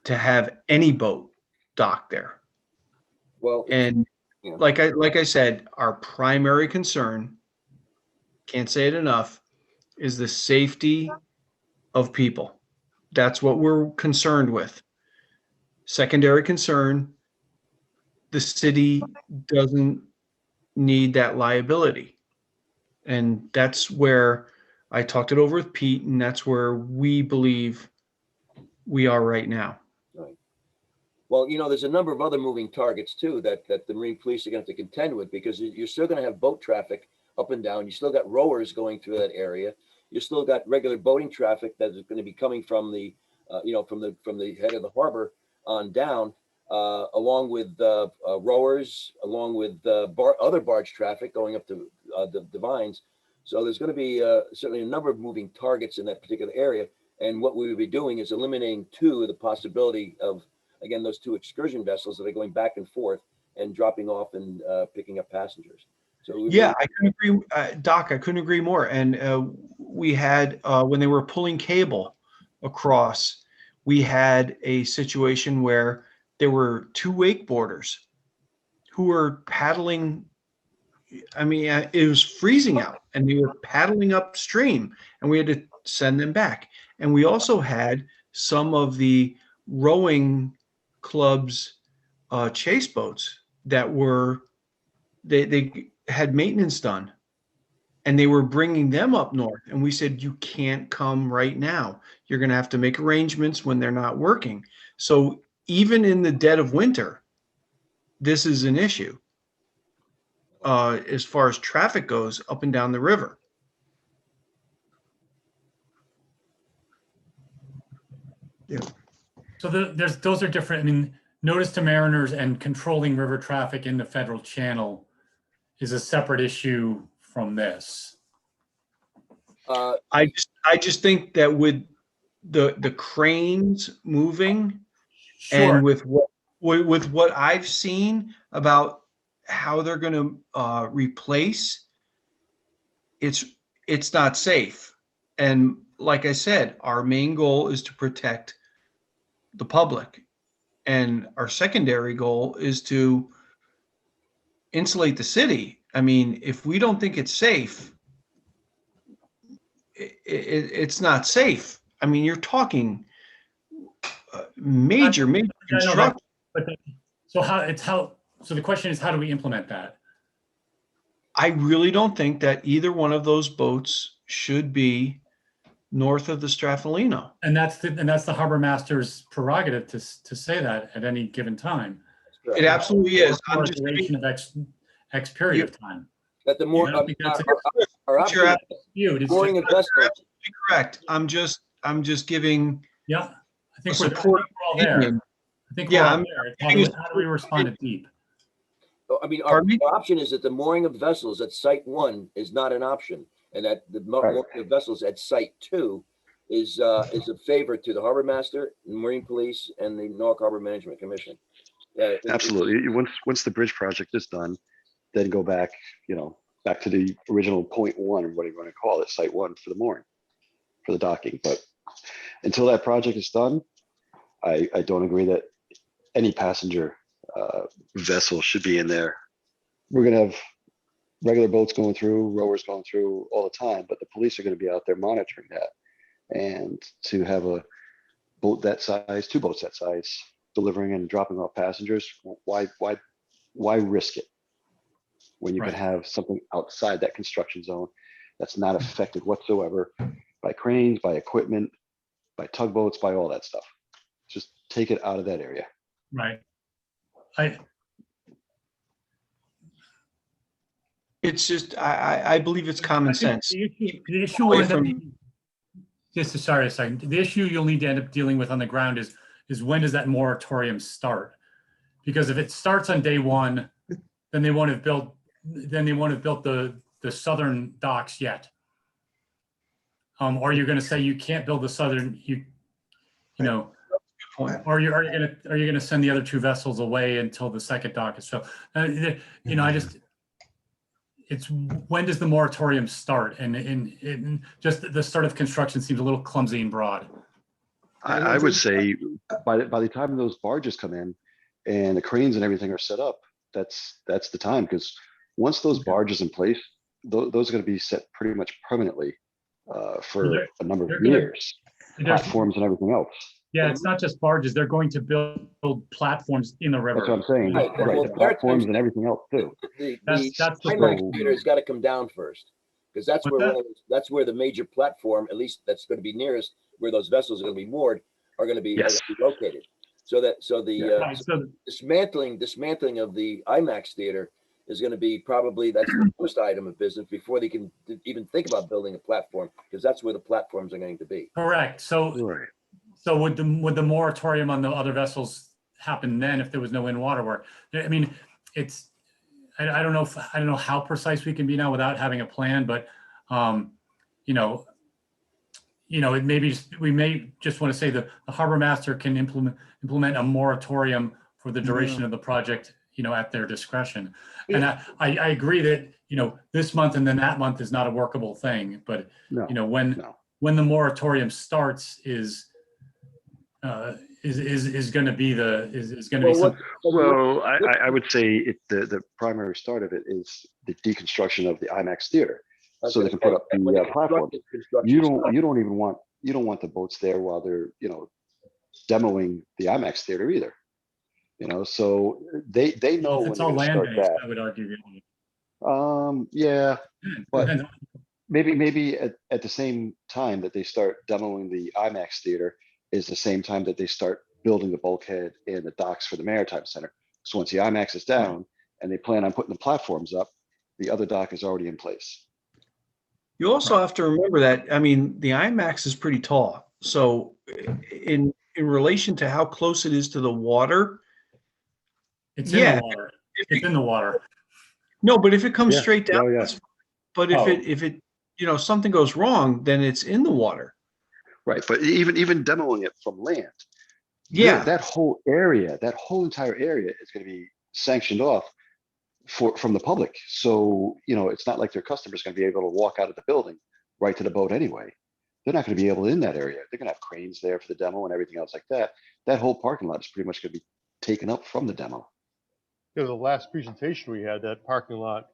to have any boat docked there. Well, and like I said, our primary concern, can't say it enough, is the safety of people. That's what we're concerned with. Secondary concern, the city doesn't need that liability. And that's where I talked it over with Pete, and that's where we believe we are right now. Right. Well, there's a number of other moving targets too that the Marine Police are going to have to contend with, because you're still going to have boat traffic up and down. You still got rowers going through that area. You still got regular boating traffic that is going to be coming from the, from the head of the harbor on down, along with rowers, along with other barge traffic going up to the Vines. So there's going to be certainly a number of moving targets in that particular area. And what we would be doing is eliminating the possibility of, again, those two excursion vessels that are going back and forth and dropping off and picking up passengers. So I couldn't agree, Doc. I couldn't agree more. And we had when they were pulling cable across, we had a situation where there were two wakeboarders who were paddling. I mean, it was freezing out, and they were paddling upstream, and we had to send them back. And we also had some of the rowing clubs chase boats that were they had maintenance done, and they were bringing them up north. And we said, you can't come right now. You're going to have to make arrangements when they're not working. So even in the dead of winter, this is an issue as far as traffic goes up and down the river. Yeah. So those are different. I mean, notice to mariners and controlling river traffic in the federal channel is a separate issue from this. I just think that with the cranes moving, Sure. and with what I've seen about how they're going to replace, it's not safe. And like I said, our main goal is to protect the public, and our secondary goal is to insulate the city. I mean, if we don't think it's safe, it's not safe. I mean, you're talking major construction. So the question is, how do we implement that? I really don't think that either one of those boats should be north of the Straffolino. And that's the harbor master's prerogative to say that at any given time. It absolutely is. I'm just duration of X period of time. That the more our option, mooring of vessels. Correct. I'm just giving. Yeah, I think we're all there. I think we're all there. How do we respond to deep? I mean, our option is that the mooring of vessels at Site 1 is not an option, and that the mooring of vessels at Site 2 is a favor to the harbor master, the Marine Police, and the Norfolk Harbor Management Commission. Absolutely. Once the bridge project is done, then go back, back to the original point one, or what you want to call it, site one for the mooring, for the docking. But until that project is done, I don't agree that any passenger vessel should be in there. We're gonna have regular boats going through, rowers going through all the time, but the police are gonna be out there monitoring that. And to have a boat that size, two boats that size, delivering and dropping off passengers, why risk it when you can have something outside that construction zone that's not affected whatsoever by cranes, by equipment, by tugboats, by all that stuff? Just take it out of that area. Right. It's just, I believe it's common sense. The issue will end up being, sorry a second. The issue you'll need to end up dealing with on the ground is when does that moratorium start? Because if it starts on day one, then they won't have built the southern docks yet. Or you're going to say you can't build the southern, you know, or are you going to send the other two vessels away until the second dock is filled? You know, it's when does the moratorium start? And just the start of construction seems a little clumsy and broad. I would say by the time those barges come in and the cranes and everything are set up, that's the time, because once those barges in place, those are going to be set pretty much permanently for a number of years, platforms and everything else. Yeah, it's not just barges. They're going to build platforms in the river. That's what I'm saying. Right, the platforms and everything else too. That's the IMAX theater has got to come down first, because that's where the major platform, at least that's going to be nearest where those vessels are going to be moored, are going to be located. So the dismantling of the IMAX theater is going to be probably that's the first item of business before they can even think about building a platform, because that's where the platforms are going to be. Correct. So would the moratorium on the other vessels happen then if there was no in-water work? I mean, I don't know how precise we can be now without having a plan, but you know, it may be we may just want to say that the harbor master can implement a moratorium for the duration of the project, you know, at their discretion. And I agree that, you know, this month and then that month is not a workable thing, but you know, when the moratorium starts is going to be well, I would say the primary start of it is the deconstruction of the IMAX theater, so they can put up the platform. You don't even want the boats there while they're, you know, demoing the IMAX theater either. You know, so they know when they're going to start that. I would argue. Yeah, but maybe at the same time that they start demoing the IMAX theater is the same time that they start building the bulkhead and the docks for the Maritime Center. So once the IMAX is down and they plan on putting the platforms up, the other dock is already in place. You also have to remember that, I mean, the IMAX is pretty tall. So in relation to how close it is to the water, it's in the water. It's in the water. No, but if it comes straight down, but if it, you know, something goes wrong, then it's in the water. Right, but even demoing it from land, that whole entire area is going to be sanctioned off from the public. So, you know, it's not like their customers going to be able to walk out of the building right to the boat anyway. They're not going to be able in that area. They're going to have cranes there for the demo and everything else like that. That whole parking lot is pretty much going to be taken up from the demo. You know, the last presentation we had, that parking lot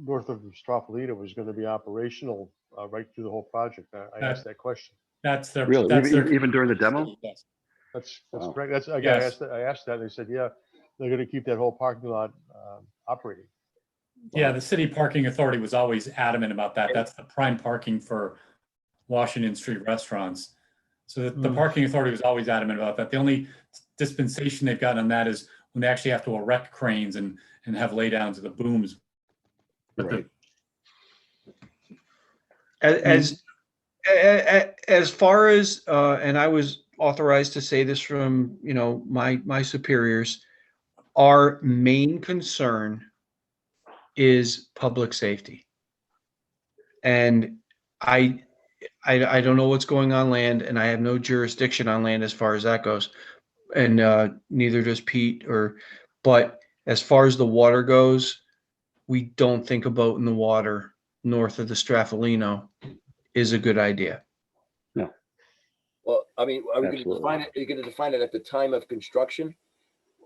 north of Stropholita was going to be operational right through the whole project. I asked that question. That's their really even during the demo. That's correct. That's again. I asked that. And they said, yeah, they're going to keep that whole parking lot operating. Yeah, the city parking authority was always adamant about that. That's the prime parking for Washington Street restaurants. So the parking authority was always adamant about that. The only dispensation they've gotten on that is when they actually have to erect cranes and have laydowns of the booms. But as far as and I was authorized to say this from, you know, my superiors, our main concern is public safety. And I don't know what's going on land, and I have no jurisdiction on land as far as that goes, and neither does Pete. But as far as the water goes, we don't think a boat in the water north of the Straffolino is a good idea. Well, I mean, are we going to Absolutely. define it? Are you going to define it at the time of construction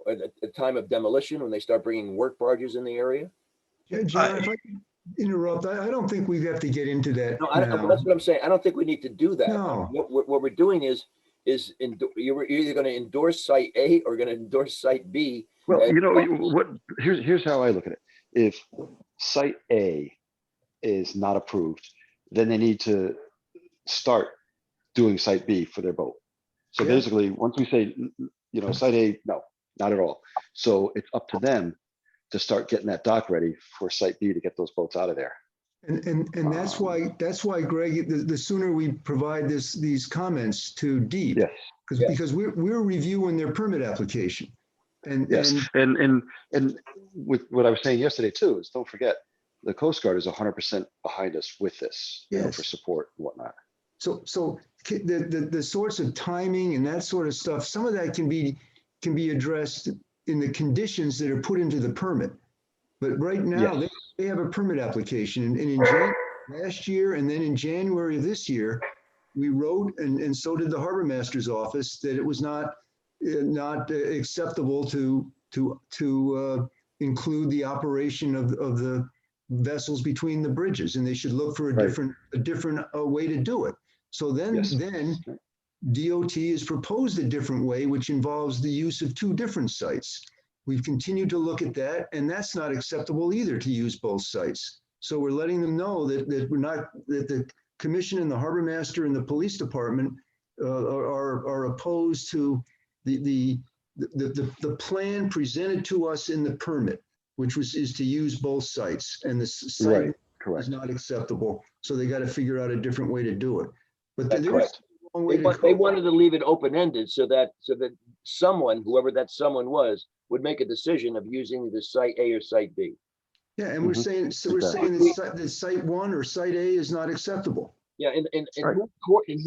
or the time of demolition when they start bringing work barges in the area? Yeah, John, if I can interrupt, I don't think we have to get into that No, that's now. what I'm saying. I don't think we need to do that. No. What we're doing is you're either going to endorse site A or going to endorse site B. Well, you know, what, here's how I look at it. If site A is not approved, then they need to start doing site B for their boat. So Yeah. basically, once we say, you know, site A, no, not at all. So it's up to them to start getting that dock ready for site B to get those boats out of there. And that's why, Greg, the sooner we provide these comments to DEEP, Yes. because we're reviewing their permit application. And Yes, and with what I was saying yesterday too, is don't forget, the Coast Guard is 100% behind us with this, you know, Yes. for support and whatnot. So the sorts of timing and that sort of stuff, some of that can be addressed in the conditions that are put into the permit. But right now, Yes. they have a permit application, and in January last year, and then in January of this year, we wrote, and so did the Harbor Master's office, that it was not acceptable to include the operation of the vessels between the bridges, and they should look for a different way to do it. So then DOT has proposed a different way, which involves the use of two different sites. We've continued to look at that, and that's not acceptable either, to use both sites. So we're letting them know that the commission and the harbor master and the police department are opposed to the plan presented to us in the permit, which is to use both sites, and the site is not acceptable. So they got to figure out a different way to do it. But That's there's correct. a long way to They go. wanted to leave it open-ended so that someone, whoever that someone was, would make a decision of using the site A or site B. Yeah, and we're saying that site 1 or site A is not acceptable. Yeah, and who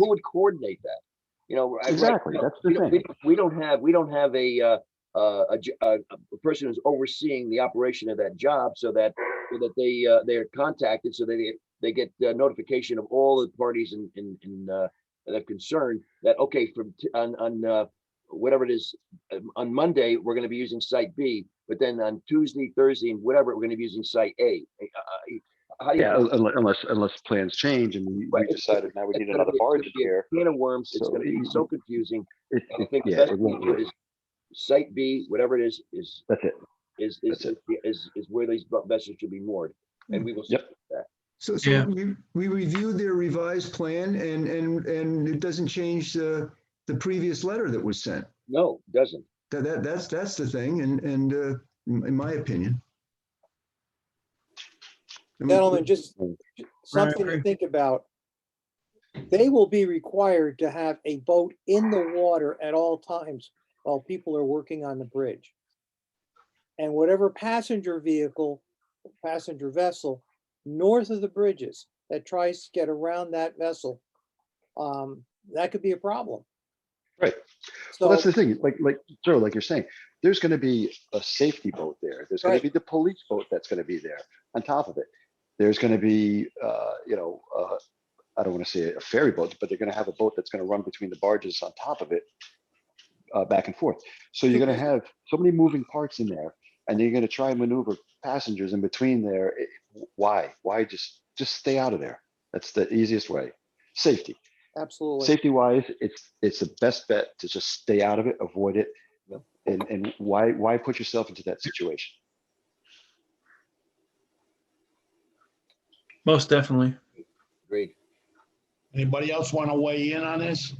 would coordinate that? You know, Exactly. That's the thing. We don't have a person who's overseeing the operation of that job, so that they are contacted, so they get notification of all the parties in that are concerned that, okay, on whatever it is, on Monday we're going to be using site B, but then on Tuesday, Thursday, and whatever, we're going to be using site A. Unless plans change and we decided now we need another barge here. Can of worms. It's going to be so confusing. I think the best thing to do is site B, whatever it is that's it. Is where these vessels should be moored, and we will see that. So we reviewed their revised plan, and it doesn't change the previous letter that was sent. No, it doesn't. That's the thing, and in my opinion. Gentlemen, just something to think about. They will be required to have a boat in the water at all times while people are working on the bridge. And whatever passenger vehicle, passenger vessel, north of the bridges that tries to get around that vessel, that could be a problem. Right. So that's the thing, like Joe, like you're saying, there's going to be a safety boat there. There's going to be the police boat that's going to be there on top of it. There's going to be, I don't want to say a ferry boat, but they're going to have a boat that's going to run between the barges on top of it, back and forth. So you're going to have so many moving parts in there, and you're going to try and maneuver passengers in between there. Why just stay out of there? That's the easiest way. Safety. Absolutely. Safety wise, it's the best bet to just stay out of it, avoid it. And why put yourself into that situation? Most definitely. Agreed. Anybody else want to weigh in on this?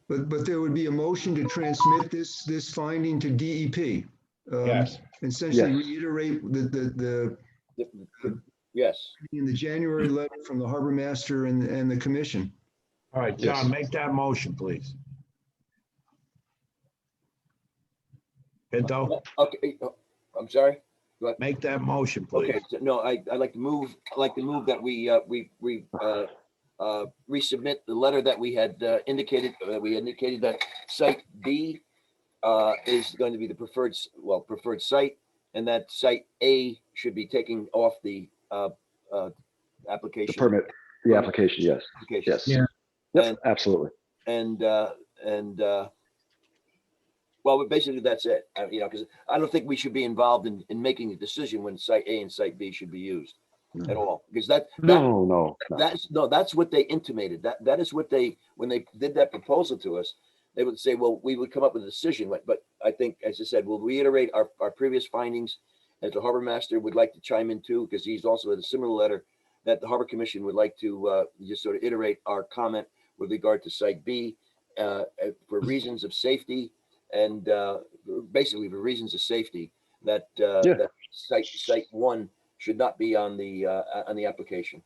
But there would be a motion to transmit this finding to DEP. Yes. Essentially reiterate the yes, in the January letter from the harbor master and the commission. All right, John, make that motion, please. Pinto? Okay, I'm sorry. Make that motion, please. Okay, so, no, I'd like to move that we resubmit the letter that we had indicated. We indicated that site B is going to be the preferred site, and that site A should be taking off the application. The permit, the application, yes. Application. Yes. Yeah. Yep, And- absolutely. And well, basically that's it. You know, because I don't think we should be involved in making a decision when site A and site B should be used at all, because No. that's what they intimated. That is what they, when they did that proposal to us, they would say, well, we would come up with a decision. But I think, as I said, we'll reiterate our previous findings, as the harbor master would like to chime in too, because he's also had a similar letter that the Harbor Commission would like to just sort of iterate our comment with regard to site B for reasons of safety, and basically for reasons of safety, that that site 1 should not be on the application.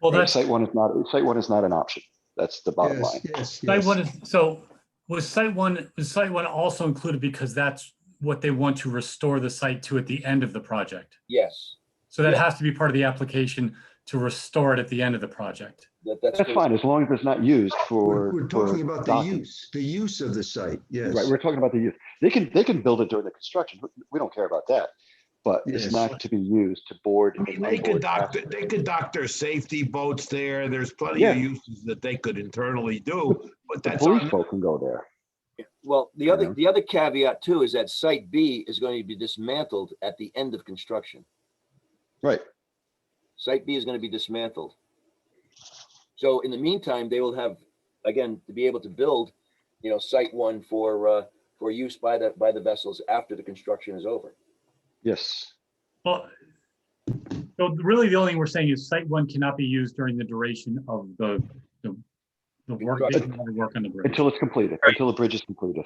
Well, that's Site one is not an option. That's the bottom line. site one is, so was site one also included because that's what they want to restore the site to at the end of the project? Yes. So that has to be part of the application to restore it at the end of the project. That's fine, as long as it's not used for. We're talking about the docking. use of the site, yes. Right, we're talking about the use. They can build it during the construction. We don't care about that. But Yes. it's not to be used to board. I mean, they could dock their safety boats there. There's plenty Yeah. of uses that they could internally do, but The that's police on. folk can go there. Well, the other caveat too is that site B is going to be dismantled at the end of construction. Right. Site B is going to be dismantled. So in the meantime, they will have, again, to be able to build, you know, site 1 for use by the vessels after the construction is over. Yes. Well, so really the only thing we're saying is site 1 cannot be used during the duration of the work, the work on the bridge. Until it's completed, until the bridge is completed.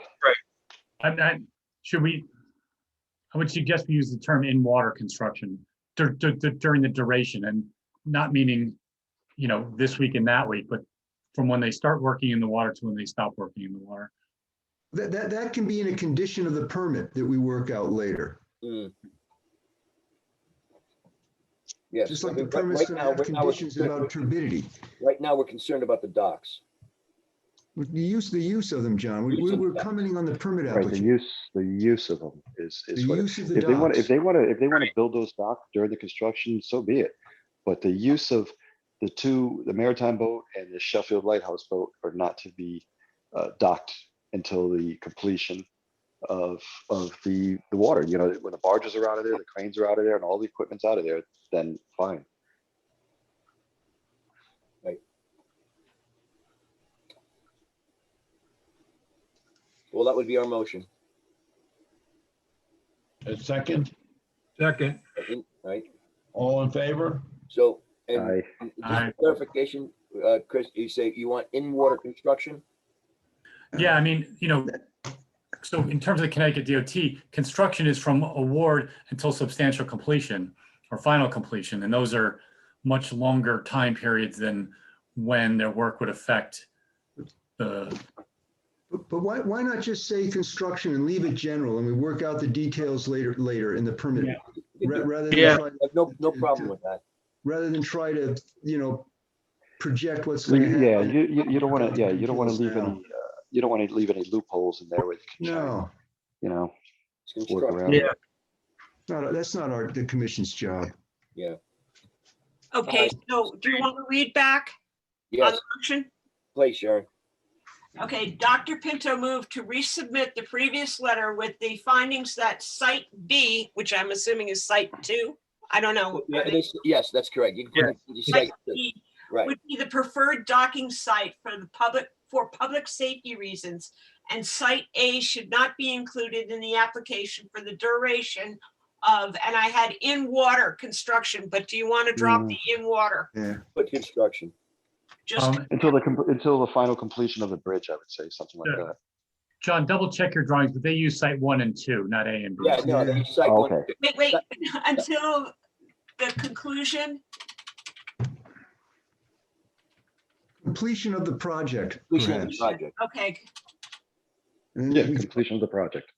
I would suggest we use the term in-water construction during the duration, and not meaning, you know, this week and that week, but from when they start working in the water to when they stop working in the water. That can be in a condition of the permit that we work out later. Yes. Just like the permits that have conditions about turbidity. Right now, we're concerned about the docks. With the use of them, John. We're commenting on the permit Right, application. the use of them is The what, use of the if they want docks. to build those docks during the construction, so be it. But the use of the maritime boat and the Sheffield Lighthouse boat are not to be docked until the completion of the water. You know, when the barges are out of there, the cranes are out of there, and all the equipment's out of there, then fine. Right. Well, that would be our motion. A second, Second. Right. all in favor? So, and Aye. just for clarification, Chris, you say you want in-water construction? Yeah, I mean, you know, so in terms of Connecticut DOT, construction is from award until substantial completion or final completion, and those are much longer time periods than when their work would affect the. But why not just say construction and leave it general, and we work out the details later in the permit? Rather than Yeah, try I have no problem with that. rather than try to, you know, project what's going to happen. Yeah, you don't want to. Yeah, you don't want to leave any. You don't want to leave any loopholes in there where you can try, No, you know, It's work construction. around. Yeah. That's not the commission's job. Yeah. Okay, so do you want to read back on Yes, the motion? please, Sharon. Okay, Dr. Pinto moved to resubmit the previous letter with the findings that site B, which I'm assuming is site 2, I don't know. Yeah, yes, that's correct. You can put it in Site site, B right. would be the preferred docking site for public safety reasons, and site A should not be included in the application for the duration of, and I had in-water construction, but do you want to drop the in-water? Yeah. Put construction. Just, Until the final completion of the bridge, I would say something like that. John, double check your drawings, but they use site 1 and 2, not A and B. Yeah, no, they use site Oh, one. okay. wait, until the conclusion? Completion of the project, Completion of the perhaps. project. Okay, And Yeah, then we completion of the project.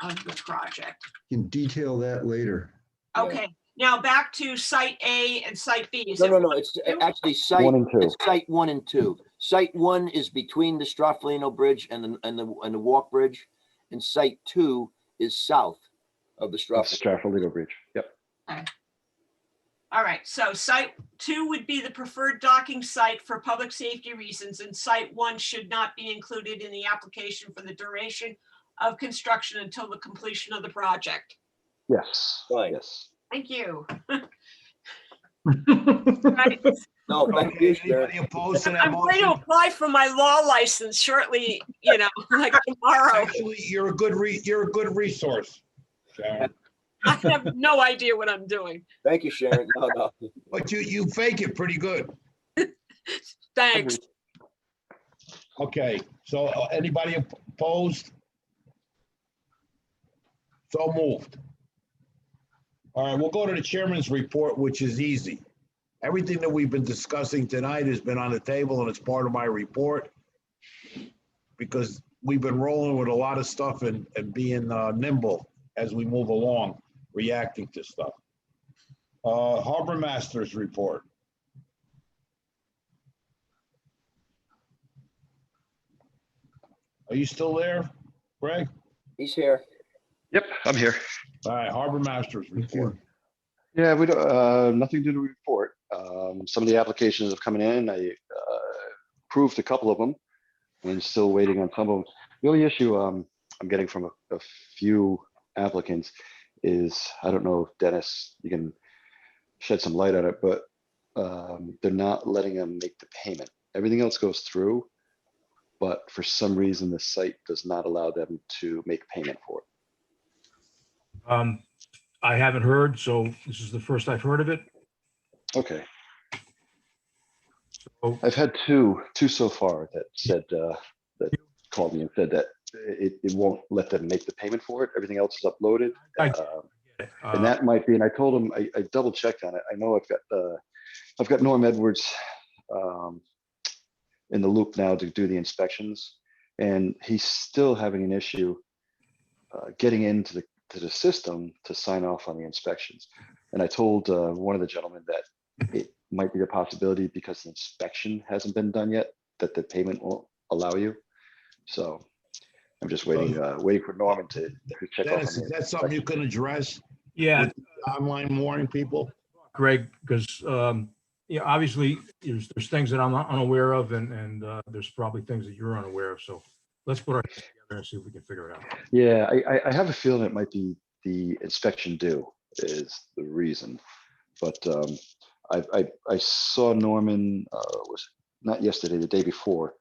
of the project. can detail that later. Okay, now back to site A and site B. Is No, it no, it's actually site. 1 and 2. It's site 1 and 2. Site 1 is between the Straffolino Bridge and the walk bridge, and site 2 is south of the Of Stratford. Stratford Legal Bridge. Yep. Okay. All right, so site 2 would be the preferred docking site for public safety reasons, and site 1 should not be included in the application for the duration of construction until the completion of the project. Yes. Fine. Yes. Thank you. No, thank you, Sharon. Anybody opposed to that I'm going to motion? apply for my law license shortly, like tomorrow. Actually, you're a good resource, Sharon. I have no idea what I'm doing. Thank you, Sharon. No. But you fake it pretty good. Thanks. Okay, so anybody opposed? So moved. All right, we'll go to the chairman's report, which is easy. Everything that we've been discussing tonight has been on the table and it's part of my report because we've been rolling with a lot of stuff and being nimble as we move along, reacting to stuff. Harbor Master's report. Are you still there, Greg? He's here. Yep, I'm here. All right, Harbor Master's report. Yeah, we don't, nothing to report. Some of the applications have come in. I approved a couple of them and still waiting on some of them. The only issue I'm getting from a few applicants is, I don't know if Dennis, you can shed some light on it, but they're not letting them make the payment. Everything else goes through, but for some reason, the site does not allow them to make payment for it. I haven't heard, so this is the first I've heard of it. Okay. So I've had two so far that said, that called me and said that it won't let them make the payment for it. Everything else is uploaded. And that might be, and I told him, I double checked on it. I know I've got Norm Edwards in the loop now to do the inspections, and he's still having an issue getting into the system to sign off on the inspections. And I told one of the gentlemen that it might be a possibility because the inspection hasn't been done yet, that the payment won't allow you. So I'm just waiting for Norman to check off on Dennis, the is that something you can address? Yeah, with the online mooring people? Greg, because obviously there's things that I'm unaware of, and there's probably things that you're unaware of. So let's put our heads together and see if we can figure it out. Yeah, I have a feeling it might be the inspection due is the reason, but I saw Norman was not yesterday, the day before,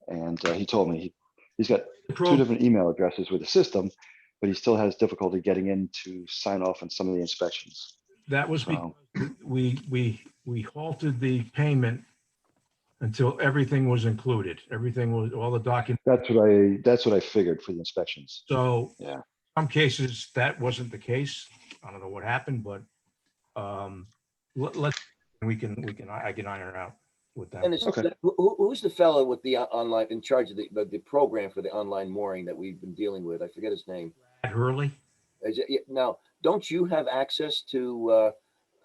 and he told me he's got two different email addresses with the system, but he still has difficulty getting in to sign off on some of the inspections. That was because we halted the payment until everything was included. Everything was, all the documents. That's what I figured for the inspections. So yeah, some cases that wasn't the case. I don't know what happened, but I can iron it out with them. And who's the fellow with the online in charge of the program for the online mooring that we've been dealing with? I forget his name. Hurley. Now, don't you have access to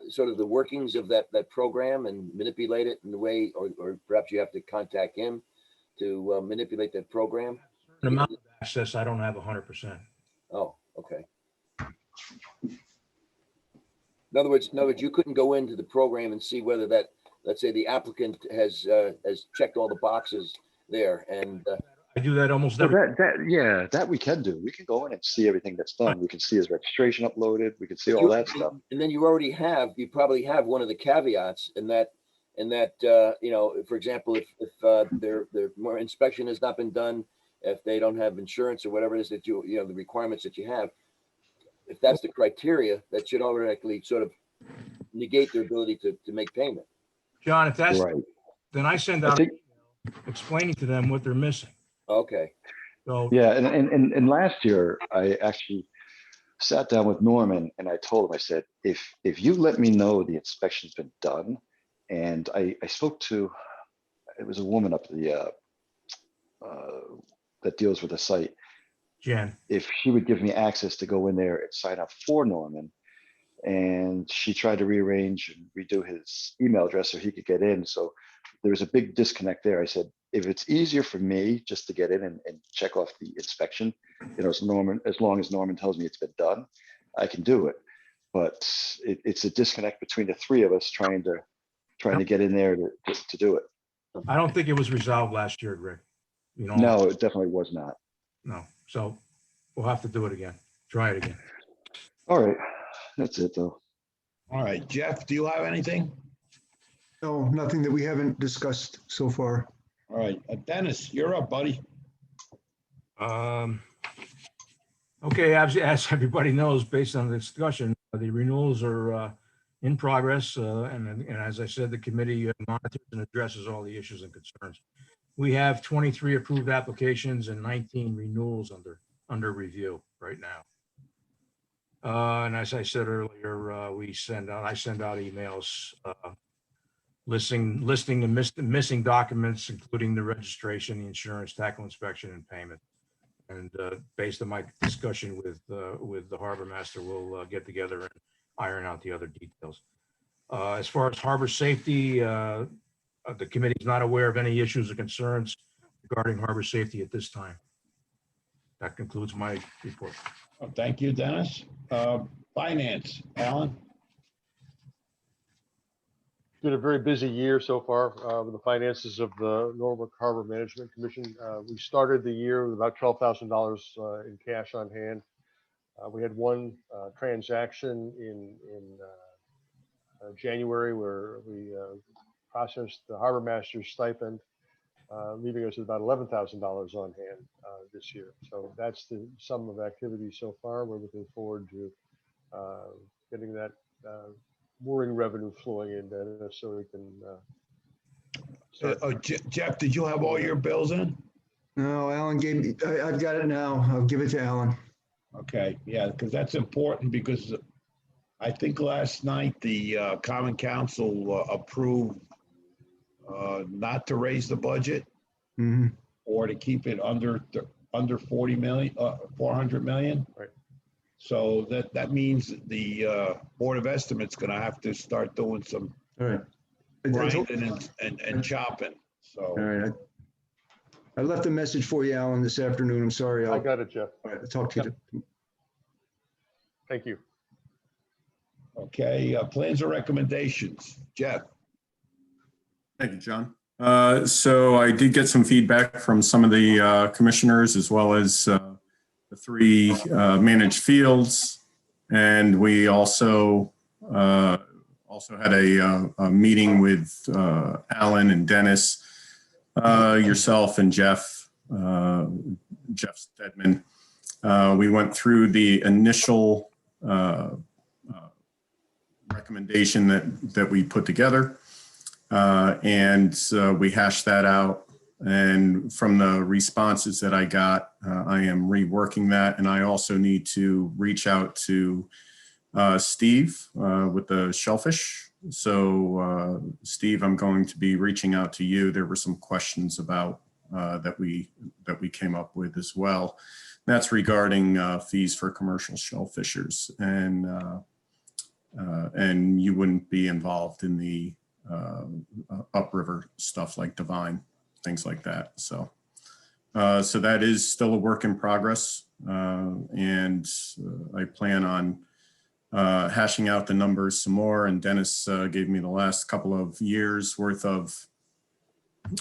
sort of the workings of that program and manipulate it in the way, or perhaps you have to contact him to manipulate that program? An amount of access I don't have 100%. Oh, okay. In other words, you couldn't go into the program and see whether that, let's say, the applicant has checked all the boxes there, and I do that almost so every. that we can do. We can go in and see everything that's done. We can see his registration uploaded. We can see all that stuff. And then you probably have one of the caveats in that for example, if their more inspection has not been done, if they don't have insurance or whatever it is that the requirements that you have, if that's the criteria, that should automatically sort of negate their ability to make payment. John, if that's right, then I send out an email explaining to them what they're missing. Okay. So yeah, and last year I actually sat down with Norman and I told him, I said, if you let me know the inspection's been done, and I spoke to, it was a woman up the that deals with the site, Jen, if she would give me access to go in there and sign up for Norman, and she tried to rearrange and redo his email address so he could get in. So there was a big disconnect there. I said, if it's easier for me just to get in and check off the inspection, as long as Norman tells me it's been done, I can do it. But it's a disconnect between the three of us trying to get in there to do it. I don't think it was resolved last year, Greg. You know, No, it definitely was not. no. So we'll have to do it again. Try it again. All right, that's it though. All right, Jeff, do you have anything? No, nothing that we haven't discussed so far. All right, Dennis, you're up, buddy. Okay, as everybody knows, based on the discussion, the renewals are in progress. And as I said, the committee monitors and addresses all the issues and concerns. We have 23 approved applications and 19 renewals under review right now. And as I said earlier, I send out emails listing the missing documents, including the registration, the insurance, tackle inspection, and payment. And based on my discussion with the harbor master, we'll get together and iron out the other details. As far as harbor safety, the committee is not aware of any issues or concerns regarding harbor safety at this time. That concludes my report. Well, thank you, Dennis. Finance, Alan? Been a very busy year so far with the finances of the Norfolk Harbor Management Commission. We started the year with about $12,000 in cash on hand. We had one transaction in January where we processed the harbor master's stipend, leaving us with about $11,000 on hand this year. So that's the sum of activity so far. We're looking forward to getting that mooring revenue flowing in there so we can Jeff, did you have all your bills in? No, Alan gave me, I've got it now. I'll give it to Alan. Okay, yeah, because that's important because I think last night the Common Council approved not to raise the budget or to keep it under 40 million, 400 million. Right. So that means the Board of Estimates going to have to start doing some grinding and chopping. So. All right. I left a message for you, Alan, this afternoon. I'm sorry. I got it, Jeff. All right, I'll talk to you. Thank you. Okay, plans or recommendations, Jeff? Thank you, John. So I did get some feedback from some of the commissioners as well as the three managed fields. And we also had a meeting with Alan and Dennis, yourself and Jeff Stedman. We went through the initial recommendation that we put together. And we hashed that out. And from the responses that I got, I am reworking that. And I also need to reach out to Steve with the shellfish. So Steve, I'm going to be reaching out to you. There were some questions about that we came up with as well. That's regarding fees for commercial shellfishers. And you wouldn't be involved in the upriver stuff like Divine, things like that. So that is still a work in progress. And I plan on hashing out the numbers some more. And Dennis gave me the last couple of years worth of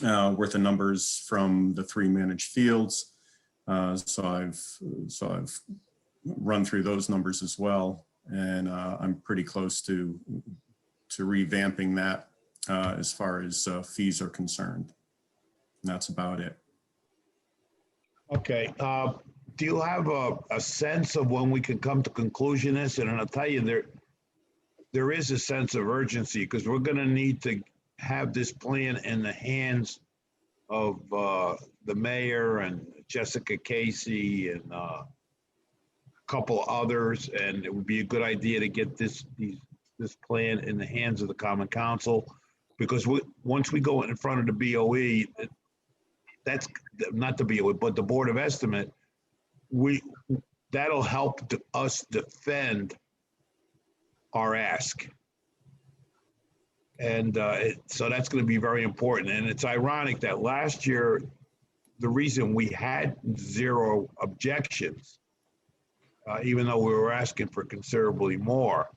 numbers from the three managed fields. So I've run through those numbers as well. And I'm pretty close to revamping that as far as fees are concerned. And that's about it. Okay. Do you have a sense of when we can come to conclusion this? And I'll tell you, there is a sense of urgency because we're going to need to have this plan in the hands of the mayor and Jessica Casey and a couple others. And it would be a good idea to get this plan in the hands of the Common Council, because once we go in front of the BOE, that's not the BOE, but the Board of Estimate, that'll help us defend our ask. And so that's going to be very important. And it's ironic that last year, the reason we had 0 objections even though we were asking for considerably more,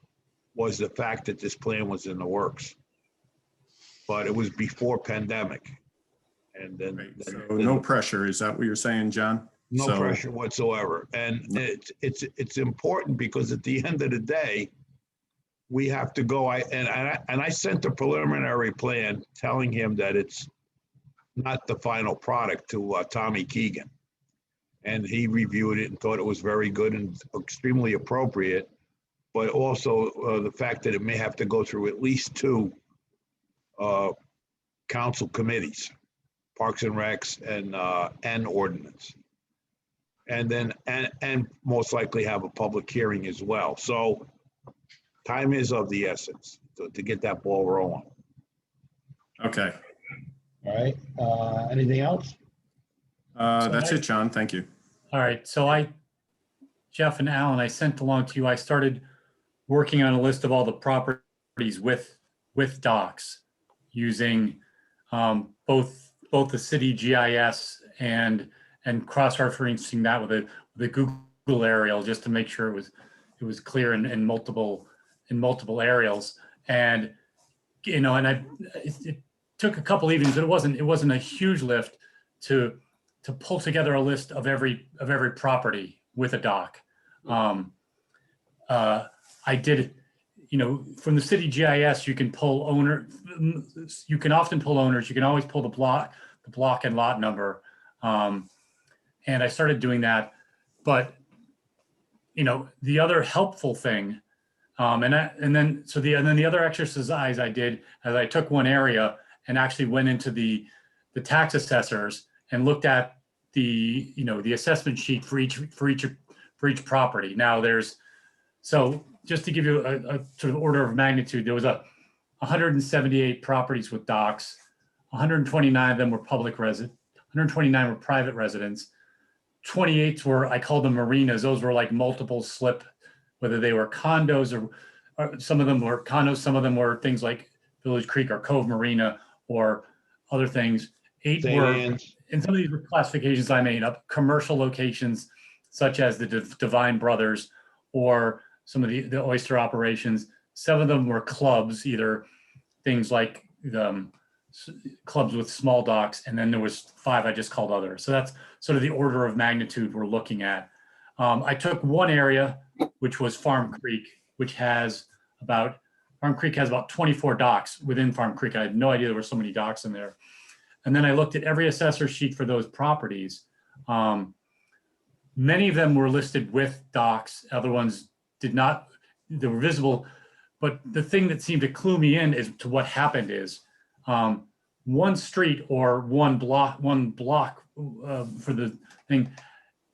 was the fact that this plan was in the works. But it was before pandemic. And then, So no pressure, is that what you're saying, John? no So- pressure whatsoever. And it's important because at the end of the day, we have to go, I sent a preliminary plan telling him that it's not the final product to Tommy Keegan. And he reviewed it and thought it was very good and extremely appropriate, but also the fact that it may have to go through at least two council committees, Parks and Recs and Ordinance. And then, and most likely have a public hearing as well. So time is of the essence to get that ball rolling. Okay. All right. Anything else? That's it, John. Thank you. All right, so Jeff and Alan, I sent along to you, I started working on a list of all the properties with docks using both the city GIS and cross-referencing that with a Google aerial just to make sure it was clear in multiple aerials. And it took a couple evenings, but it wasn't a huge lift to pull together a list of every property with a dock. I did, from the city GIS, you can pull you can often pull owners, you can always pull the block and lot number. And I started doing that, but the other helpful thing, and then the other exercise I did is I took one area and actually went into the tax assessors and looked at the assessment sheet for each property. Now so just to give you a sort of order of magnitude, there was 178 properties with docks, 129 of them were 129 were private residents, 28 were, I call them marinas. Those were like multiple slip, whether they were condos or some of them were condos, some of them were things like Village Creek or Cove Marina or other things. 8 were, and some of these were classifications I made up, commercial locations such as the Divine Brothers or some of the oyster operations. 7 of them were clubs, either things like clubs with small docks, and then there was 5 I just called other. So that's sort of the order of magnitude we're looking at. I took one area, which was Farm Creek, which has about 24 docks within Farm Creek. I had no idea there were so many docks in there. And then I looked at every assessor sheet for those properties. Many of them were listed with docks. Other ones did not. They were visible. But the thing that seemed to clue me in as to what happened is one street or one block for the thing,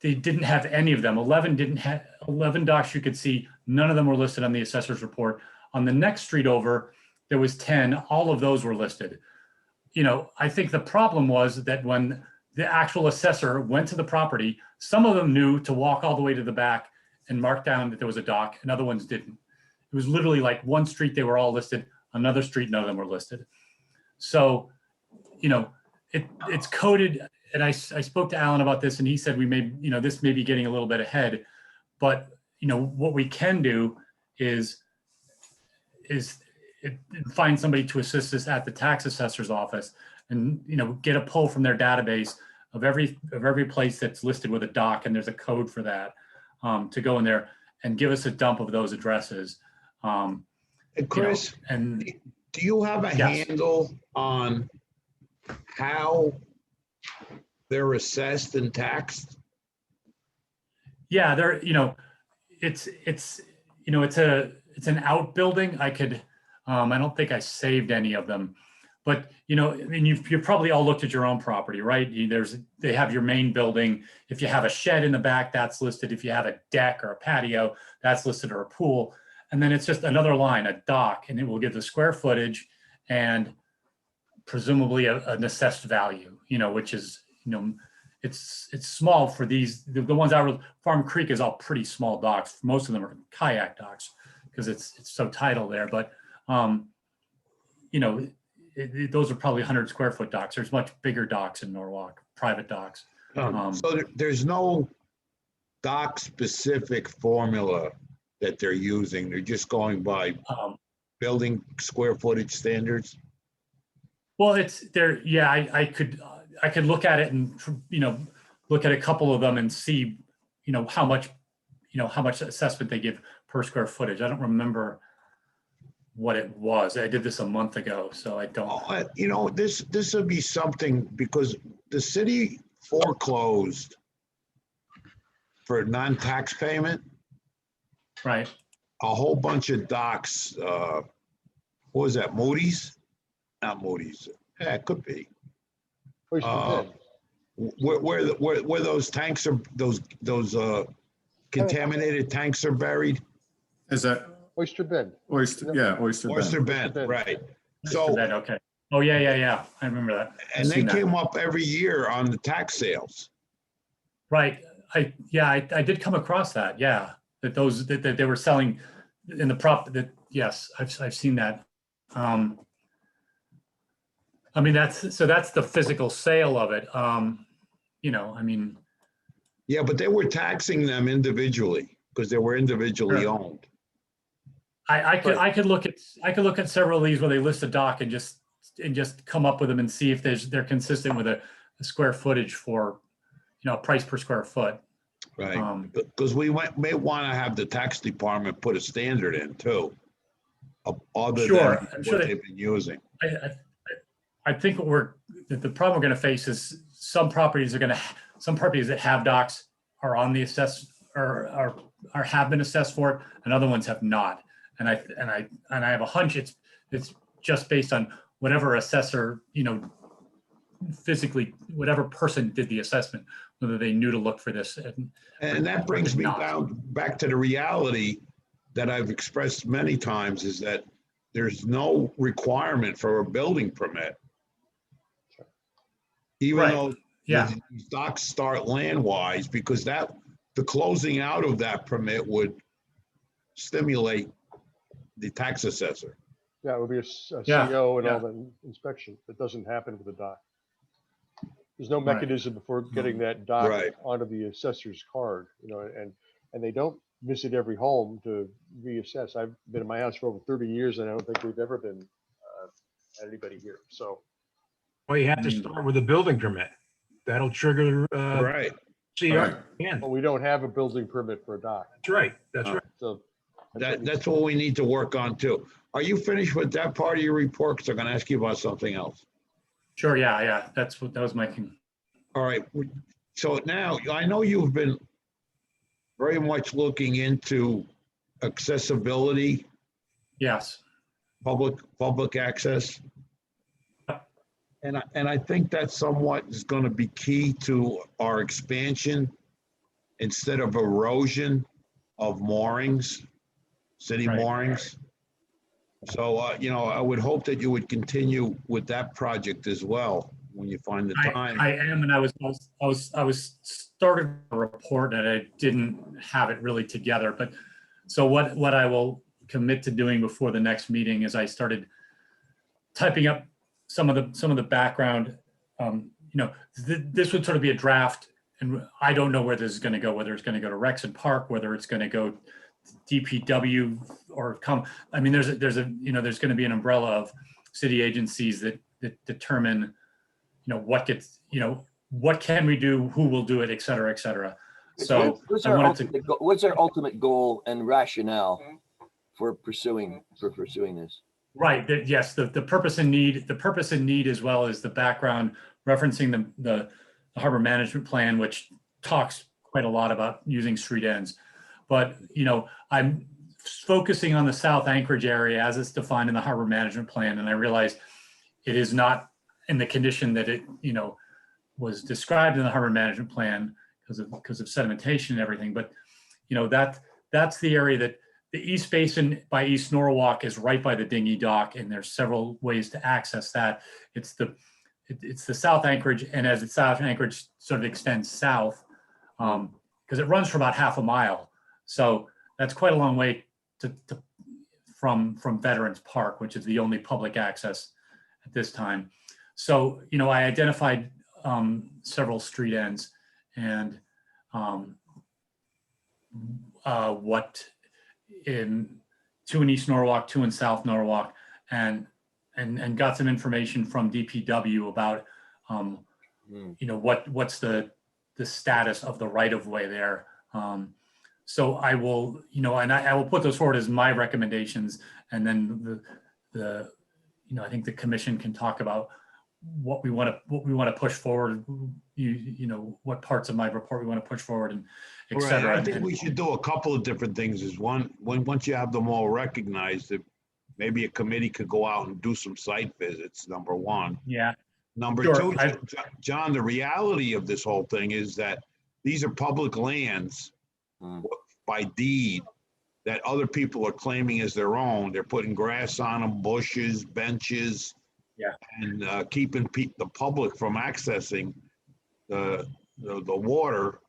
they didn't have any of them. 11 docks you could see. None of them were listed on the assessor's report. On the next street over, there was 10. All of those were listed. I think the problem was that when the actual assessor went to the property, some of them knew to walk all the way to the back and mark down that there was a dock, and other ones didn't. It was literally like one street, they were all listed, another street, none of them were listed. So, it's coded, and I spoke to Alan about this, and he said this may be getting a little bit ahead, but what we can do is find somebody to assist us at the tax assessor's office and get a pull from their database of every place that's listed with a dock, and there's a code for that to go in there and give us a dump of those addresses. Chris, do you have a handle on how they're assessed and taxed? Yeah, it's an outbuilding. I don't think I saved any of them, but you've probably all looked at your own property, right? They have your main building. If you have a shed in the back, that's listed. If you have a deck or a patio, that's listed, or a pool. And then it's just another line, a dock, and it will give the square footage and presumably an assessed value, which is, it's small for these, the ones Farm Creek is all pretty small docks. Most of them are kayak docks because it's so tidal there. But, those are probably 100 square foot docks. There's much bigger docks in Norwalk, private docks. So there's no dock specific formula that they're using? They're just going by building square footage standards? Well, it's there. Yeah, I could look at it and, look at a couple of them and see, how much assessment they give per square footage. I don't remember what it was. I did this a month ago, so I don't. This would be something, because the city foreclosed for non-tax payment. Right. A whole bunch of docks. What was that? Moody's? Not Moody's. Yeah, it could be. Where those tanks are, those contaminated tanks are buried. Is that Oyster Bend. Oyster Bend, right. So that, okay. Oh, yeah. I remember that. And they came up every year on the tax sales. Right. I did come across that. Yeah. That they were selling in the yes, I've seen that. I mean, that's the physical sale of it. Yeah, but they were taxing them individually because they were individually owned. I could look at several of these where they list a dock and just come up with them and see if they're consistent with a square footage for, price per square foot. Right, because we may want to have the tax department put a standard in too, other than what they've been using. I think the problem we're going to face is some properties that have docks are on the assess or have been assessed for it, and other ones have not. And I have a hunch it's just based on whatever assessor, physically, whatever person did the assessment, whether they knew to look for this. And that brings me back to the reality that I've expressed many times, is that there's no requirement for a building permit. Even though these docks start land-wise, because the closing out of that permit would stimulate the tax assessor. Yeah, it would be a CO and all the inspection. That doesn't happen with a dock. There's no mechanism for getting that dock onto the assessor's card, and they don't visit every home to reassess. I've been in my house for over 30 years, and I don't think we've ever been anybody here. So, well, you have to start with a building permit. That'll trigger CR. Well, we don't have a building permit for a dock. That's right. That's right. So that's what we need to work on too. Are you finished with that part of your report? Because I'm going to ask you about something else. Sure. Yeah. That was my thing. All right. So now I know you've been very much looking into accessibility. Yes. Public access. And I think that somewhat is going to be key to our expansion instead of erosion of moorings, city moorings. So, I would hope that you would continue with that project as well when you find the time. I am, and I was started a report and I didn't have it really together. But so what I will commit to doing before the next meeting is I started typing up some of the background. This would sort of be a draft, and I don't know where this is going to go. Whether it's going to go to Rexon Park, whether it's going to go DPW or I mean, there's going to be an umbrella of city agencies that determine, what gets, what can we do, who will do it, et cetera, et cetera. So what's our ultimate goal and rationale for pursuing this? Right. Yes. The purpose and need, as well as the background, referencing the harbor management plan, which talks quite a lot about using street ends. But, I'm focusing on the South Anchorage area as it's defined in the harbor management plan. And I realize it is not in the condition that it, was described in the harbor management plan because of sedimentation and everything. But, that's the area that the East Basin by East Norwalk is right by the dinghy dock. And there's several ways to access that. It's the South Anchorage. And as the South Anchorage sort of extends south, because it runs for about half a mile. So that's quite a long way from Veterans Park, which is the only public access at this time. So, I identified several street ends, and what in 2 in East Norwalk, 2 in South Norwalk, and got some information from DPW about, what's the status of the right of way there. So I will, and I will put those forward as my recommendations, and then I think the commission can talk about what we want to push forward. What parts of my report we want to push forward, and et Right, cetera. I think we should do a couple of different things. Is once you have them all recognized, that maybe a committee could go out and do some site visits, number one. Yeah. Number Sure, two, John, the reality of this whole thing is that these are public lands by deed that other people are claiming as their own. They're putting grass on them, bushes, benches, and keeping the public from accessing the water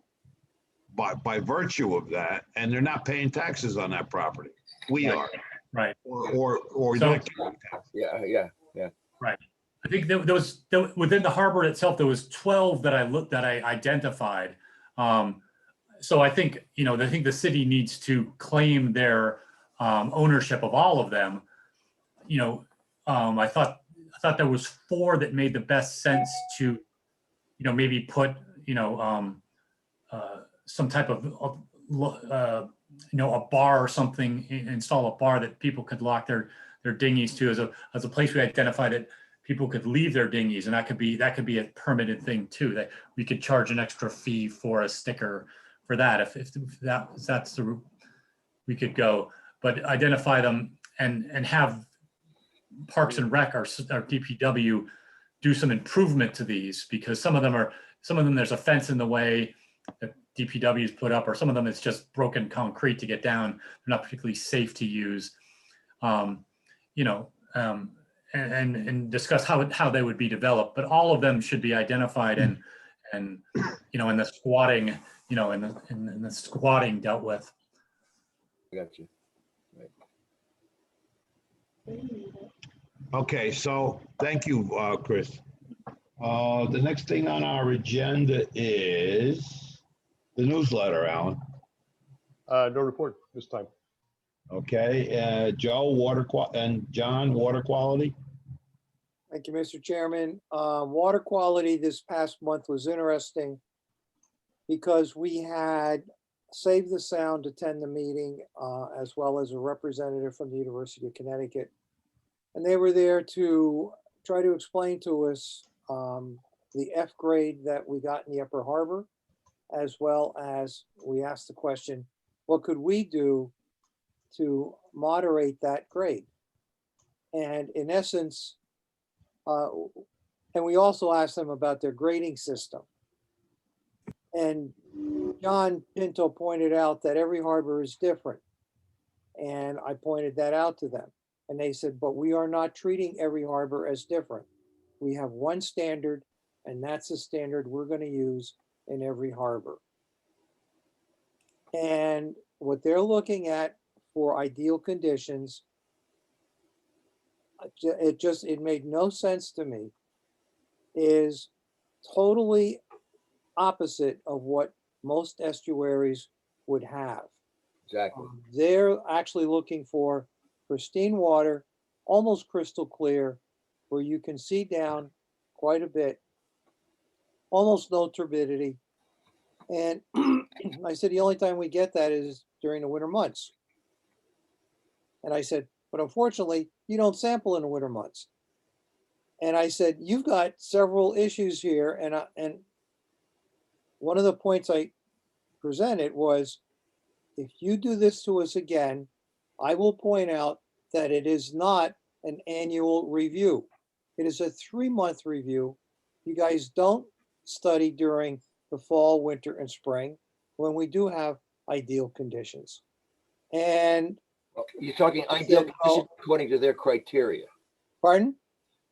by virtue of that, and they're not paying taxes on that property. We are. Right. Or So- not paying taxes. Yeah. Right. I think there was within the harbor itself, there was 12 that I identified. So I think, the city needs to claim their ownership of all of them. I thought there was 4 that made the best sense to, maybe put, some type of, a bar or something, install a bar that people could lock their dinghies to as a place we identified it. People could leave their dinghies, and that could be a permitted thing too, that we could charge an extra fee for a sticker for that. If that's the route we could go, but identify them and have Parks and Rec or DPW do some improvement to these, because some of them there's a fence in the way that DPW's put up, or some of them it's just broken concrete to get down. They're not particularly safe to use. And discuss how they would be developed, but all of them should be identified and in the squatting, in the squatting dealt with. I got you. Right. Okay, so thank you, Chris. The next thing on our agenda is the newsletter, Alan. No report this time. Okay, Joe, and John, water quality. Thank you, Mr. Chairman. Water quality this past month was interesting because we had Save the Sound attend the meeting, as well as a representative from the University of Connecticut. And they were there to try to explain to us the F grade that we got in the Upper Harbor, as well as we asked the question, what could we do to moderate that grade? And in essence, and we also asked them about their grading system. And John Pinto pointed out that every harbor is different. And I pointed that out to them. And they said, but we are not treating every harbor as different. We have one standard, and that's the standard we're going to use in every harbor. And what they're looking at for ideal conditions, it made no sense to me, is totally opposite of what most estuaries would have. Exactly. They're actually looking for pristine water, almost crystal clear, where you can see down quite a bit, almost no turbidity. And I said, the only time we get that is during the winter months. And I said, but unfortunately, you don't sample in the winter months. And I said, you've got several issues here. And one of the points I presented was, if you do this to us again, I will point out that it is not an annual review. It is a 3-month review. You guys don't study during the fall, winter, and spring when we do have ideal conditions. And you're talking ideal conditions according to their criteria. Pardon?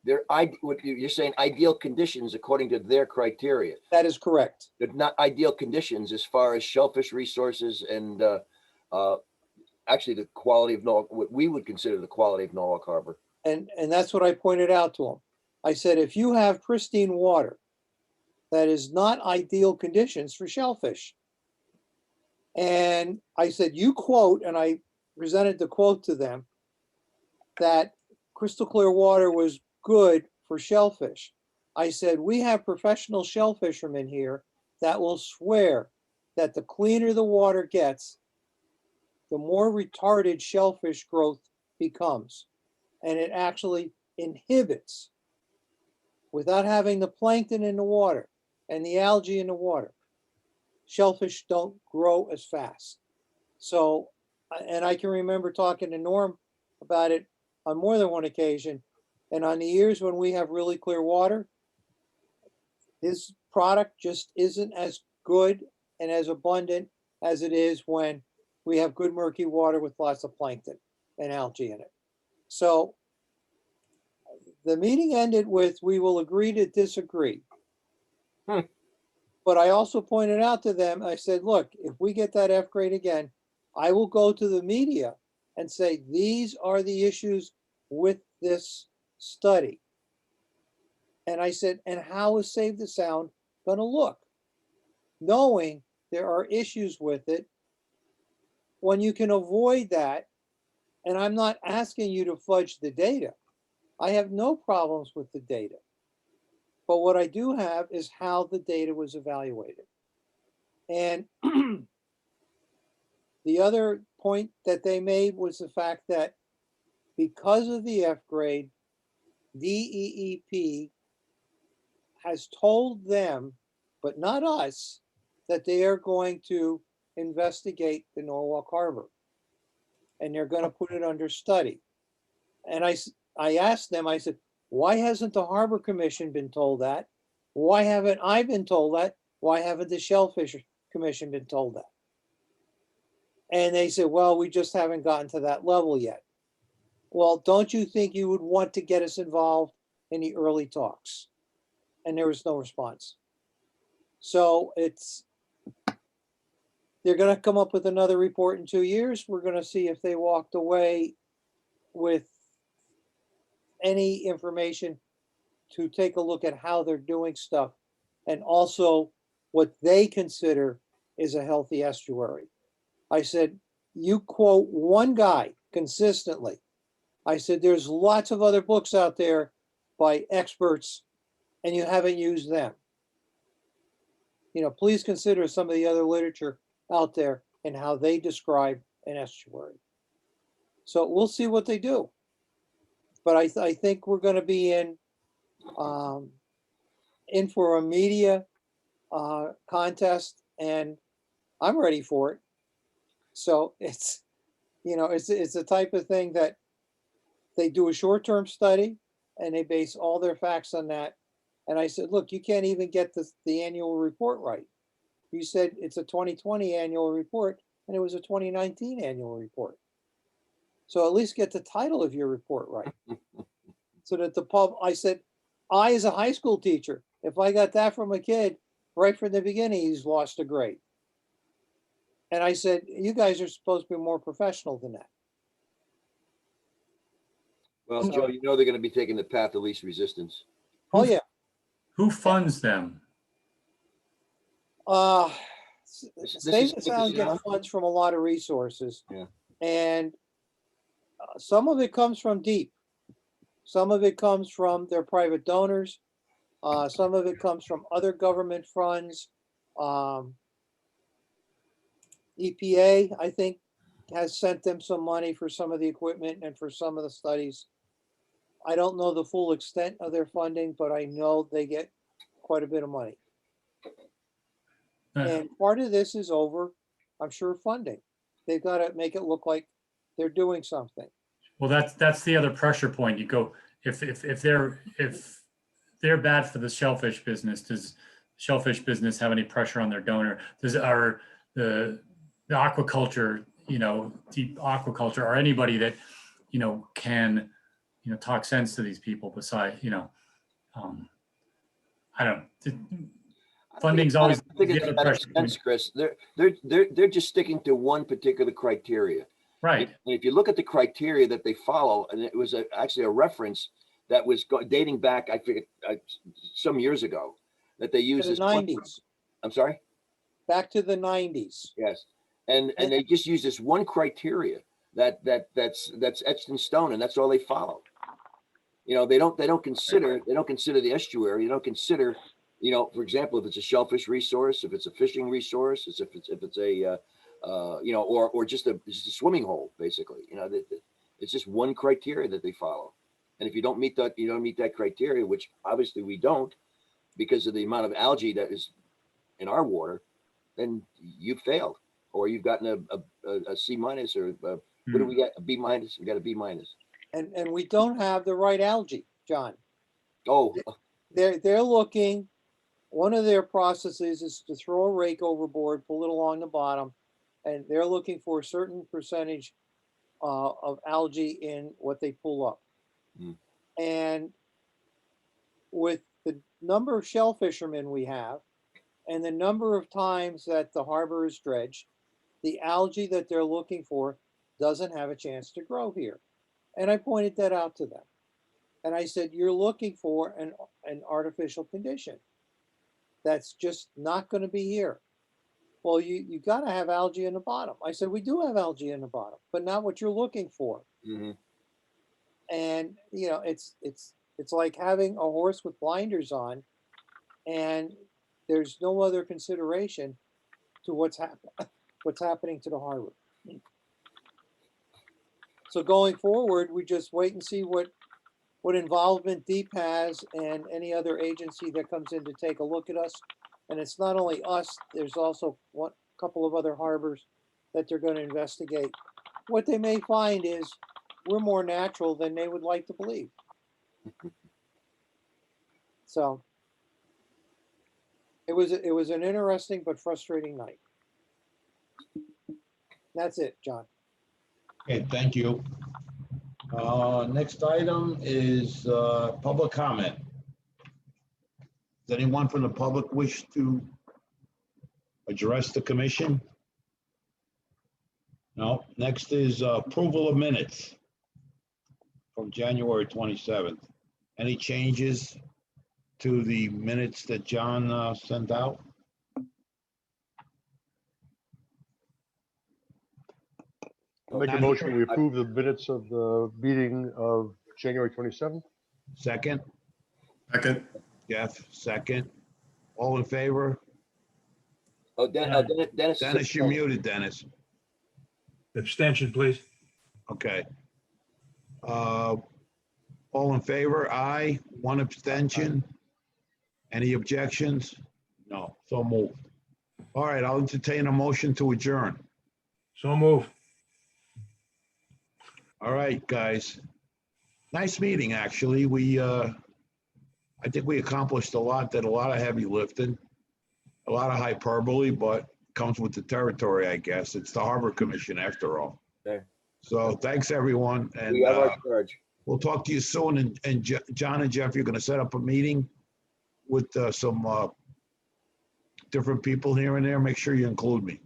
You're saying ideal conditions according to their criteria. That is correct. They're not ideal conditions as far as shellfish resources and actually the quality of Norwalk, what we would consider the quality of Norwalk Harbor. And that's what I pointed out to them. I said, if you have pristine water, that is not ideal conditions for shellfish. And I said, you quote, and I presented the quote to them, that crystal clear water was good for shellfish. I said, we have professional shell fishermen here that will swear that the cleaner the water gets, the more retarded shellfish growth becomes. And it actually inhibits, without having the plankton in the water and the algae in the water, shellfish don't grow as fast. So, and I can remember talking to Norm about it on more than one occasion. And on the years when we have really clear water, his product just isn't as good and as abundant as it is when we have good murky water with lots of plankton and algae in it. So the meeting ended with, we will agree to disagree. But I also pointed out to them, I said, look, if we get that F grade again, I will go to the media and say, these are the issues with this study. And I said, and how is Save the Sound going to look? Knowing there are issues with it, when you can avoid that, and I'm not asking you to fudge the data. I have no problems with the data. But what I do have is how the data was evaluated. And the other point that they made was the fact that because of the F grade, DEEP has told them, but not us, that they are going to investigate the Norwalk Harbor. And they're going to put it under study. And I asked them, I said, why hasn't the Harbor Commission been told that? Why haven't I been told that? Why haven't the Shellfish Commission been told that? And they said, well, we just haven't gotten to that level yet. Well, don't you think you would want to get us involved in the early talks? And there was no response. So they're going to come up with another report in 2 years. We're going to see if they walked away with any information to take a look at how they're doing stuff and also what they consider is a healthy estuary. I said, you quote one guy consistently. I said, there's lots of other books out there by experts and you haven't used them. You know, please consider some of the other literature out there and how they describe an estuary. So we'll see what they do. But I think we're going to be in for a media contest, and I'm ready for it. So it's, you know, it's the type of thing that they do a short-term study and they base all their facts on that. And I said, look, you can't even get the annual report right. You said it's a 2020 annual report and it was a 2019 annual report. So at least get the title of your report right. So that I said, I as a high school teacher, if I got that from a kid right from the beginning, he's lost a grade. And I said, you guys are supposed to be more professional than that. Well, Joe, you know they're going to be taking the path of least resistance. Oh yeah. Who funds them? Save the Sound gets funds from a lot of resources. Yeah. And some of it comes from DEEP. Some of it comes from their private donors. Some of it comes from other government funds. EPA, I think, has sent them some money for some of the equipment and for some of the studies. I don't know the full extent of their funding, but I know they get quite a bit of money. And part of this is over, I'm sure, funding. They've got to make it look like they're doing something. Well, that's the other pressure point. You go, if they're bad for the shellfish business, does shellfish business have any pressure on their donor? Does the aquaculture, you know, deep aquaculture, or anybody that, you know, can, you know, talk sense to these people besides, you know, I don't know. Funding's always the other pressure point. Chris, they're just sticking to one particular criteria. Right. And if you look at the criteria that they follow, and it was actually a reference that was dating back, I forget, some years ago, that they used the 90s. I'm sorry? Back to the 90s. Yes. And they just use this one criteria that's etched in stone, and that's all they follow. You know, they don't consider the estuary. They don't consider, you know, for example, if it's a shellfish resource, if it's a fishing resource, if it's a you know, or just a swimming hole, basically. You know, it's just one criteria that they follow. And if you don't meet that criteria, which obviously we don't, because of the amount of algae that is in our water, then you've failed, or you've gotten a C minus, or what do we get? A B minus. We got a B minus. And we don't have the right algae, John. Oh, They're looking, one of their processes is to throw a rake overboard, pull it along the bottom, and they're looking for a certain percentage of algae in what they pull up. And with the number of shell fishermen we have, and the number of times that the harbor is dredged, the algae that they're looking for doesn't have a chance to grow here. And I pointed that out to them. And I said, you're looking for an artificial condition that's just not going to be here. Well, you got to have algae in the bottom. I said, we do have algae in the bottom, but not what you're looking for. And, you know, it's like having a horse with blinders on, and there's no other consideration to what's happening to the harbor. So going forward, we just wait and see what involvement DEEP has and any other agency that comes in to take a look at us. And it's not only us, there's also a couple of other harbors that they're going to investigate. What they may find is we're more natural than they would like to believe. So it was an interesting but frustrating night. That's it, John. Okay, thank you. Next item is public comment. Does anyone from the public wish to address the commission? No. Next is approval of minutes from January 27th. Any changes to the minutes that John sent out? I'll make a motion, we approve the minutes of the meeting of January 27th. Second? Second. Jeff, second. All in favor? Oh, Dennis. Dennis, you're muted, Dennis. Abstention, please. Okay. All in favor? Aye. One abstention. Any objections? No. So moved. All right, I'll entertain a motion to adjourn. So move. All right, guys. Nice meeting, actually. I think we accomplished a lot, did a lot of heavy lifting, a lot of hyperbole, but comes with the territory, I guess. It's the Harbor Commission after all. Okay. So thanks, everyone. And We have our charge. we'll talk to you soon. And John and Jeff, you're going to set up a meeting with some different people here and there. Make sure you include me.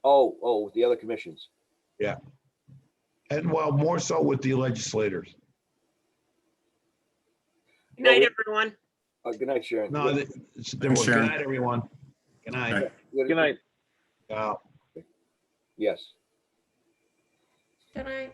Oh, the other commissions. Yeah. And well, more so with the legislators. Good night, everyone. Good night, Sharon. No, good night, everyone. Good night. Good night. Ciao. Yes. Good night.